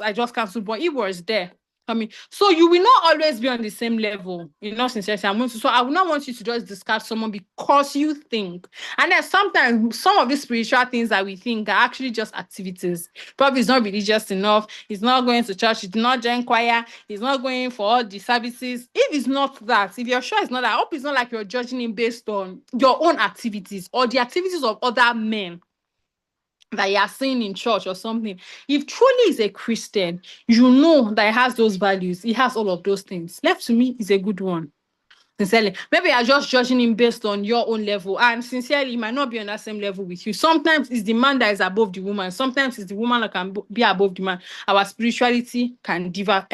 I just canceled, but it was there. I mean, so you will not always be on the same level. In all sincerity, so I would not want you to just discard someone because you think. And then sometimes some of these spiritual things that we think are actually just activities. Probably it's not religious enough. He's not going to church. He's not joining choir. He's not going for all the services. If it's not that, if you're sure it's not that, I hope it's not like you're judging him based on your own activities or the activities of other men that you are seeing in church or something. If truly is a Christian, you know that he has those values, he has all of those things. Left to me is a good one. Sincerely, maybe you're just judging him based on your own level, and sincerely, he might not be on that same level with you. Sometimes it's the man that is above the woman. Sometimes it's the woman that can be above the man. Our spirituality can differ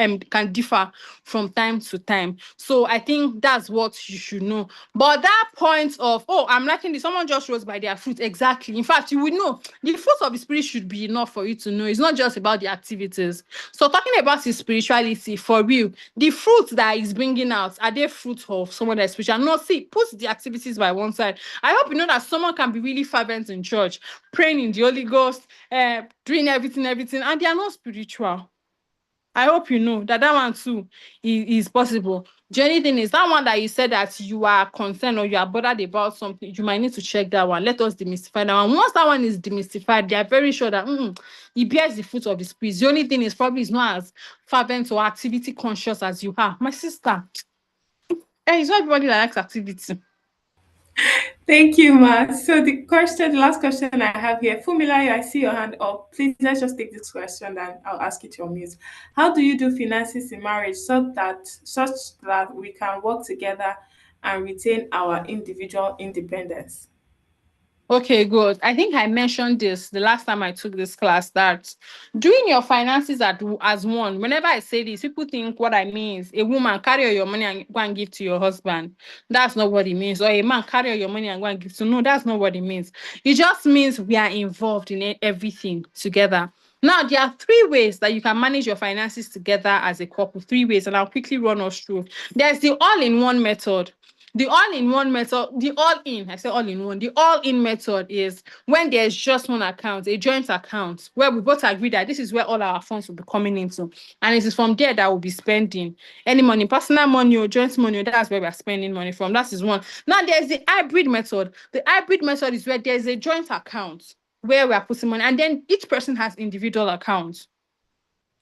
from time to time. So I think that's what you should know. But that point of I'm liking this, someone just rose by their fruit. Exactly. In fact, you will know the fruit of the spirit should be enough for you to know. It's not just about the activities. So talking about his spirituality for real, the fruits that he's bringing out, are they fruits of someone that's spiritual? No, see, put the activities by one side. I hope you know that someone can be really fervent in church, praying in the Holy Ghost, doing everything, and they are not spiritual. I hope you know that one too is possible. The only thing is that one that you said that you are concerned or you are bothered about something, you might need to check that one. Let us demystify that one. Once that one is demystified, they are very sure that he bears the fruit of the spirit. The only thing is probably is not as fervent or activity conscious as you are. My sister, it's not everybody that likes activity. Thank you, Ma. So the last question I have here, Fumilayo, I see your hand up. Please let's just take this question and I'll ask it to your mute. How do you do finances in marriage such that we can work together and retain our individual independence? Okay, good. I think I mentioned this the last time I took this class, that doing your finances as one. Whenever I say this, people think what I mean is a woman carry all your money and go and give to your husband. That's not what it means. Or a man carry all your money and go and give to. No, that's not what it means. It just means we are involved in everything together. Now, there are three ways that you can manage your finances together as a couple. Three ways, and I'll quickly run us through. There's the all-in-one method. The all-in-one method, the all-in, I say all-in-one. The all-in method is when there's just one account, a joint account, where we both agree that this is where all our funds will be coming into. And it is from there that we'll be spending any money, personal money or joint money, that's where we're spending money from. That is one. Now, there's the hybrid method. The hybrid method is where there's a joint account where we are putting money, and then each person has individual accounts.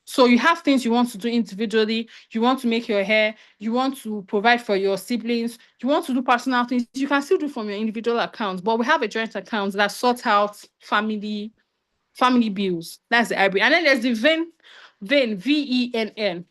So you have things you want to do individually. You want to make your hair. You want to provide for your siblings. You want to do personal things. You can still do from your individual accounts, but we have a joint account that sorts out family bills. That's the hybrid. And then there's the VENN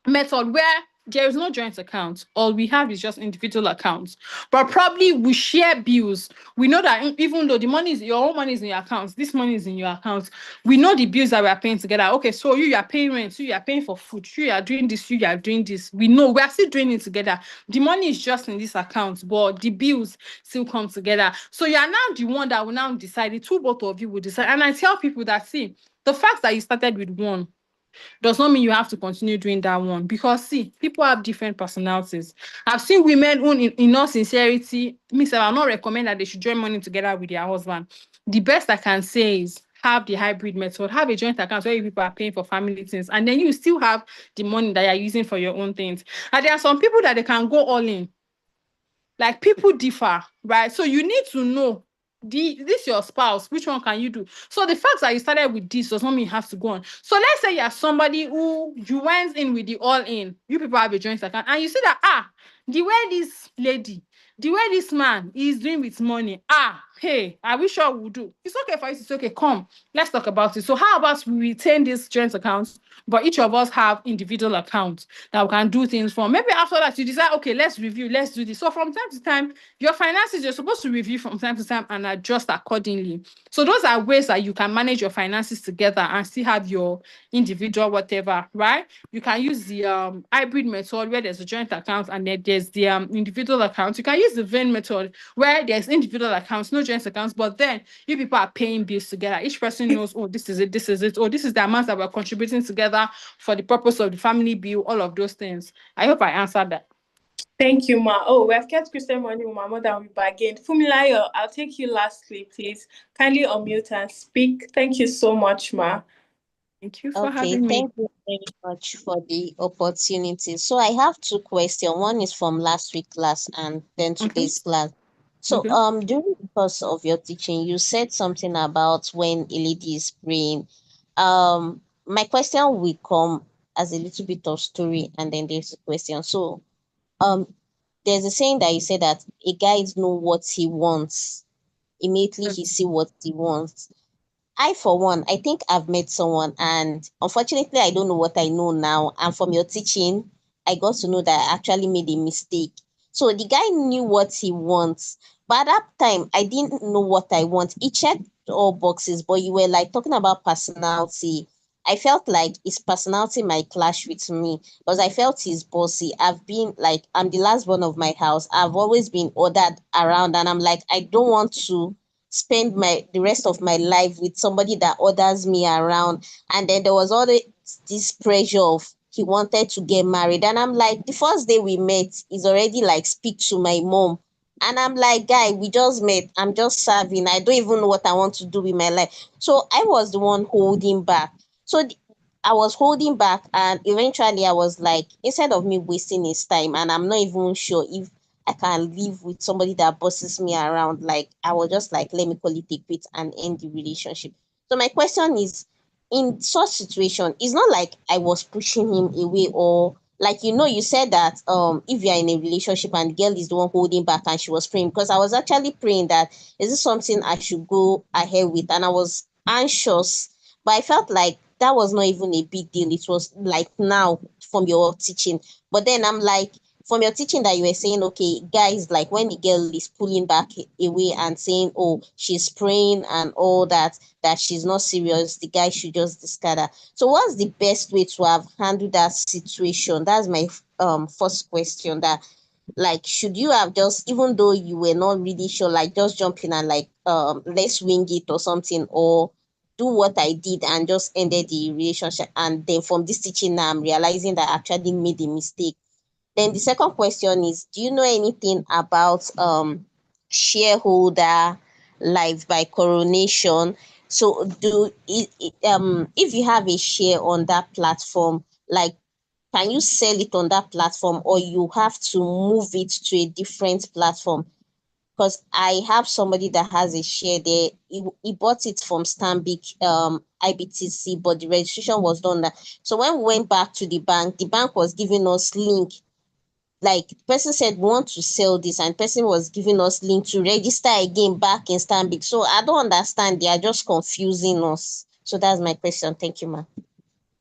method where there is no joint account. All we have is just individual accounts. But probably we share bills. We know that even though the money is your own money is in your account, this money is in your account. We know the bills that we are paying together. Okay, so you are paying rent, you are paying for food, you are doing this, you are doing this. We know we are still doing it together. The money is just in this account, but the bills still come together. So you are now the one that will now decide. The two both of you will decide. And I tell people that see the fact that you started with one does not mean you have to continue doing that one, because see, people have different personalities. I've seen women who in all sincerity, I'll not recommend that they should join money together with their husband. The best I can say is have the hybrid method, have a joint account where you people are paying for family things, and then you still have the money that you're using for your own things. And there are some people that they can go all in. Like, people differ, right? So you need to know this your spouse, which one can you do? So the fact that you started with this does not mean you have to go on. So let's say you're somebody who you went in with the all in, you people have a joint account, and you see that the way this lady, the way this man is doing with money, hey, I wish I would do. It's okay for you. It's okay. Come, let's talk about it. So how about we retain these joint accounts, but each of us have individual accounts that we can do things from. Maybe after that you decide, okay, let's review, let's do this. So from time to time, your finances, you're supposed to review from time to time and adjust accordingly. So those are ways that you can manage your finances together and still have your individual whatever, right? You can use the hybrid method where there's a joint account and then there's the individual account. You can use the VEN method where there's individual accounts, no joint accounts, but then you people are paying bills together. Each person knows, oh, this is it, or this is the amount that we're contributing together for the purpose of the family bill, all of those things. I hope I answered that. Thank you, Ma. Oh, we have kept Christian money with my mother and we bargained. Fumilayo, I'll take you lastly, please. Kindly unmute and speak. Thank you so much, Ma. Thank you for Okay, having me. thank you very much for the opportunity. So I have two questions. One is from last week class and then Okay. today's class. So Okay. during the course of your teaching, you said something about when a lady is praying. My question will come as a little bit of story and then there's a question. So there's a saying that you said that a guy know what he wants. Immediately he see what he wants. I, for one, I think I've met someone, and unfortunately, I don't know what I know now. And from your teaching, I got to know that I actually made a mistake. So the guy knew what he wants, but at that time, I didn't know what I want. He checked all boxes, but you were like talking about personality. I felt like his personality might clash with me because I felt he's bossy. I've been like, I'm the last one of my house. I've always been ordered around, and I'm like, I don't want to spend the rest of my life with somebody that orders me around. And then there was all this pressure of he wanted to get married, and I'm like, the first day we met he's already like speak to my mom, and I'm like, guy, we just met, I'm just serving, I don't even know what I want to do with my life. So I was the one holding back. So I was holding back, and eventually I was like, instead of me wasting his time, and I'm not even sure if I can live with somebody that bosses me around, like I will just like, let me call it a quit and end the relationship. So my question is, in such situation, it's not like I was pushing him away, or like, you said that if you're in a relationship and the girl is the one holding back and she was praying, because I was actually praying that is this something I should go ahead with, and I was anxious, but I felt like that was not even a big deal. It was like now from your teaching, but then I'm like, from your teaching that you were saying, okay, guys, like when the girl is pulling back away and saying, oh, she's praying and all that, that she's not serious, the guy should just discard her. So what's the best way to have handled that situation? That's my first question. That, like, should you have just, even though you were not really sure, like just jump in and like let's wing it or something, or do what I did and just ended the relationship. And then from this teaching now, I'm realizing that I actually made a mistake. Then the second question is, do you know anything about shareholder life by coronation? So if you have a share on that platform, like, can you sell it on that platform, or you have to move it to a different platform? Because I have somebody that has a share there. He bought it from Stanbic IBTC, but the registration was done there. So when we went back to the bank was giving us link. Like, the person said, we want to sell this, and person was giving us link to register again back in Stanbic. So I don't understand. They are just confusing us. So that's my question. Thank you, ma'am.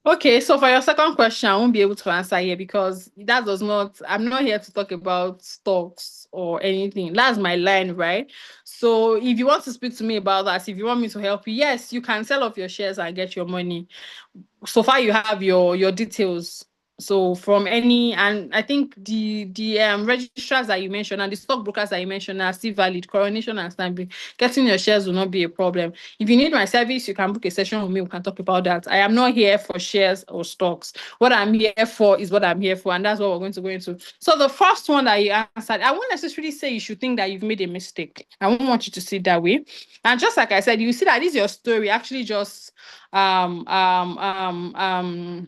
Okay, so for your second question, I won't be able to answer here because that does not, I'm not here to talk about stocks or anything. That's my line, right? So if you want to speak to me about that, if you want me to help you, yes, you can sell off your shares and get your money. So far you have your details. So from any, and I think the registrars that you mentioned and the stockbrokers that you mentioned are still valid. Coronation and Stanbic. Getting your shares will not be a problem. If you need my service, you can book a session with me. We can talk about that. I am not here for shares or stocks. What I'm here for is what I'm here for, and that's what we're going to go into. So the first one that you answered, I won't necessarily say you should think that you've made a mistake. I won't want you to see it that way. And just like I said, you see that this is your story actually just um um um um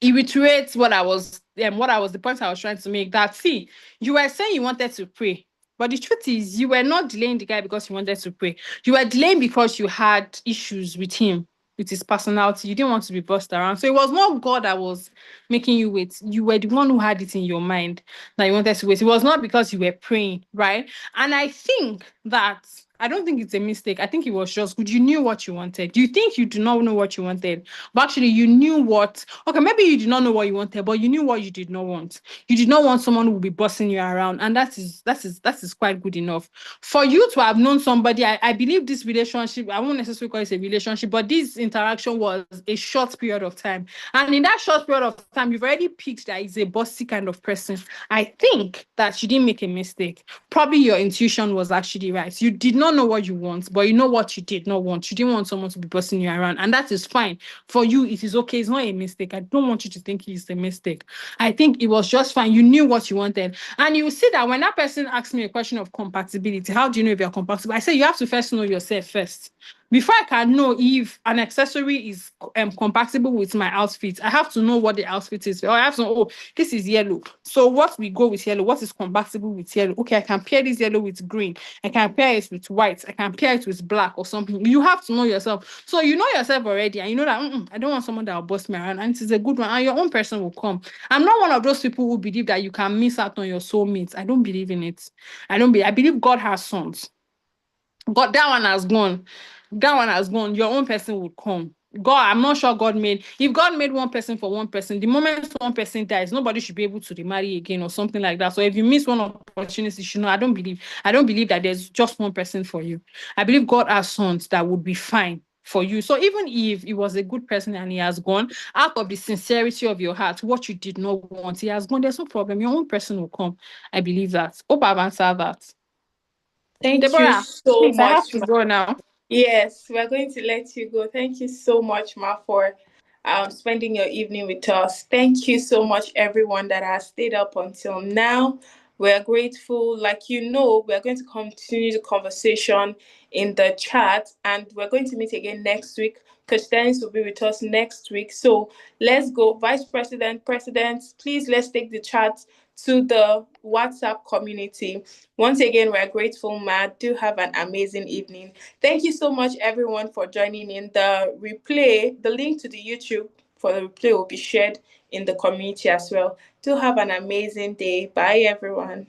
it reiterates what I was the point I was trying to make. That, see, you were saying you wanted to pray, but the truth is you were not delaying the guy because you wanted to pray. You were delaying because you had issues with him, with his personality. You didn't want to be bossed around. So it was not God that was making you wait. You were the one who had it in your mind that you wanted to wait. It was not because you were praying, right? And I think that, I don't think it's a mistake. I think it was just good. You knew what you wanted. You think you do not know what you wanted, but actually you knew what. Okay, maybe you did not know what you wanted, but you knew what you did not want. You did not want someone who will be bossing you around, and that is quite good enough for you to have known somebody. I believe this relationship, I won't necessarily call it a relationship, but this interaction was a short period of time, and in that short period of time, you've already picked that he's a bossy kind of person. I think that you didn't make a mistake. Probably your intuition was actually right. You did not know what you want, but you know what you did not want. You didn't want someone to be bossing you around, and that is fine. For you, it is okay. It's not a mistake. I don't want you to think it's a mistake. I think it was just fine. You knew what you wanted. And you will see that when that person asks me a question of compatibility, how do you know if you're compatible? I say you have to first know yourself first. Before I can know if an accessory is compatible with my outfit, I have to know what the outfit is. Or I have to know, oh, this is yellow. So what we go with yellow? What is compatible with yellow? Okay, I can pair this yellow with green. I can pair it with white. I can pair it with black or something. You have to know yourself. So you know yourself already, and you know that I don't want someone that will boss me around, and it is a good one, and your own person will come. I'm not one of those people who believe that you can miss out on your soulmates. I don't believe in it. I believe God has sons. God, that one has gone. That one has gone. Your own person will come. God, I'm not sure God made. If God made one person for one person, the moment one person dies, nobody should be able to remarry again or something like that. So if you miss one opportunity, you should know. I don't believe that there's just one person for you. I believe God has sons that would be fine for you. So even if he was a good person and he has gone, out of the sincerity of your heart, what you did not want, he has gone. There's no problem. Your own person will come. I believe that. Hope I've answered that. Thank you Deborah, so please, I much. have to go now. Yes, we're going to let you go. Thank you so much, Ma, for spending your evening with us. Thank you so much, everyone that has stayed up until now. We're grateful. Like you know, we're going to continue the conversation in the chat, and we're going to meet again next week. Coach Dennis will be with us next week. So let's go, Vice President, President. Please let's take the chat to the WhatsApp community. Once again, we're grateful, Matt. Do have an amazing evening. Thank you so much, everyone, for joining in. The replay, the link to the YouTube for the replay will be shared in the community as well. Do have an amazing day. Bye, everyone.